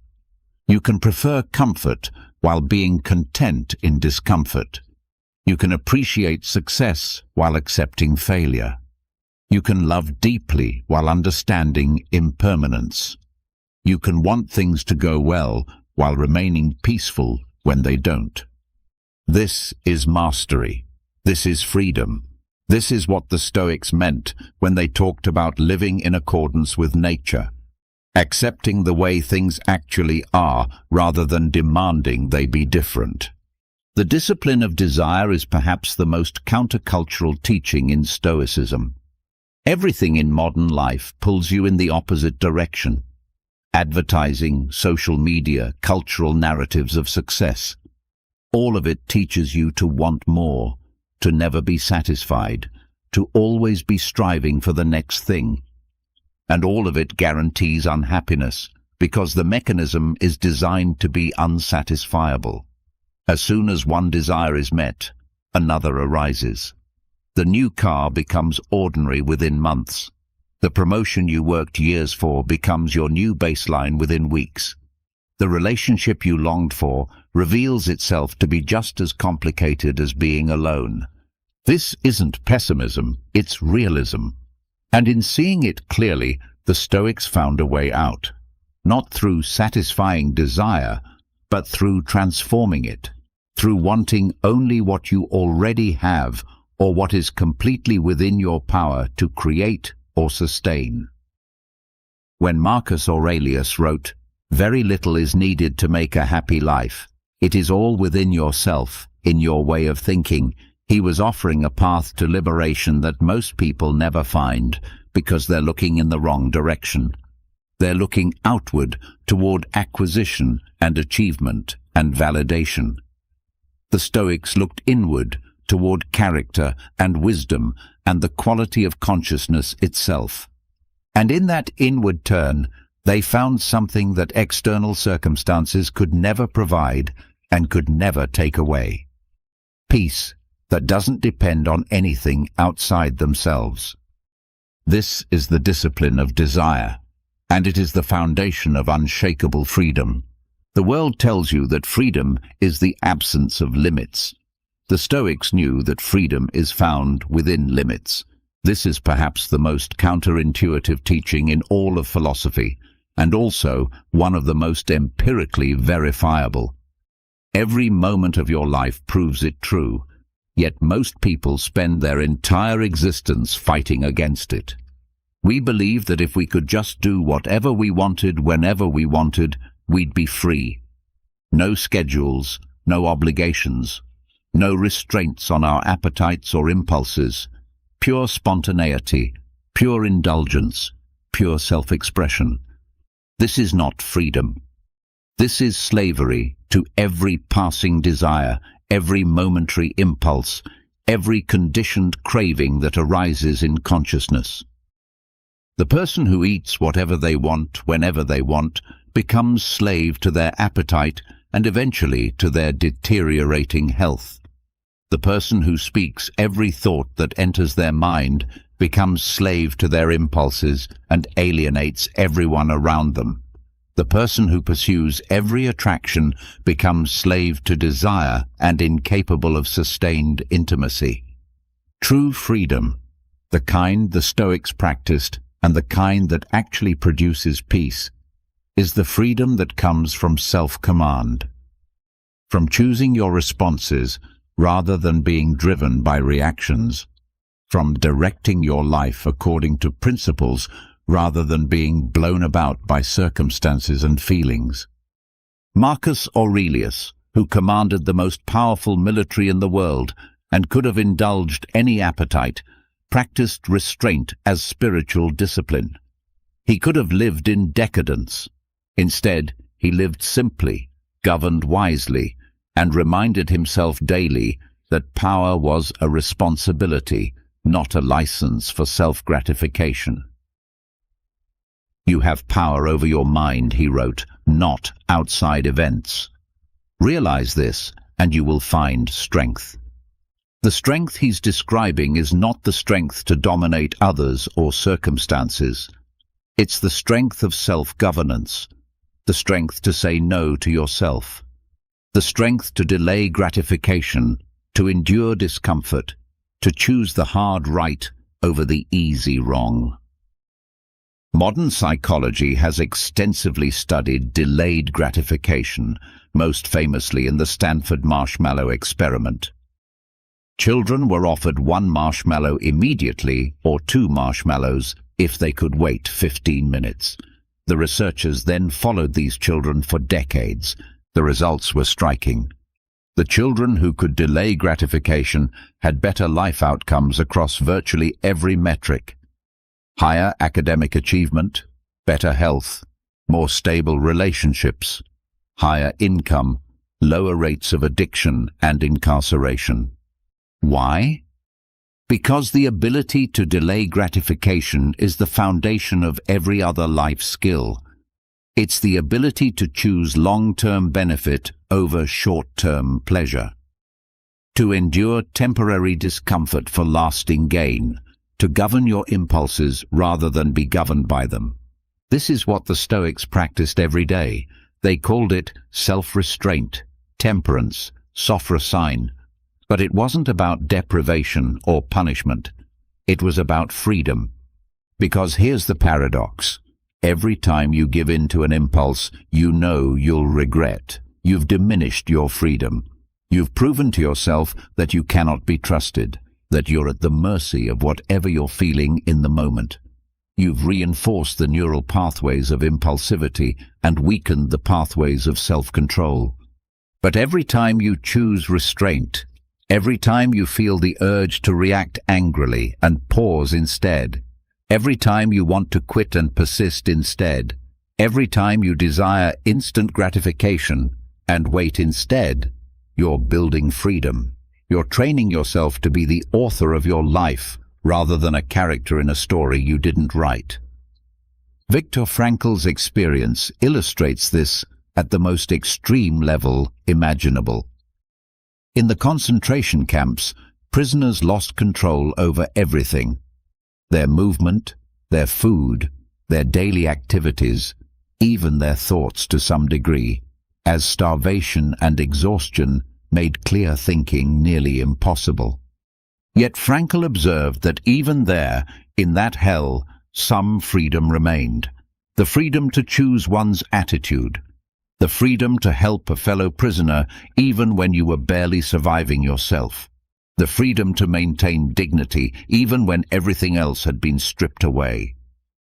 You can prefer comfort while being content in discomfort. You can appreciate success while accepting failure. You can love deeply while understanding impermanence. You can want things to go well while remaining peaceful when they don't. This is mastery. This is freedom. This is what the Stoics meant when they talked about living in accordance with nature, accepting the way things actually are rather than demanding they be different. The discipline of desire is perhaps the most countercultural teaching in Stoicism. Everything in modern life pulls you in the opposite direction. Advertising, social media, cultural narratives of success. All of it teaches you to want more, to never be satisfied, to always be striving for the next thing. And all of it guarantees unhappiness, because the mechanism is designed to be unsatisfiable. As soon as one desire is met, another arises. The new car becomes ordinary within months. The promotion you worked years for becomes your new baseline within weeks. The relationship you longed for reveals itself to be just as complicated as being alone. This isn't pessimism, it's realism. And in seeing it clearly, the Stoics found a way out. Not through satisfying desire, but through transforming it. Through wanting only what you already have or what is completely within your power to create or sustain. When Marcus Aurelius wrote, "Very little is needed to make a happy life. It is all within yourself, in your way of thinking," he was offering a path to liberation that most people never find because they're looking in the wrong direction. They're looking outward toward acquisition and achievement and validation. The Stoics looked inward toward character and wisdom and the quality of consciousness itself. And in that inward turn, they found something that external circumstances could never provide and could never take away. Peace that doesn't depend on anything outside themselves. This is the discipline of desire, and it is the foundation of unshakable freedom. The world tells you that freedom is the absence of limits. The Stoics knew that freedom is found within limits. This is perhaps the most counterintuitive teaching in all of philosophy, and also one of the most empirically verifiable. Every moment of your life proves it true, yet most people spend their entire existence fighting against it. We believe that if we could just do whatever we wanted whenever we wanted, we'd be free. No schedules, no obligations, no restraints on our appetites or impulses, pure spontaneity, pure indulgence, pure self-expression. This is not freedom. This is slavery to every passing desire, every momentary impulse, every conditioned craving that arises in consciousness. The person who eats whatever they want, whenever they want, becomes slave to their appetite and eventually to their deteriorating health. The person who speaks every thought that enters their mind becomes slave to their impulses and alienates everyone around them. The person who pursues every attraction becomes slave to desire and incapable of sustained intimacy. True freedom, the kind the Stoics practiced and the kind that actually produces peace, is the freedom that comes from self-command, from choosing your responses rather than being driven by reactions, from directing your life according to principles rather than being blown about by circumstances and feelings. Marcus Aurelius, who commanded the most powerful military in the world and could have indulged any appetite, practiced restraint as spiritual discipline. He could have lived in decadence. Instead, he lived simply, governed wisely, and reminded himself daily that power was a responsibility, not a license for self-gratification. "You have power over your mind," he wrote, not outside events. Realize this, and you will find strength. The strength he's describing is not the strength to dominate others or circumstances. It's the strength of self-governance, the strength to say no to yourself, the strength to delay gratification, to endure discomfort, to choose the hard right over the easy wrong. Modern psychology has extensively studied delayed gratification, most famously in the Stanford marshmallow experiment. Children were offered 1 marshmallow immediately or 2 marshmallows if they could wait 15 minutes. The researchers then followed these children for decades. The results were striking. The children who could delay gratification had better life outcomes across virtually every metric. Higher academic achievement, better health, more stable relationships, higher income, lower rates of addiction and incarceration. Why? Because the ability to delay gratification is the foundation of every other life skill. It's the ability to choose long-term benefit over short-term pleasure, to endure temporary discomfort for lasting gain, to govern your impulses rather than be governed by them. This is what the Stoics practiced every day. They called it self-restraint, temperance, sophrosyne. But it wasn't about deprivation or punishment. It was about freedom. Because here's the paradox. Every time you give in to an impulse, you know you'll regret. You've diminished your freedom. You've proven to yourself that you cannot be trusted, that you're at the mercy of whatever you're feeling in the moment. You've reinforced the neural pathways of impulsivity and weakened the pathways of self-control. But every time you choose restraint, every time you feel the urge to react angrily and pause instead, every time you want to quit and persist instead, every time you desire instant gratification and wait instead, you're building freedom. You're training yourself to be the author of your life rather than a character in a story you didn't write. Viktor Frankl's experience illustrates this at the most extreme level imaginable. In the concentration camps, prisoners lost control over everything. Their movement, their food, their daily activities, even their thoughts to some degree, as starvation and exhaustion made clear thinking nearly impossible. Yet Frankl observed that even there, in that hell, some freedom remained. The freedom to choose one's attitude, the freedom to help a fellow prisoner even when you were barely surviving yourself, the freedom to maintain dignity even when everything else had been stripped away.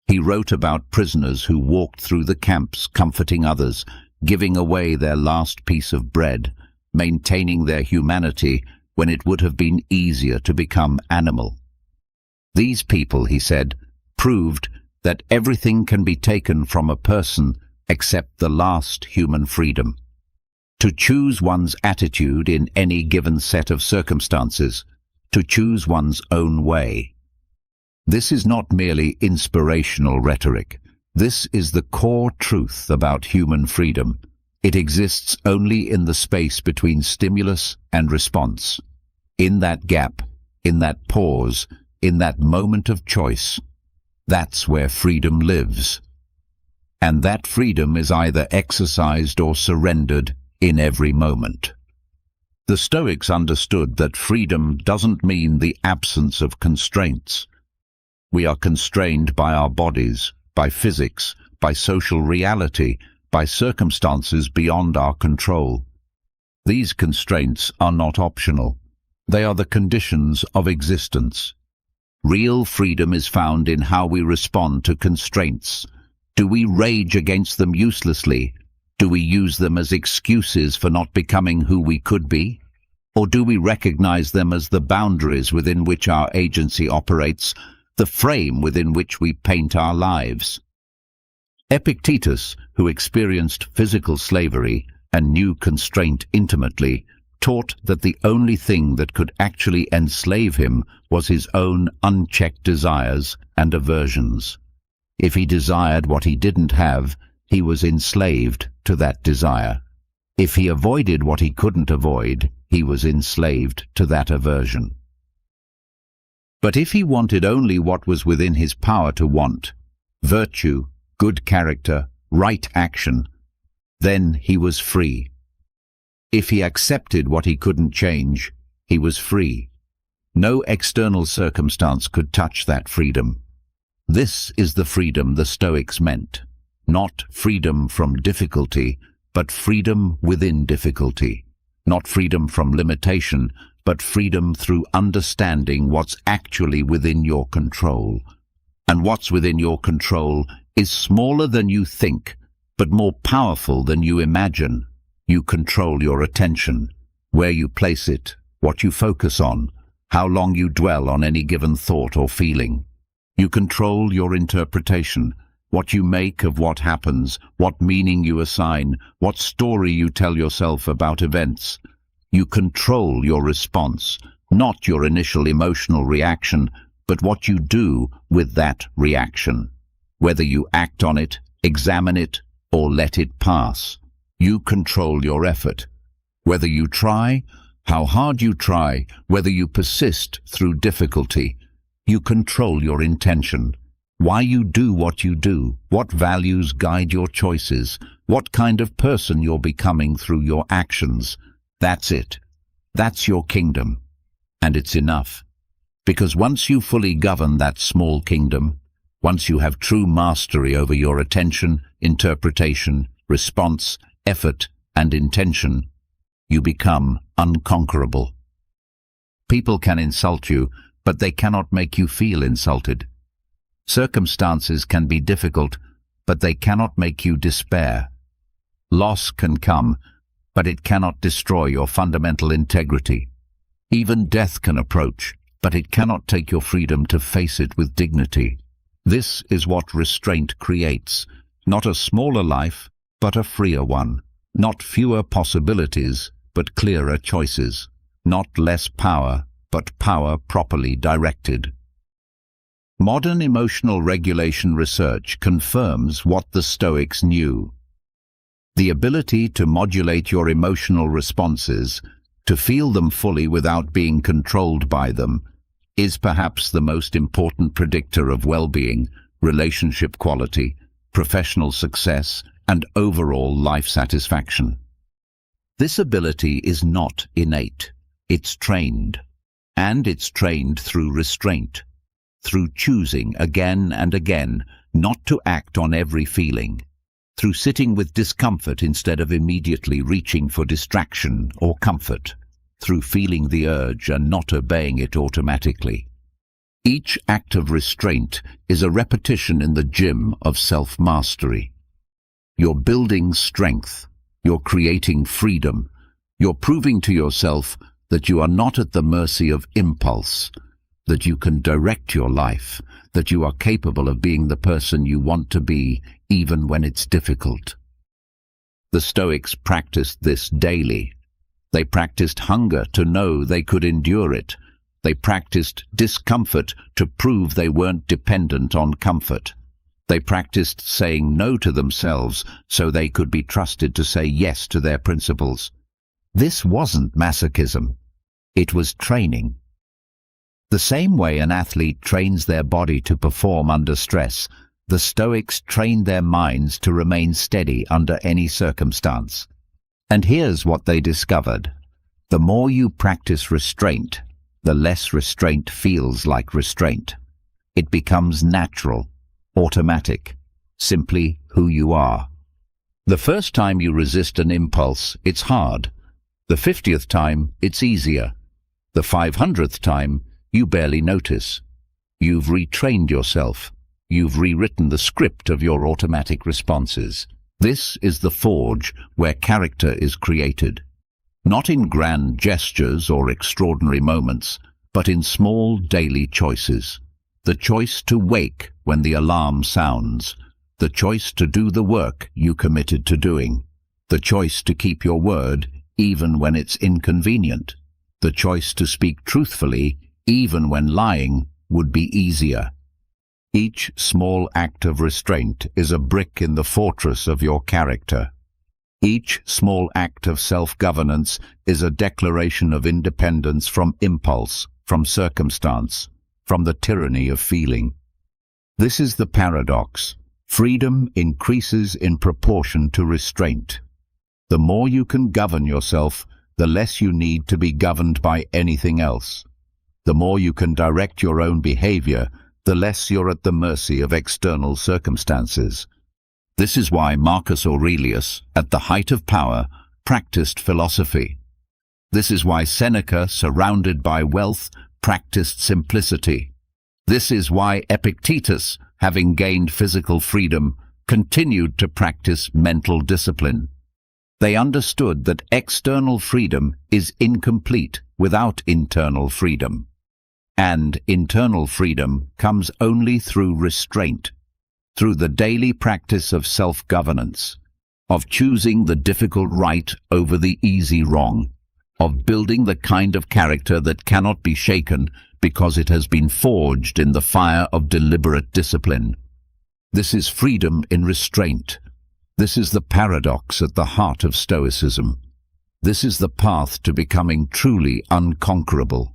He wrote about prisoners who walked through the camps comforting others, giving away their last piece of bread, maintaining their humanity when it would have been easier to become animal. These people, he said, proved that everything can be taken from a person except the last human freedom. To choose one's attitude in any given set of circumstances, to choose one's own way. This is not merely inspirational rhetoric. This is the core truth about human freedom. It exists only in the space between stimulus and response. In that gap, in that pause, in that moment of choice, that's where freedom lives. And that freedom is either exercised or surrendered in every moment. The Stoics understood that freedom doesn't mean the absence of constraints. We are constrained by our bodies, by physics, by social reality, by circumstances beyond our control. These constraints are not optional. They are the conditions of existence. Real freedom is found in how we respond to constraints. Do we rage against them uselessly? Do we use them as excuses for not becoming who we could be? Or do we recognize them as the boundaries within which our agency operates, the frame within which we paint our lives? Epictetus, who experienced physical slavery and knew constraint intimately, taught that the only thing that could actually enslave him was his own unchecked desires and aversions. If he desired what he didn't have, he was enslaved to that desire. If he avoided what he couldn't avoid, he was enslaved to that aversion. But if he wanted only what was within his power to want, virtue, good character, right action, then he was free. If he accepted what he couldn't change, he was free. No external circumstance could touch that freedom. This is the freedom the Stoics meant. Not freedom from difficulty, but freedom within difficulty. Not freedom from limitation, but freedom through understanding what's actually within your control. And what's within your control is smaller than you think, but more powerful than you imagine. You control your attention, where you place it, what you focus on, how long you dwell on any given thought or feeling. You control your interpretation, what you make of what happens, what meaning you assign, what story you tell yourself about events. You control your response, not your initial emotional reaction, but what you do with that reaction. Whether you act on it, examine it, or let it pass. You control your effort. Whether you try, how hard you try, whether you persist through difficulty, you control your intention. Why you do what you do, what values guide your choices, what kind of person you're becoming through your actions. That's it. That's your kingdom. And it's enough. Because once you fully govern that small kingdom, once you have true mastery over your attention, interpretation, response, effort, and intention, you become unconquerable. People can insult you, but they cannot make you feel insulted. Circumstances can be difficult, but they cannot make you despair. Loss can come, but it cannot destroy your fundamental integrity. Even death can approach, but it cannot take your freedom to face it with dignity. This is what restraint creates, not a smaller life, but a freer one. Not fewer possibilities, but clearer choices. Not less power, but power properly directed. Modern emotional regulation research confirms what the Stoics knew. The ability to modulate your emotional responses, to feel them fully without being controlled by them, is perhaps the most important predictor of well-being, relationship quality, professional success, and overall life satisfaction. This ability is not innate. It's trained. And it's trained through restraint, through choosing again and again not to act on every feeling, through sitting with discomfort instead of immediately reaching for distraction or comfort, through feeling the urge and not obeying it automatically. Each act of restraint is a repetition in the gym of self-mastery. You're building strength, you're creating freedom, you're proving to yourself that you are not at the mercy of impulse, that you can direct your life, that you are capable of being the person you want to be, even when it's difficult. The Stoics practiced this daily. They practiced hunger to know they could endure it. They practiced discomfort to prove they weren't dependent on comfort. They practiced saying no to themselves so they could be trusted to say yes to their principles. This wasn't masochism. It was training. The same way an athlete trains their body to perform under stress, the Stoics trained their minds to remain steady under any circumstance. And here's what they discovered. The more you practice restraint, the less restraint feels like restraint. It becomes natural, automatic, simply who you are. The first time you resist an impulse, it's hard. The 50th time, it's easier. The 500th time, you barely notice. You've retrained yourself. You've rewritten the script of your automatic responses. This is the forge where character is created. Not in grand gestures or extraordinary moments, but in small daily choices. The choice to wake when the alarm sounds. The choice to do the work you committed to doing. The choice to keep your word even when it's inconvenient. The choice to speak truthfully even when lying would be easier. Each small act of restraint is a brick in the fortress of your character. Each small act of self-governance is a declaration of independence from impulse, from circumstance, from the tyranny of feeling. This is the paradox. Freedom increases in proportion to restraint. The more you can govern yourself, the less you need to be governed by anything else. The more you can direct your own behavior, the less you're at the mercy of external circumstances. This is why Marcus Aurelius, at the height of power, practiced philosophy. This is why Seneca, surrounded by wealth, practiced simplicity. This is why Epictetus, having gained physical freedom, continued to practice mental discipline. They understood that external freedom is incomplete without internal freedom. And internal freedom comes only through restraint, through the daily practice of self-governance, of choosing the difficult right over the easy wrong, of building the kind of character that cannot be shaken because it has been forged in the fire of deliberate discipline. This is freedom in restraint. This is the paradox at the heart of Stoicism. This is the path to becoming truly unconquerable.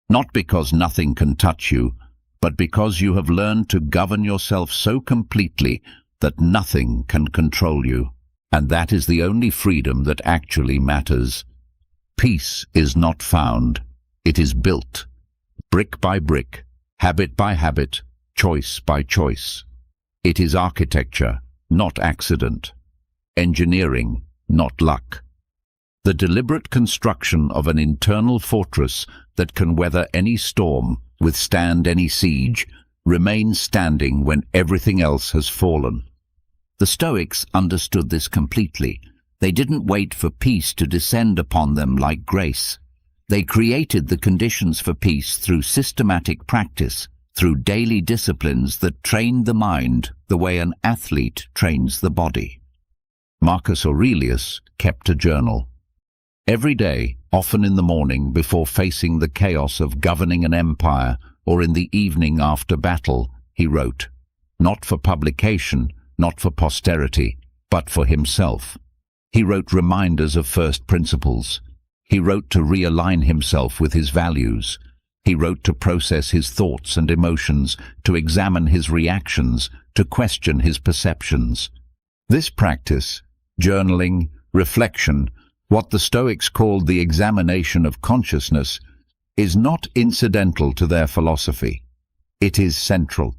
Not because nothing can touch you, but because you have learned to govern yourself so completely that nothing can control you. And that is the only freedom that actually matters. Peace is not found, it is built, brick by brick, habit by habit, choice by choice. It is architecture, not accident. Engineering, not luck. The deliberate construction of an internal fortress that can weather any storm, withstand any siege, remain standing when everything else has fallen. The Stoics understood this completely. They didn't wait for peace to descend upon them like grace. They created the conditions for peace through systematic practice, through daily disciplines that trained the mind the way an athlete trains the body. Marcus Aurelius kept a journal. Every day, often in the morning before facing the chaos of governing an empire, or in the evening after battle, he wrote, not for publication, not for posterity, but for himself. He wrote reminders of first principles. He wrote to realign himself with his values. He wrote to process his thoughts and emotions, to examine his reactions, to question his perceptions. This practice, journaling, reflection, what the Stoics called the examination of consciousness, is not incidental to their philosophy. It is central.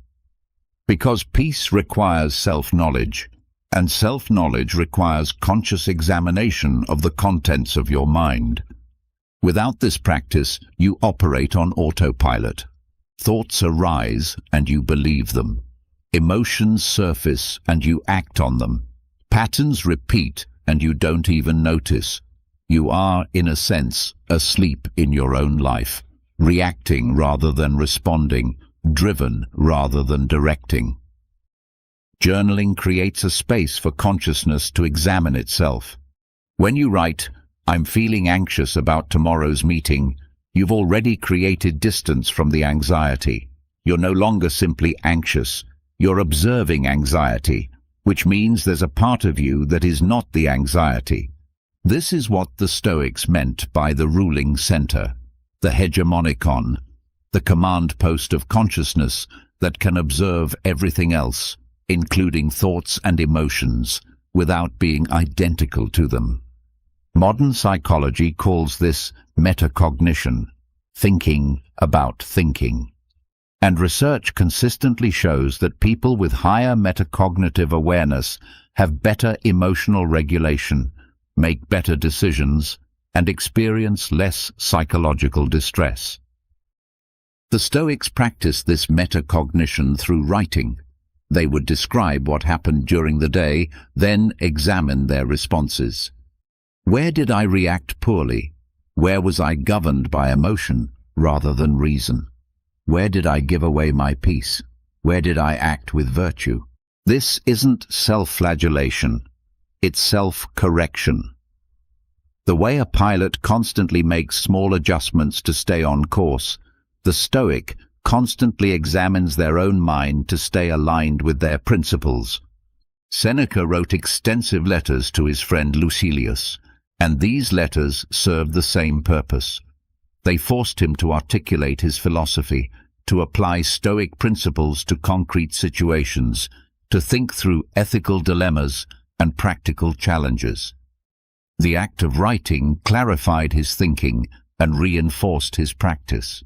Because peace requires self-knowledge, and self-knowledge requires conscious examination of the contents of your mind. Without this practice, you operate on autopilot. Thoughts arise and you believe them. Emotions surface and you act on them. Patterns repeat and you don't even notice. You are, in a sense, asleep in your own life, reacting rather than responding, driven rather than directing. Journaling creates a space for consciousness to examine itself. When you write, "I'm feeling anxious about tomorrow's meeting," you've already created distance from the anxiety. You're no longer simply anxious, you're observing anxiety, which means there's a part of you that is not the anxiety. This is what the Stoics meant by the ruling center, the hegemonikon, the command post of consciousness that can observe everything else, including thoughts and emotions, without being identical to them. Modern psychology calls this metacognition, thinking about thinking. And research consistently shows that people with higher metacognitive awareness have better emotional regulation, make better decisions, and experience less psychological distress. The Stoics practiced this metacognition through writing. They would describe what happened during the day, then examine their responses. Where did I react poorly? Where was I governed by emotion rather than reason? Where did I give away my peace? Where did I act with virtue? This isn't self-flagellation, it's self-correction. The way a pilot constantly makes small adjustments to stay on course, the Stoic constantly examines their own mind to stay aligned with their principles. Seneca wrote extensive letters to his friend Lucilius, and these letters served the same purpose. They forced him to articulate his philosophy, to apply Stoic principles to concrete situations, to think through ethical dilemmas and practical challenges. The act of writing clarified his thinking and reinforced his practice.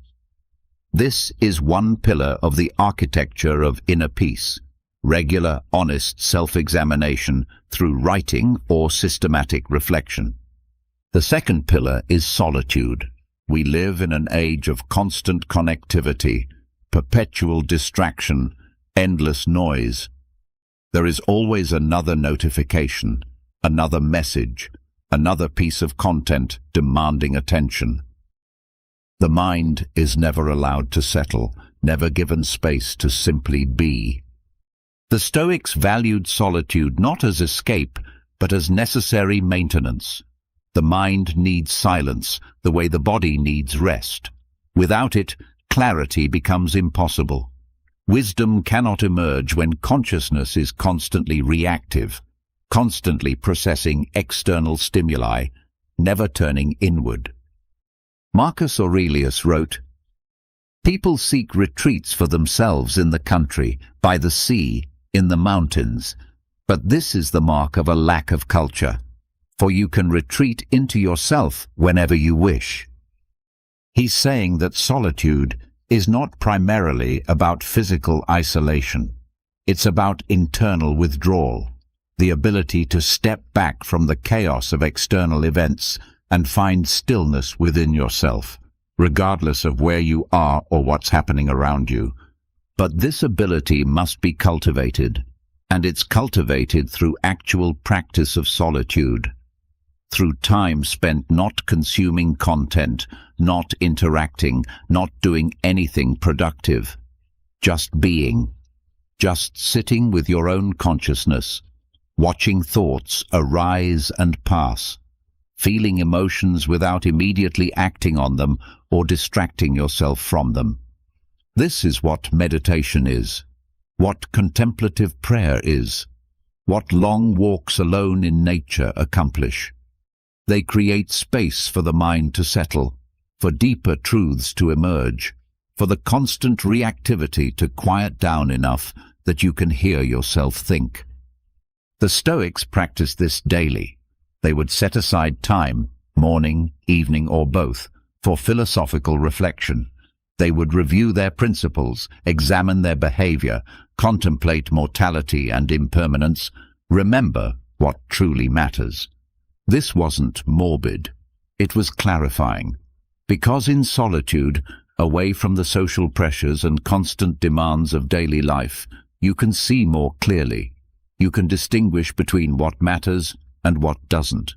This is one pillar of the architecture of inner peace: regular, honest self-examination through writing or systematic reflection. The second pillar is solitude. We live in an age of constant connectivity, perpetual distraction, endless noise. There is always another notification, another message, another piece of content demanding attention. The mind is never allowed to settle, never given space to simply be. The Stoics valued solitude not as escape, but as necessary maintenance. The mind needs silence, the way the body needs rest. Without it, clarity becomes impossible. Wisdom cannot emerge when consciousness is constantly reactive, constantly processing external stimuli, never turning inward. Marcus Aurelius wrote, "People seek retreats for themselves in the country, by the sea, in the mountains, but this is the mark of a lack of culture, for you can retreat into yourself whenever you wish." He's saying that solitude is not primarily about physical isolation. It's about internal withdrawal, the ability to step back from the chaos of external events and find stillness within yourself, regardless of where you are or what's happening around you. But this ability must be cultivated, and it's cultivated through actual practice of solitude, through time spent not consuming content, not interacting, not doing anything productive, just being, just sitting with your own consciousness, watching thoughts arise and pass, feeling emotions without immediately acting on them or distracting yourself from them. This is what meditation is, what contemplative prayer is, what long walks alone in nature accomplish. They create space for the mind to settle, for deeper truths to emerge, for the constant reactivity to quiet down enough that you can hear yourself think. The Stoics practiced this daily. They would set aside time, morning, evening, or both, for philosophical reflection. They would review their principles, examine their behavior, contemplate mortality and impermanence, remember what truly matters. This wasn't morbid. It was clarifying. Because in solitude, away from the social pressures and constant demands of daily life, you can see more clearly. You can distinguish between what matters and what doesn't,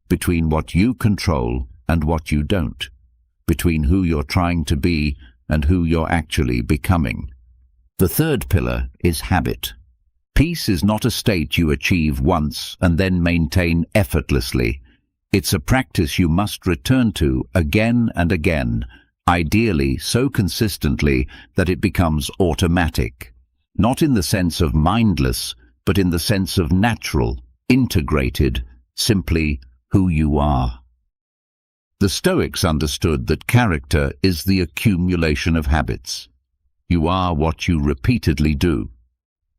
between what you control and what you don't, between who you're trying to be and who you're actually becoming. The third pillar is habit. Peace is not a state you achieve once and then maintain effortlessly. It's a practice you must return to again and again, ideally so consistently that it becomes automatic, not in the sense of mindless, but in the sense of natural, integrated, simply who you are. The Stoics understood that character is the accumulation of habits. You are what you repeatedly do,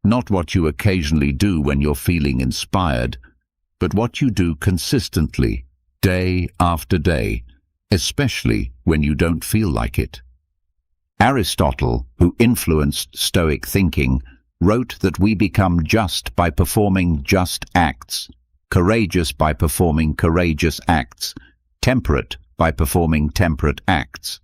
not what you occasionally do when you're feeling inspired, but what you do consistently, day after day, especially when you don't feel like it. Aristotle, who influenced Stoic thinking, wrote that we become just by performing just acts, courageous by performing courageous acts, temperate by performing temperate acts.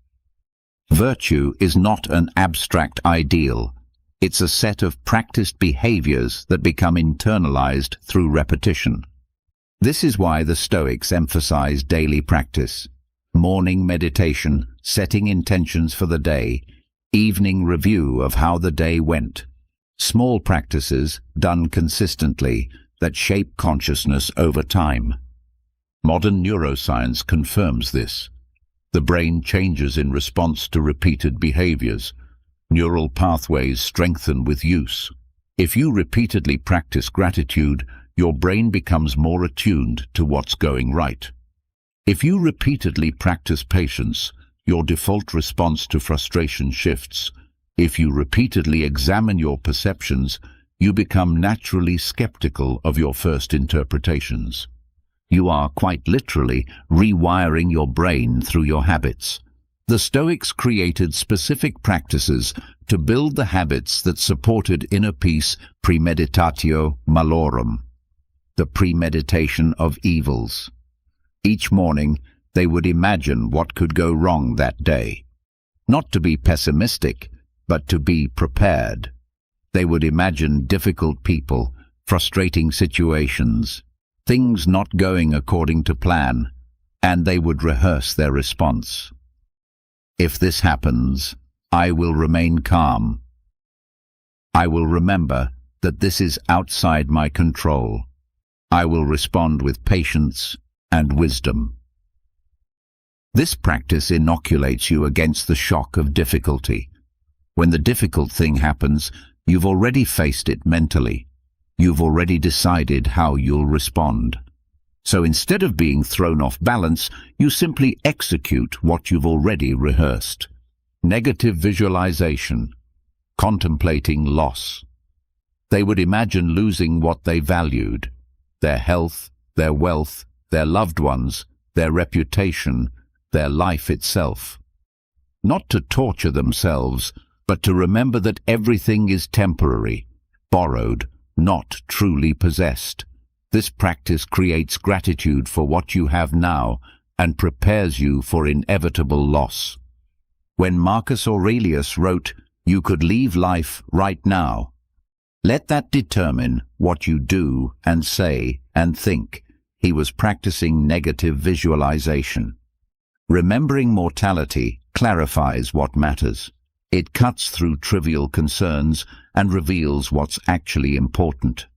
Virtue is not an abstract ideal. It's a set of practiced behaviors that become internalized through repetition. This is why the Stoics emphasize daily practice: morning meditation, setting intentions for the day, evening review of how the day went. Small practices done consistently that shape consciousness over time. Modern neuroscience confirms this. The brain changes in response to repeated behaviors. Neural pathways strengthen with use. If you repeatedly practice gratitude, your brain becomes more attuned to what's going right. If you repeatedly practice patience, your default response to frustration shifts. If you repeatedly examine your perceptions, you become naturally skeptical of your first interpretations. You are quite literally rewiring your brain through your habits. The Stoics created specific practices to build the habits that supported inner peace, premeditatio malorum, the premeditation of evils. Each morning, they would imagine what could go wrong that day. Not to be pessimistic, but to be prepared. They would imagine difficult people, frustrating situations, things not going according to plan, and they would rehearse their response. If this happens, I will remain calm. I will remember that this is outside my control. I will respond with patience and wisdom. This practice inoculates you against the shock of difficulty. When the difficult thing happens, you've already faced it mentally. You've already decided how you'll respond. So instead of being thrown off balance, you simply execute what you've already rehearsed. Negative visualization, contemplating loss. They would imagine losing what they valued, their health, their wealth, their loved ones, their reputation, their life itself. Not to torture themselves, but to remember that everything is temporary, borrowed, not truly possessed. This practice creates gratitude for what you have now and prepares you for inevitable loss. When Marcus Aurelius wrote, "You could leave life right now," let that determine what you do and say and think. He was practicing negative visualization. Remembering mortality clarifies what matters. It cuts through trivial concerns and reveals what's actually important.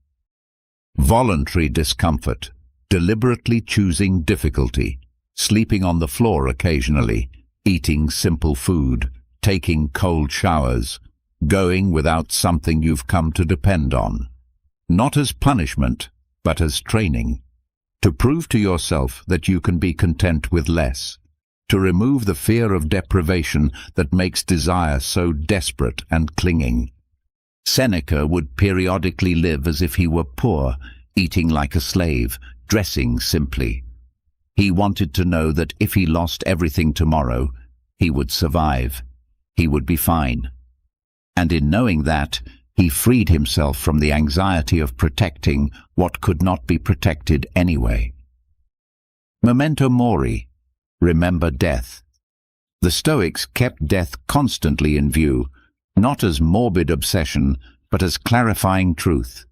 Voluntary discomfort, deliberately choosing difficulty, sleeping on the floor occasionally, eating simple food, taking cold showers, going without something you've come to depend on. Not as punishment, but as training. To prove to yourself that you can be content with less. To remove the fear of deprivation that makes desire so desperate and clinging. Seneca would periodically live as if he were poor, eating like a slave, dressing simply. He wanted to know that if he lost everything tomorrow, he would survive. He would be fine. And in knowing that, he freed himself from the anxiety of protecting what could not be protected anyway. Memento mori. Remember death. The Stoics kept death constantly in view, not as morbid obsession, but as clarifying truth.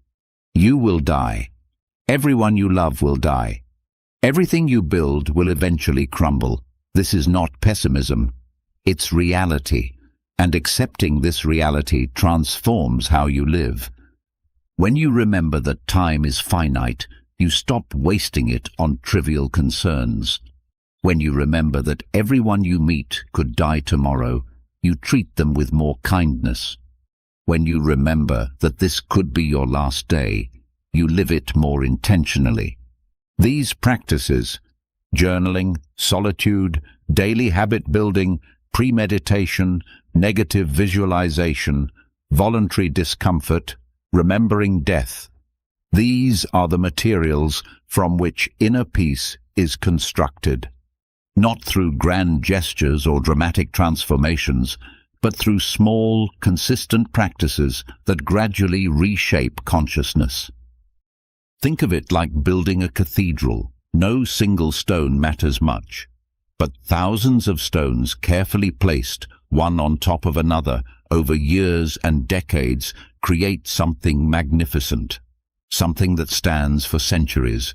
You will die. Everyone you love will die. Everything you build will eventually crumble. This is not pessimism. It's reality, and accepting this reality transforms how you live. When you remember that time is finite, you stop wasting it on trivial concerns. When you remember that everyone you meet could die tomorrow, you treat them with more kindness. When you remember that this could be your last day, you live it more intentionally. These practices, journaling, solitude, daily habit building, premeditation, negative visualization, voluntary discomfort, remembering death, these are the materials from which inner peace is constructed. Not through grand gestures or dramatic transformations, but through small, consistent practices that gradually reshape consciousness. Think of it like building a cathedral. No single stone matters much, but thousands of stones carefully placed, one on top of another, over years and decades, create something magnificent, something that stands for centuries,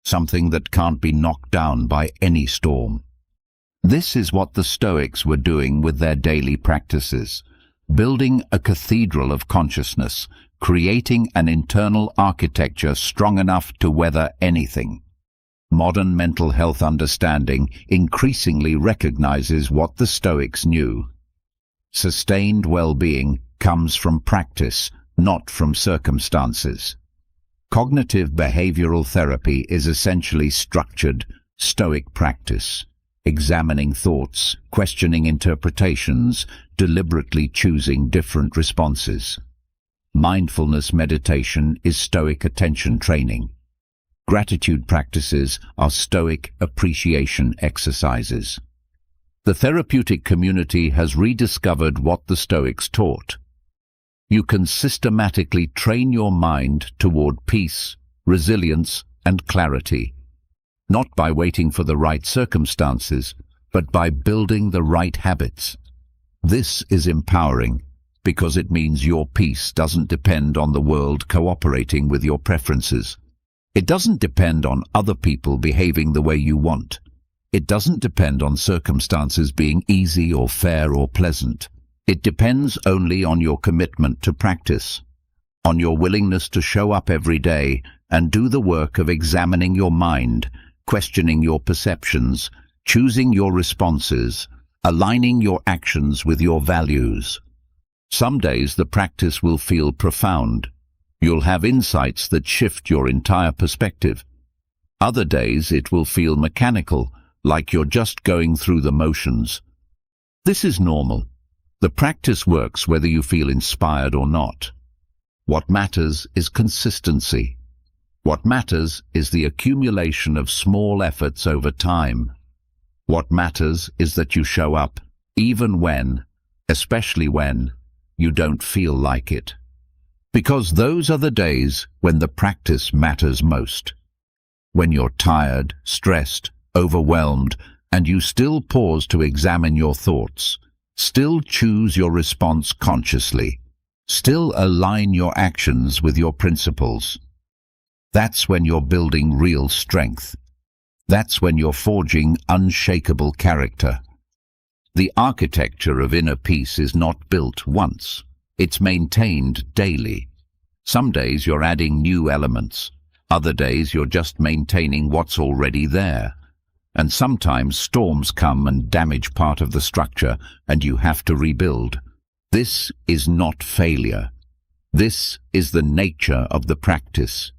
something that can't be knocked down by any storm. This is what the Stoics were doing with their daily practices, building a cathedral of consciousness, creating an internal architecture strong enough to weather anything. Modern mental health understanding increasingly recognizes what the Stoics knew. Sustained well-being comes from practice, not from circumstances. Cognitive behavioral therapy is essentially structured, Stoic practice, examining thoughts, questioning interpretations, deliberately choosing different responses. Mindfulness meditation is Stoic attention training. Gratitude practices are Stoic appreciation exercises. The therapeutic community has rediscovered what the Stoics taught. You can systematically train your mind toward peace, resilience, and clarity, not by waiting for the right circumstances, but by building the right habits. This is empowering because it means your peace doesn't depend on the world cooperating with your preferences. It doesn't depend on other people behaving the way you want. It doesn't depend on circumstances being easy or fair or pleasant. It depends only on your commitment to practice, on your willingness to show up every day and do the work of examining your mind, questioning your perceptions, choosing your responses, aligning your actions with your values. Some days the practice will feel profound. You'll have insights that shift your entire perspective. Other days it will feel mechanical, like you're just going through the motions. This is normal. The practice works whether you feel inspired or not. What matters is consistency. What matters is the accumulation of small efforts over time. What matters is that you show up, even when, especially when, you don't feel like it. Because those are the days when the practice matters most. When you're tired, stressed, overwhelmed, and you still pause to examine your thoughts, still choose your response consciously, still align your actions with your principles. That's when you're building real strength. That's when you're forging unshakable character. The architecture of inner peace is not built once. It's maintained daily. Some days you're adding new elements. Other days you're just maintaining what's already there. And sometimes storms come and damage part of the structure, and you have to rebuild. This is not failure. This is the nature of the practice.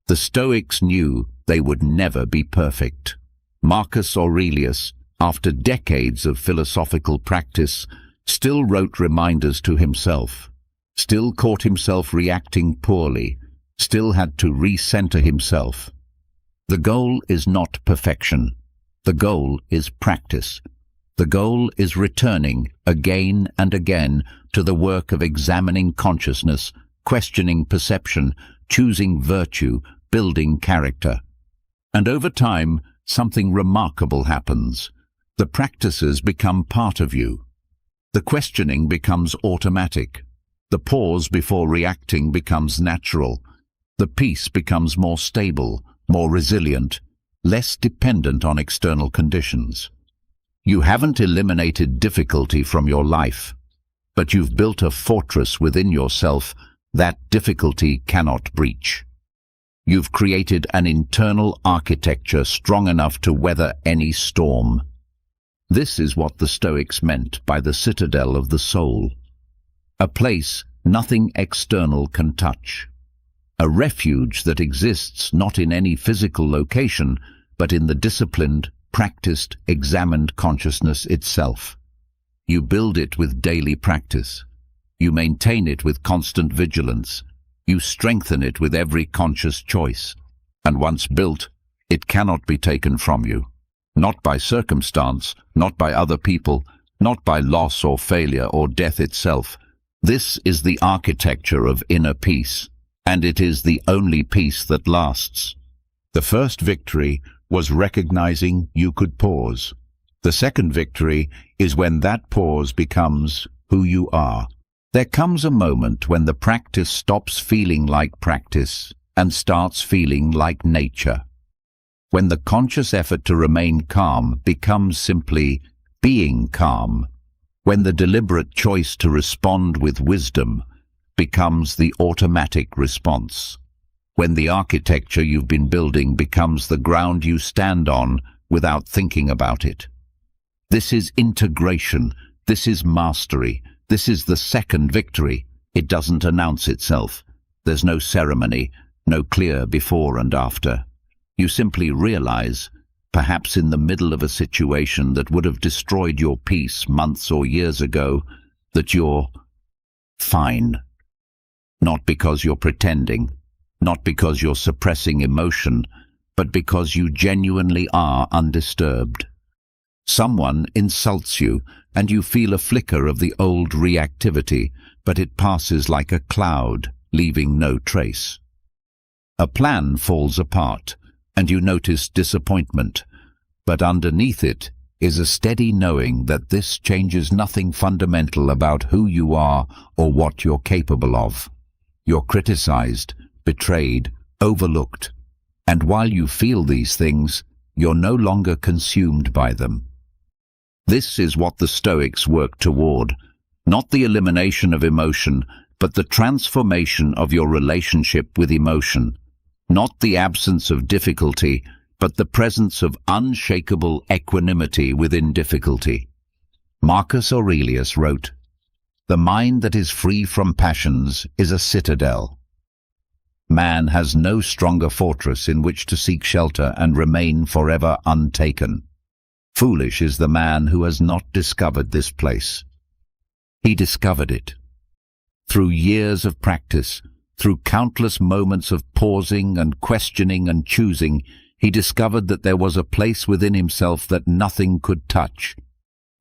The Stoics knew they would never be perfect. Marcus Aurelius, after decades of philosophical practice, still wrote reminders to himself, still caught himself reacting poorly, still had to recenter himself. The goal is not perfection. The goal is practice. The goal is returning again and again to the work of examining consciousness, questioning perception, choosing virtue, building character. And over time, something remarkable happens. The practices become part of you. The questioning becomes automatic. The pause before reacting becomes natural. The peace becomes more stable, more resilient, less dependent on external conditions. You haven't eliminated difficulty from your life, but you've built a fortress within yourself that difficulty cannot breach. You've created an internal architecture strong enough to weather any storm. This is what the Stoics meant by the citadel of the soul. A place nothing external can touch. A refuge that exists not in any physical location, but in the disciplined, practiced, examined consciousness itself. You build it with daily practice. You maintain it with constant vigilance. You strengthen it with every conscious choice. And once built, it cannot be taken from you. Not by circumstance, not by other people, not by loss or failure or death itself. This is the architecture of inner peace, and it is the only peace that lasts. The first victory was recognizing you could pause. The second victory is when that pause becomes who you are. There comes a moment when the practice stops feeling like practice and starts feeling like nature. When the conscious effort to remain calm becomes simply being calm. When the deliberate choice to respond with wisdom becomes the automatic response. When the architecture you've been building becomes the ground you stand on without thinking about it. This is integration, This is mastery. This is the second victory. It doesn't announce itself. There's no ceremony, no clear before and after. You simply realize, perhaps in the middle of a situation that would have destroyed your peace months or years ago, that you're fine. Not because you're pretending, not because you're suppressing emotion, but because you genuinely are undisturbed. Someone insults you, and you feel a flicker of the old reactivity, but it passes like a cloud, leaving no trace. A plan falls apart, and you notice disappointment, but underneath it is a steady knowing that this changes nothing fundamental about who you are or what you're capable of. You're criticized, betrayed, overlooked, and while you feel these things, you're no longer consumed by them. This is what the Stoics work toward, not the elimination of emotion, but the transformation of your relationship with emotion, not the absence of difficulty, but the presence of unshakable equanimity within difficulty. Marcus Aurelius wrote, "The mind that is free from passions is a citadel. Man has no stronger fortress in which to seek shelter and remain forever untaken. Foolish is the man who has not discovered this place." He discovered it. Through years of practice, through countless moments of pausing and questioning and choosing, he discovered that there was a place within himself that nothing could touch,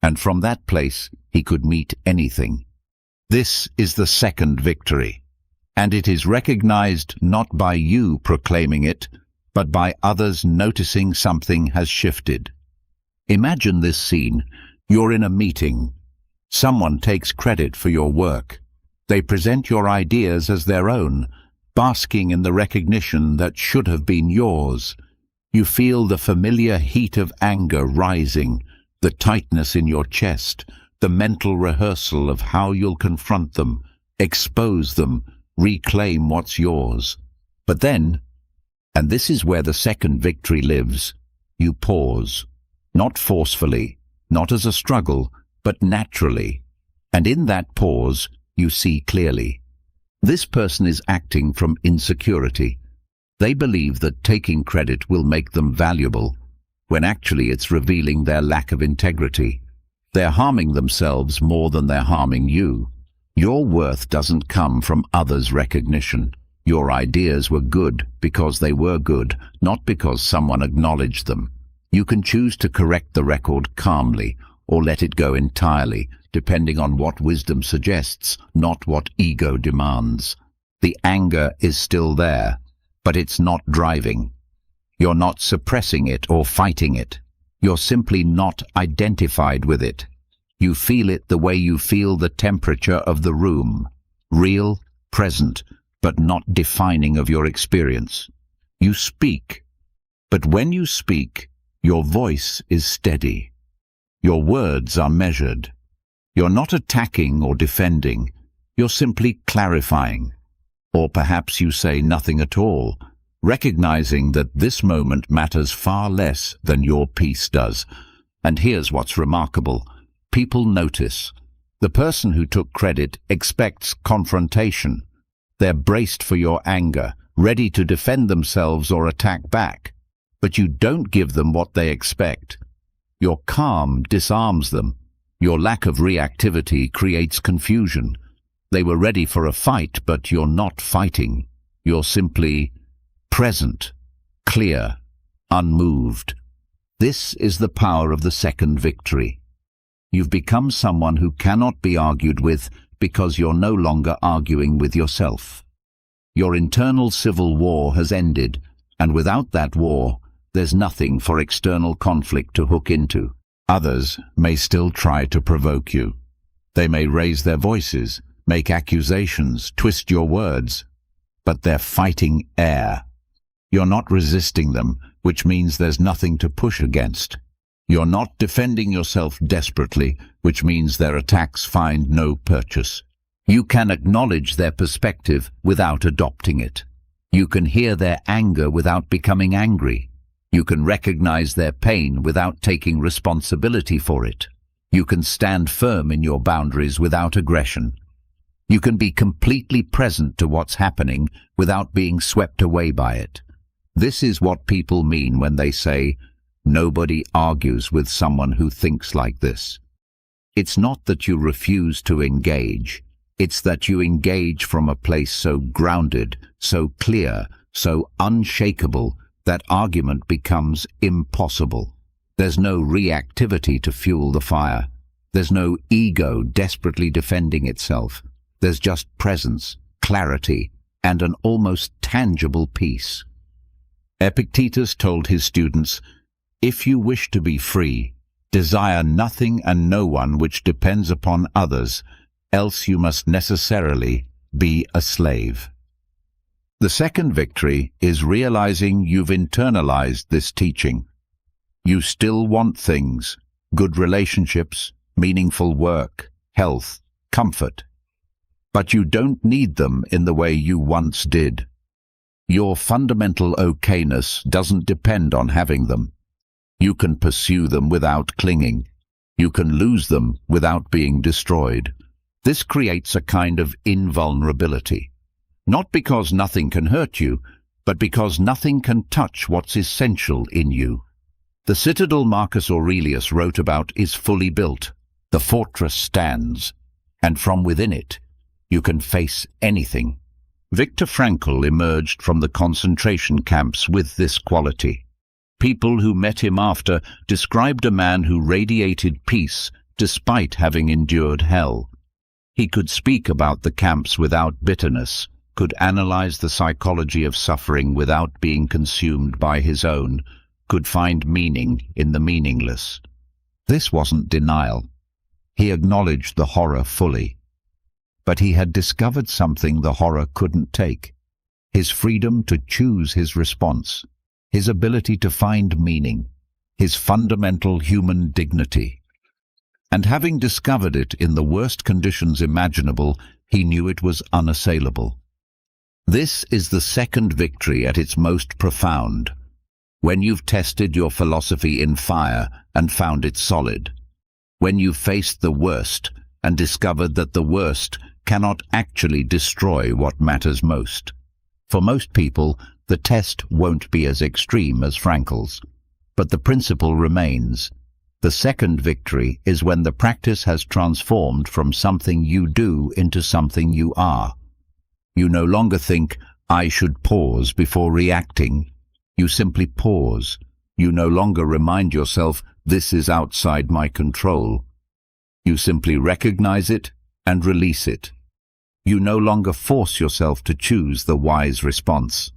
and from that place he could meet anything. This is the second victory, and it is recognized not by you proclaiming it, but by others noticing something has shifted. Imagine this scene. You're in a meeting. Someone takes credit for your work. They present your ideas as their own, basking in the recognition that should have been yours. You feel the familiar heat of anger rising, the tightness in your chest, the mental rehearsal of how you'll confront them, expose them, reclaim what's yours. But then, and this is where the second victory lives, you pause. Not forcefully, not as a struggle, but naturally. And in that pause, you see clearly. This person is acting from insecurity. They believe that taking credit will make them valuable, when actually it's revealing their lack of integrity. They're harming themselves more than they're harming you. Your worth doesn't come from others' recognition. Your ideas were good because they were good, not because someone acknowledged them. You can choose to correct the record calmly or let it go entirely, depending on what wisdom suggests, not what ego demands. The anger is still there, but it's not driving. You're not suppressing it or fighting it. You're simply not identified with it. You feel it the way you feel the temperature of the room, real, present, but not defining of your experience. You speak, but when you speak, your voice is steady. Your words are measured. You're not attacking or defending. You're simply clarifying. Or perhaps you say nothing at all, recognizing that this moment matters far less than your peace does. And here's what's remarkable. People notice. The person who took credit expects confrontation. They're braced for your anger, ready to defend themselves or attack back. But you don't give them what they expect. Your calm disarms them. Your lack of reactivity creates confusion. They were ready for a fight, but you're not fighting. You're simply present, clear, unmoved. This is the power of the second victory. You've become someone who cannot be argued with because you're no longer arguing with yourself. Your internal civil war has ended, and without that war, there's nothing for external conflict to hook into. Others may still try to provoke you. They may raise their voices, make accusations, twist your words, but they're fighting air. You're not resisting them, which means there's nothing to push against. You're not defending yourself desperately, which means their attacks find no purchase. You can acknowledge their perspective without adopting it. You can hear their anger without becoming angry. You can recognize their pain without taking responsibility for it. You can stand firm in your boundaries without aggression. You can be completely present to what's happening without being swept away by it. This is what people mean when they say, "Nobody argues with someone who thinks like this." It's not that you refuse to engage. It's that you engage from a place so grounded, so clear, so unshakable that argument becomes impossible. There's no reactivity to fuel the fire. There's no ego desperately defending itself. There's just presence, clarity, and an almost tangible peace. Epictetus told his students, "If you wish to be free, desire nothing and no one which depends upon others, else you must necessarily be a slave." The second victory is realizing you've internalized this teaching. You still want things, good relationships, meaningful work, health, comfort. But you don't need them in the way you once did. Your fundamental okayness doesn't depend on having them. You can pursue them without clinging. You can lose them without being destroyed. This creates a kind of invulnerability. Not because nothing can hurt you, but because nothing can touch what's essential in you. The citadel Marcus Aurelius wrote about is fully built. The fortress stands, and from within it, you can face anything. Viktor Frankl emerged from the concentration camps with this quality. People who met him after described a man who radiated peace despite having endured hell. He could speak about the camps without bitterness, could analyze the psychology of suffering without being consumed by his own, could find meaning in the meaningless. This wasn't denial. He acknowledged the horror fully. But he had discovered something the horror couldn't take: his freedom to choose his response, his ability to find meaning, his fundamental human dignity. And having discovered it in the worst conditions imaginable, he knew it was unassailable. This is the second victory at its most profound, when you've tested your philosophy in fire and found it solid, when you've faced the worst and discovered that the worst cannot actually destroy what matters most. For most people, the test won't be as extreme as Frankl's, but the principle remains. The second victory is when the practice has transformed from something you do into something you are. You no longer think, "I should pause before reacting." You simply pause. You no longer remind yourself, "This is outside my control." You simply recognize it and release it. You no longer force yourself to choose the wise response.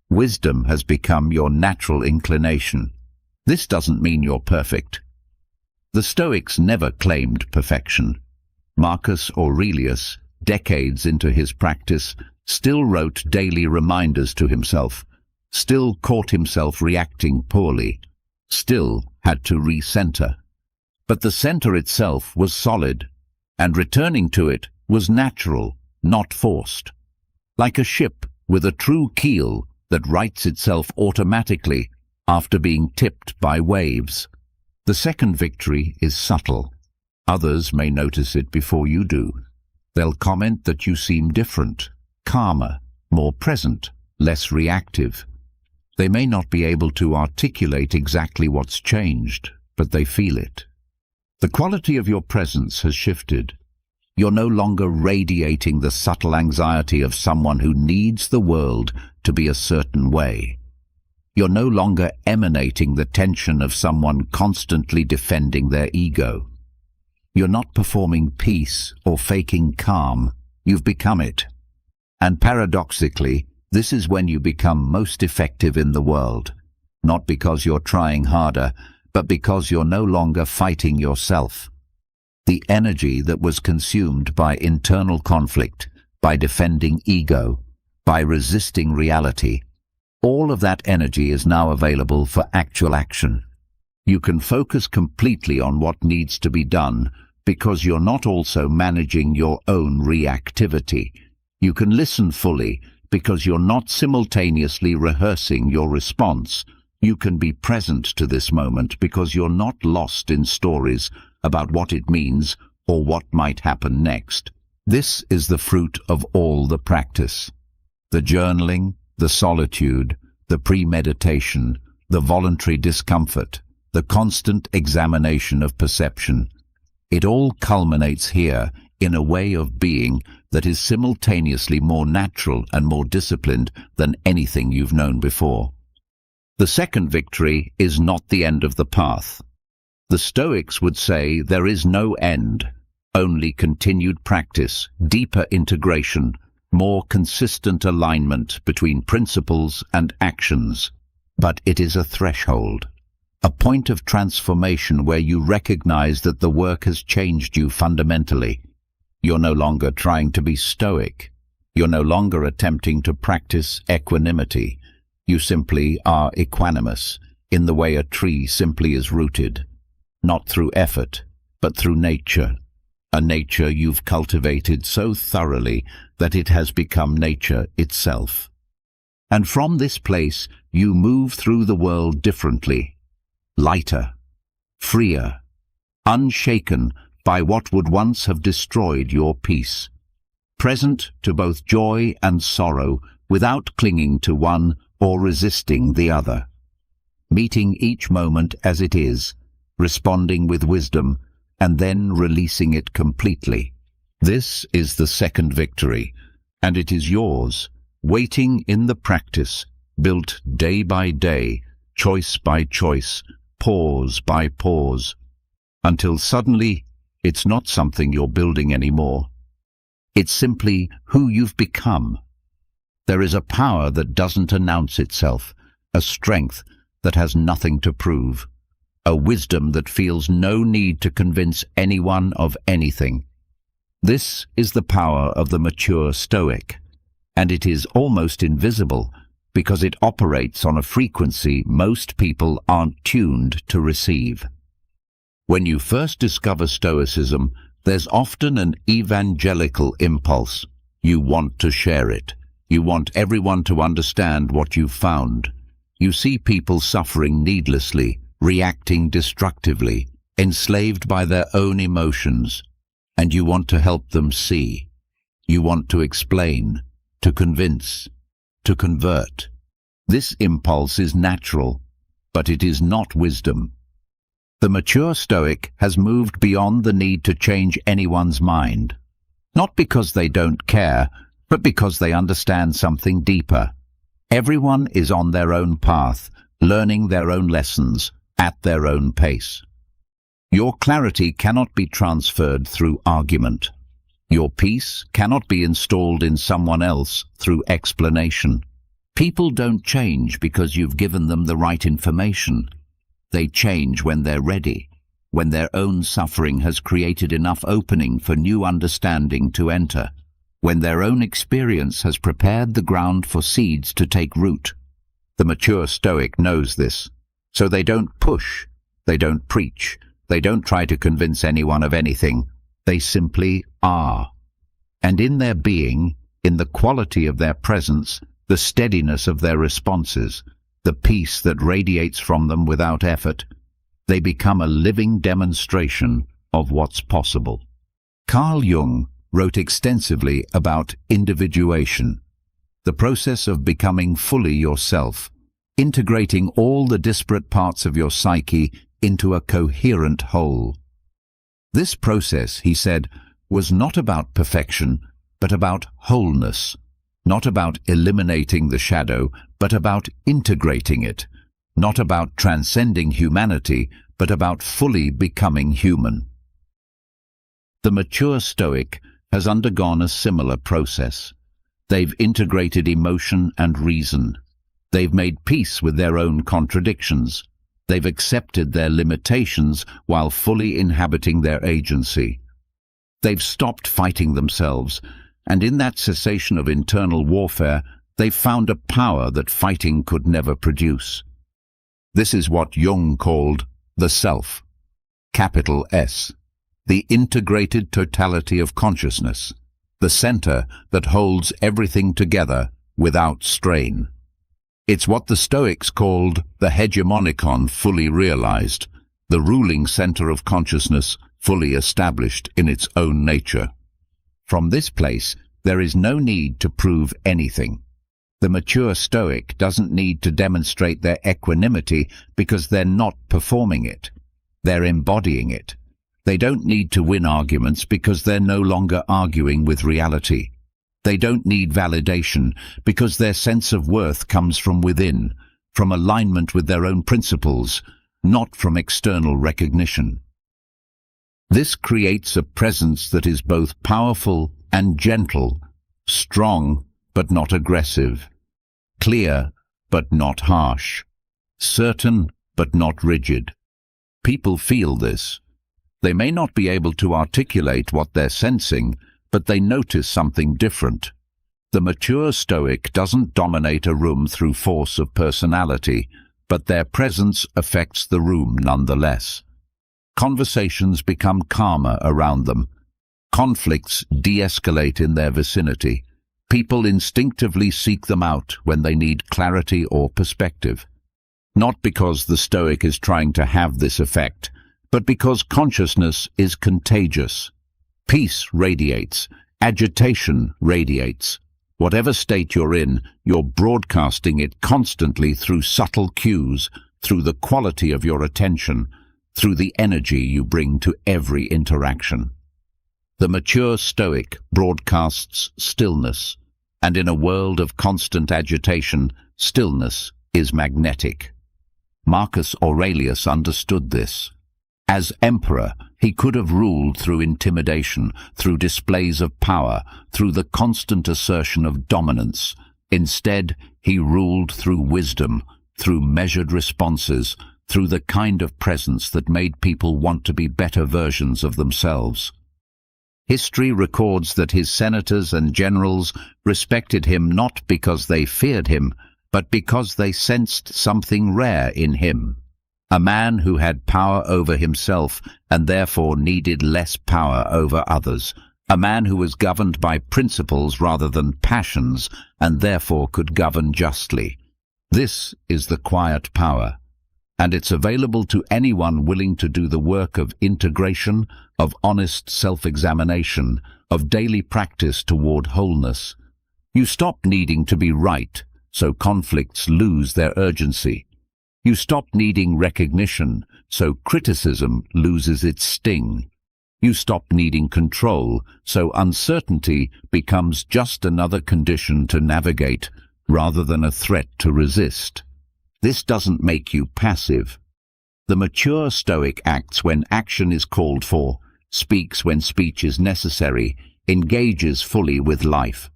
Wisdom has become your natural inclination. This doesn't mean you're perfect. The Stoics never claimed perfection. Marcus Aurelius, decades into his practice, still wrote daily reminders to himself, still caught himself reacting poorly, still had to recenter. But the center itself was solid, and returning to it was natural, not forced. Like a ship with a true keel that rights itself automatically after being tipped by waves. The second victory is subtle. Others may notice it before you do. They'll comment that you seem different, calmer, more present, less reactive. They may not be able to articulate exactly what's changed, but they feel it. The quality of your presence has shifted. You're no longer radiating the subtle anxiety of someone who needs the world to be a certain way. You're no longer emanating the tension of someone constantly defending their ego. You're not performing peace or faking calm. You've become it. And paradoxically, this is when you become most effective in the world, not because you're trying harder, but because you're no longer fighting yourself. The energy that was consumed by internal conflict, by defending ego, by resisting reality, all of that energy is now available for actual action. You can focus completely on what needs to be done because you're not also managing your own reactivity. You can listen fully because you're not simultaneously rehearsing your response. You can be present to this moment because you're not lost in stories about what it means or what might happen next. This is the fruit of all the practice. The journaling, the solitude, the premeditation, the voluntary discomfort, the constant examination of perception. It all culminates here in a way of being that is simultaneously more natural and more disciplined than anything you've known before. The second victory is not the end of the path. The Stoics would say there is no end, only continued practice, deeper integration, more consistent alignment between principles and actions. But it is a threshold, a point of transformation where you recognize that the work has changed you fundamentally. You're no longer trying to be stoic. You're no longer attempting to practice equanimity. You simply are equanimous, in the way a tree simply is rooted, not through effort, but through nature, a nature you've cultivated so thoroughly that it has become nature itself. And from this place, you move through the world differently, lighter, freer, unshaken by what would once have destroyed your peace, present to both joy and sorrow without clinging to one or resisting the other, meeting each moment as it is, responding with wisdom, and then releasing it completely. This is the second victory, and it is yours, waiting in the practice, built day by day, choice by choice, pause by pause, until suddenly it's not something you're building anymore. It's simply who you've become. There is a power that doesn't announce itself, a strength that has nothing to prove, a wisdom that feels no need to convince anyone of anything. This is the power of the mature Stoic, and it is almost invisible because it operates on a frequency most people aren't tuned to receive. When you first discover Stoicism, there's often an evangelical impulse. You want to share it. You want everyone to understand what you've found. You see people suffering needlessly, reacting destructively, enslaved by their own emotions, and you want to help them see. You want to explain, to convince, to convert. This impulse is natural, but it is not wisdom. The mature Stoic has moved beyond the need to change anyone's mind, not because they don't care, but because they understand something deeper. Everyone is on their own path, learning their own lessons, at their own pace. Your clarity cannot be transferred through argument. Your peace cannot be installed in someone else through explanation. People don't change because you've given them the right information. They change when they're ready, when their own suffering has created enough opening for new understanding to enter, when their own experience has prepared the ground for seeds to take root. The mature Stoic knows this, so they don't push, they don't preach, they don't try to convince anyone of anything. They simply are. And in their being, in the quality of their presence, the steadiness of their responses, the peace that radiates from them without effort, they become a living demonstration of what's possible. Carl Jung wrote extensively about individuation, the process of becoming fully yourself, integrating all the disparate parts of your psyche into a coherent whole. This process, he said, was not about perfection, but about wholeness, not about eliminating the shadow, but about integrating it, not about transcending humanity, but about fully becoming human. The mature Stoic has undergone a similar process. They've integrated emotion and reason. They've made peace with their own contradictions. They've accepted their limitations while fully inhabiting their agency. They've stopped fighting themselves, and in that cessation of internal warfare, they've found a power that fighting could never produce. This is what Jung called the self, capital S, the integrated totality of consciousness, the center that holds everything together without strain. It's what the Stoics called the hegemonikon fully realized, the ruling center of consciousness fully established in its own nature. From this place, there is no need to prove anything. The mature Stoic doesn't need to demonstrate their equanimity because they're not performing it. They're embodying it. They don't need to win arguments because they're no longer arguing with reality. They don't need validation because their sense of worth comes from within, from alignment with their own principles, not from external recognition. This creates a presence that is both powerful and gentle, strong but not aggressive, clear but not harsh, certain but not rigid. People feel this. They may not be able to articulate what they're sensing, but they notice something different. The mature Stoic doesn't dominate a room through force of personality, but their presence affects the room nonetheless. Conversations become calmer around them. Conflicts de-escalate in their vicinity. People instinctively seek them out when they need clarity or perspective. Not because the Stoic is trying to have this effect, but because consciousness is contagious. Peace radiates. Agitation radiates. Whatever state you're in, you're broadcasting it constantly through subtle cues, through the quality of your attention, through the energy you bring to every interaction. The mature Stoic broadcasts stillness, and in a world of constant agitation, stillness is magnetic. Marcus Aurelius understood this. As emperor, he could have ruled through intimidation, through displays of power, through the constant assertion of dominance. Instead, he ruled through wisdom, through measured responses, through the kind of presence that made people want to be better versions of themselves. History records that his senators and generals respected him not because they feared him, but because they sensed something rare in him. A man who had power over himself and therefore needed less power over others. A man who was governed by principles rather than passions and therefore could govern justly. This is the quiet power, and it's available to anyone willing to do the work of integration, of honest self-examination, of daily practice toward wholeness. You stop needing to be right, so conflicts lose their urgency. You stop needing recognition, so criticism loses its sting. You stop needing control, so uncertainty becomes just another condition to navigate, rather than a threat to resist. This doesn't make you passive. The mature Stoic acts when action is called for, speaks when speech is necessary, engages fully with life.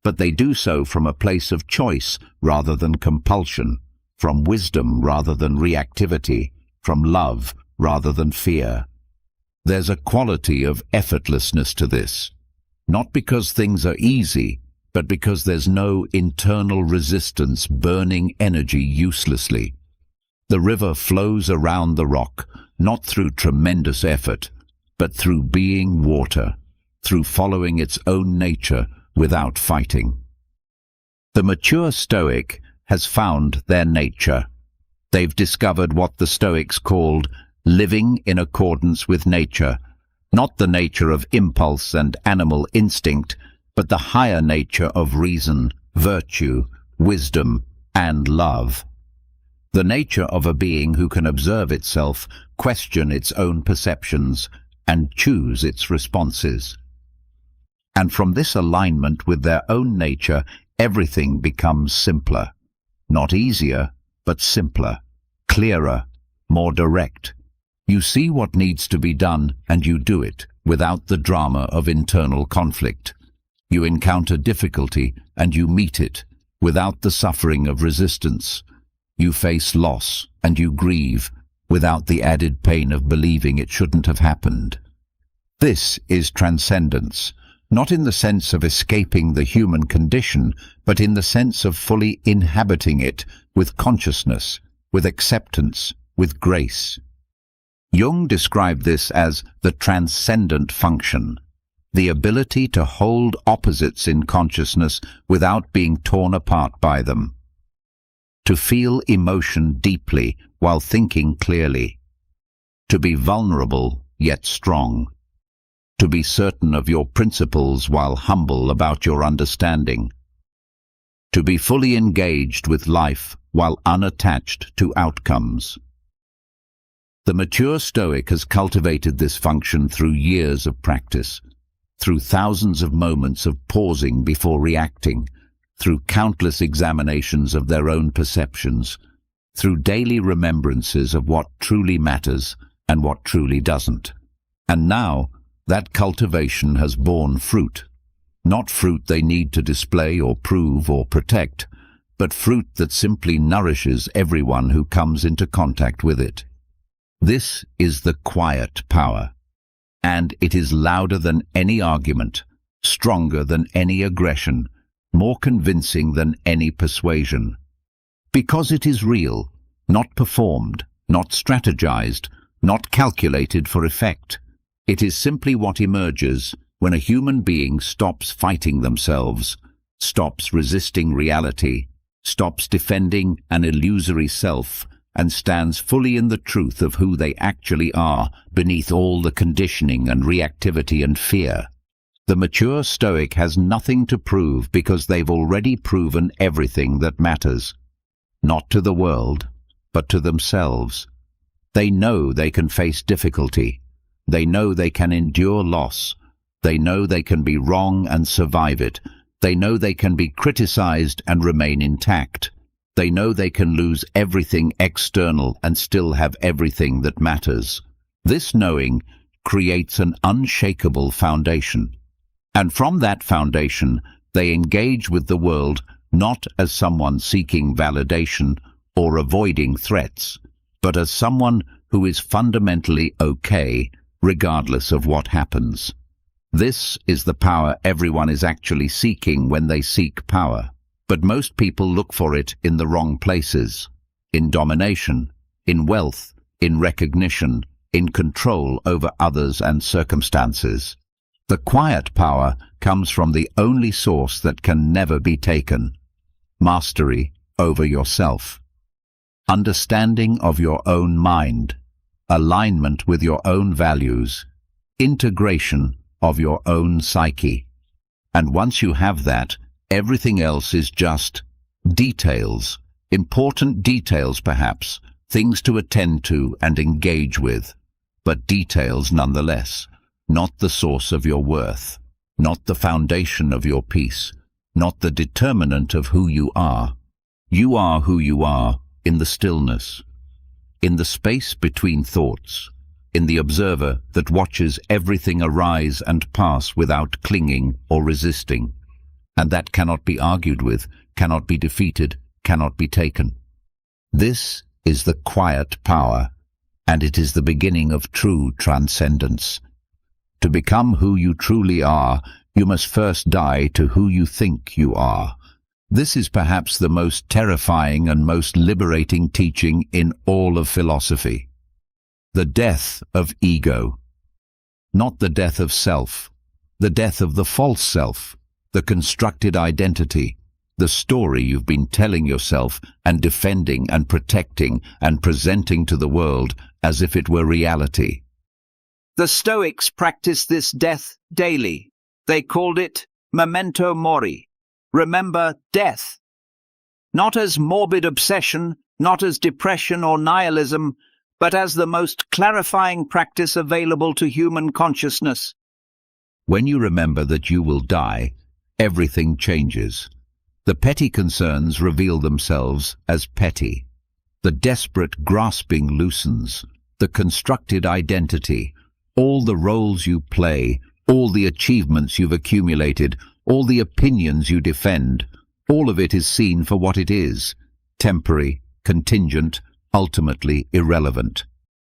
But they do so from a place of choice rather than compulsion, from wisdom rather than reactivity, from love rather than fear. There's a quality of effortlessness to this, not because things are easy, but because there's no internal resistance burning energy uselessly. The river flows around the rock, not through tremendous effort, but through being water, through following its own nature without fighting. The mature Stoic has found their nature. They've discovered what the Stoics called living in accordance with nature, not the nature of impulse and animal instinct, but the higher nature of reason, virtue, wisdom, and love. The nature of a being who can observe itself, question its own perceptions, and choose its responses. And from this alignment with their own nature, everything becomes simpler. Not easier, but simpler, clearer, more direct. You see what needs to be done, and you do it, without the drama of internal conflict. You encounter difficulty, and you meet it, without the suffering of resistance. You face loss, and you grieve, without the added pain of believing it shouldn't have happened. This is transcendence, not in the sense of escaping the human condition, but in the sense of fully inhabiting it with consciousness, with acceptance, with grace. Jung described this as the transcendent function, the ability to hold opposites in consciousness without being torn apart by them, to feel emotion deeply while thinking clearly, to be vulnerable yet strong. To be certain of your principles while humble about your understanding. To be fully engaged with life while unattached to outcomes. The mature Stoic has cultivated this function through years of practice, through thousands of moments of pausing before reacting, through countless examinations of their own perceptions, through daily remembrances of what truly matters and what truly doesn't. And now, that cultivation has borne fruit. Not fruit they need to display or prove or protect, but fruit that simply nourishes everyone who comes into contact with it. This is the quiet power, and it is louder than any argument, stronger than any aggression, more convincing than any persuasion. Because it is real, not performed, not strategized, not calculated for effect. It is simply what emerges when a human being stops fighting themselves, stops resisting reality, stops defending an illusory self, and stands fully in the truth of who they actually are beneath all the conditioning and reactivity and fear. The mature Stoic has nothing to prove because they've already proven everything that matters. Not to the world, but to themselves. They know they can face difficulty. They know they can endure loss. They know they can be wrong and survive it. They know they can be criticized and remain intact. They know they can lose everything external and still have everything that matters. This knowing creates an unshakable foundation. And from that foundation, they engage with the world not as someone seeking validation or avoiding threats, but as someone who is fundamentally okay, regardless of what happens. This is the power everyone is actually seeking when they seek power. But most people look for it in the wrong places. In domination, in wealth, in recognition, in control over others and circumstances. The quiet power comes from the only source that can never be taken. Mastery over yourself. Understanding of your own mind. Alignment with your own values. Integration of your own psyche. And once you have that, everything else is just details, important details perhaps, things to attend to and engage with, but details nonetheless, not the source of your worth, not the foundation of your peace, not the determinant of who you are. You are who you are in the stillness, in the space between thoughts, in the observer that watches everything arise and pass without clinging or resisting. And that cannot be argued with, cannot be defeated, cannot be taken. This is the quiet power, and it is the beginning of true transcendence. To become who you truly are, you must first die to who you think you are. This is perhaps the most terrifying and most liberating teaching in all of philosophy. The death of ego. Not the death of self, the death of the false self. The constructed identity, the story you've been telling yourself and defending and protecting and presenting to the world as if it were reality. The Stoics practiced this death daily. They called it memento mori, remember death. Not as morbid obsession, not as depression or nihilism, but as the most clarifying practice available to human consciousness. When you remember that you will die, everything changes. The petty concerns reveal themselves as petty. The desperate grasping loosens. The constructed identity, all the roles you play, all the achievements you've accumulated, all the opinions you defend, all of it is seen for what it is, temporary, contingent, ultimately irrelevant.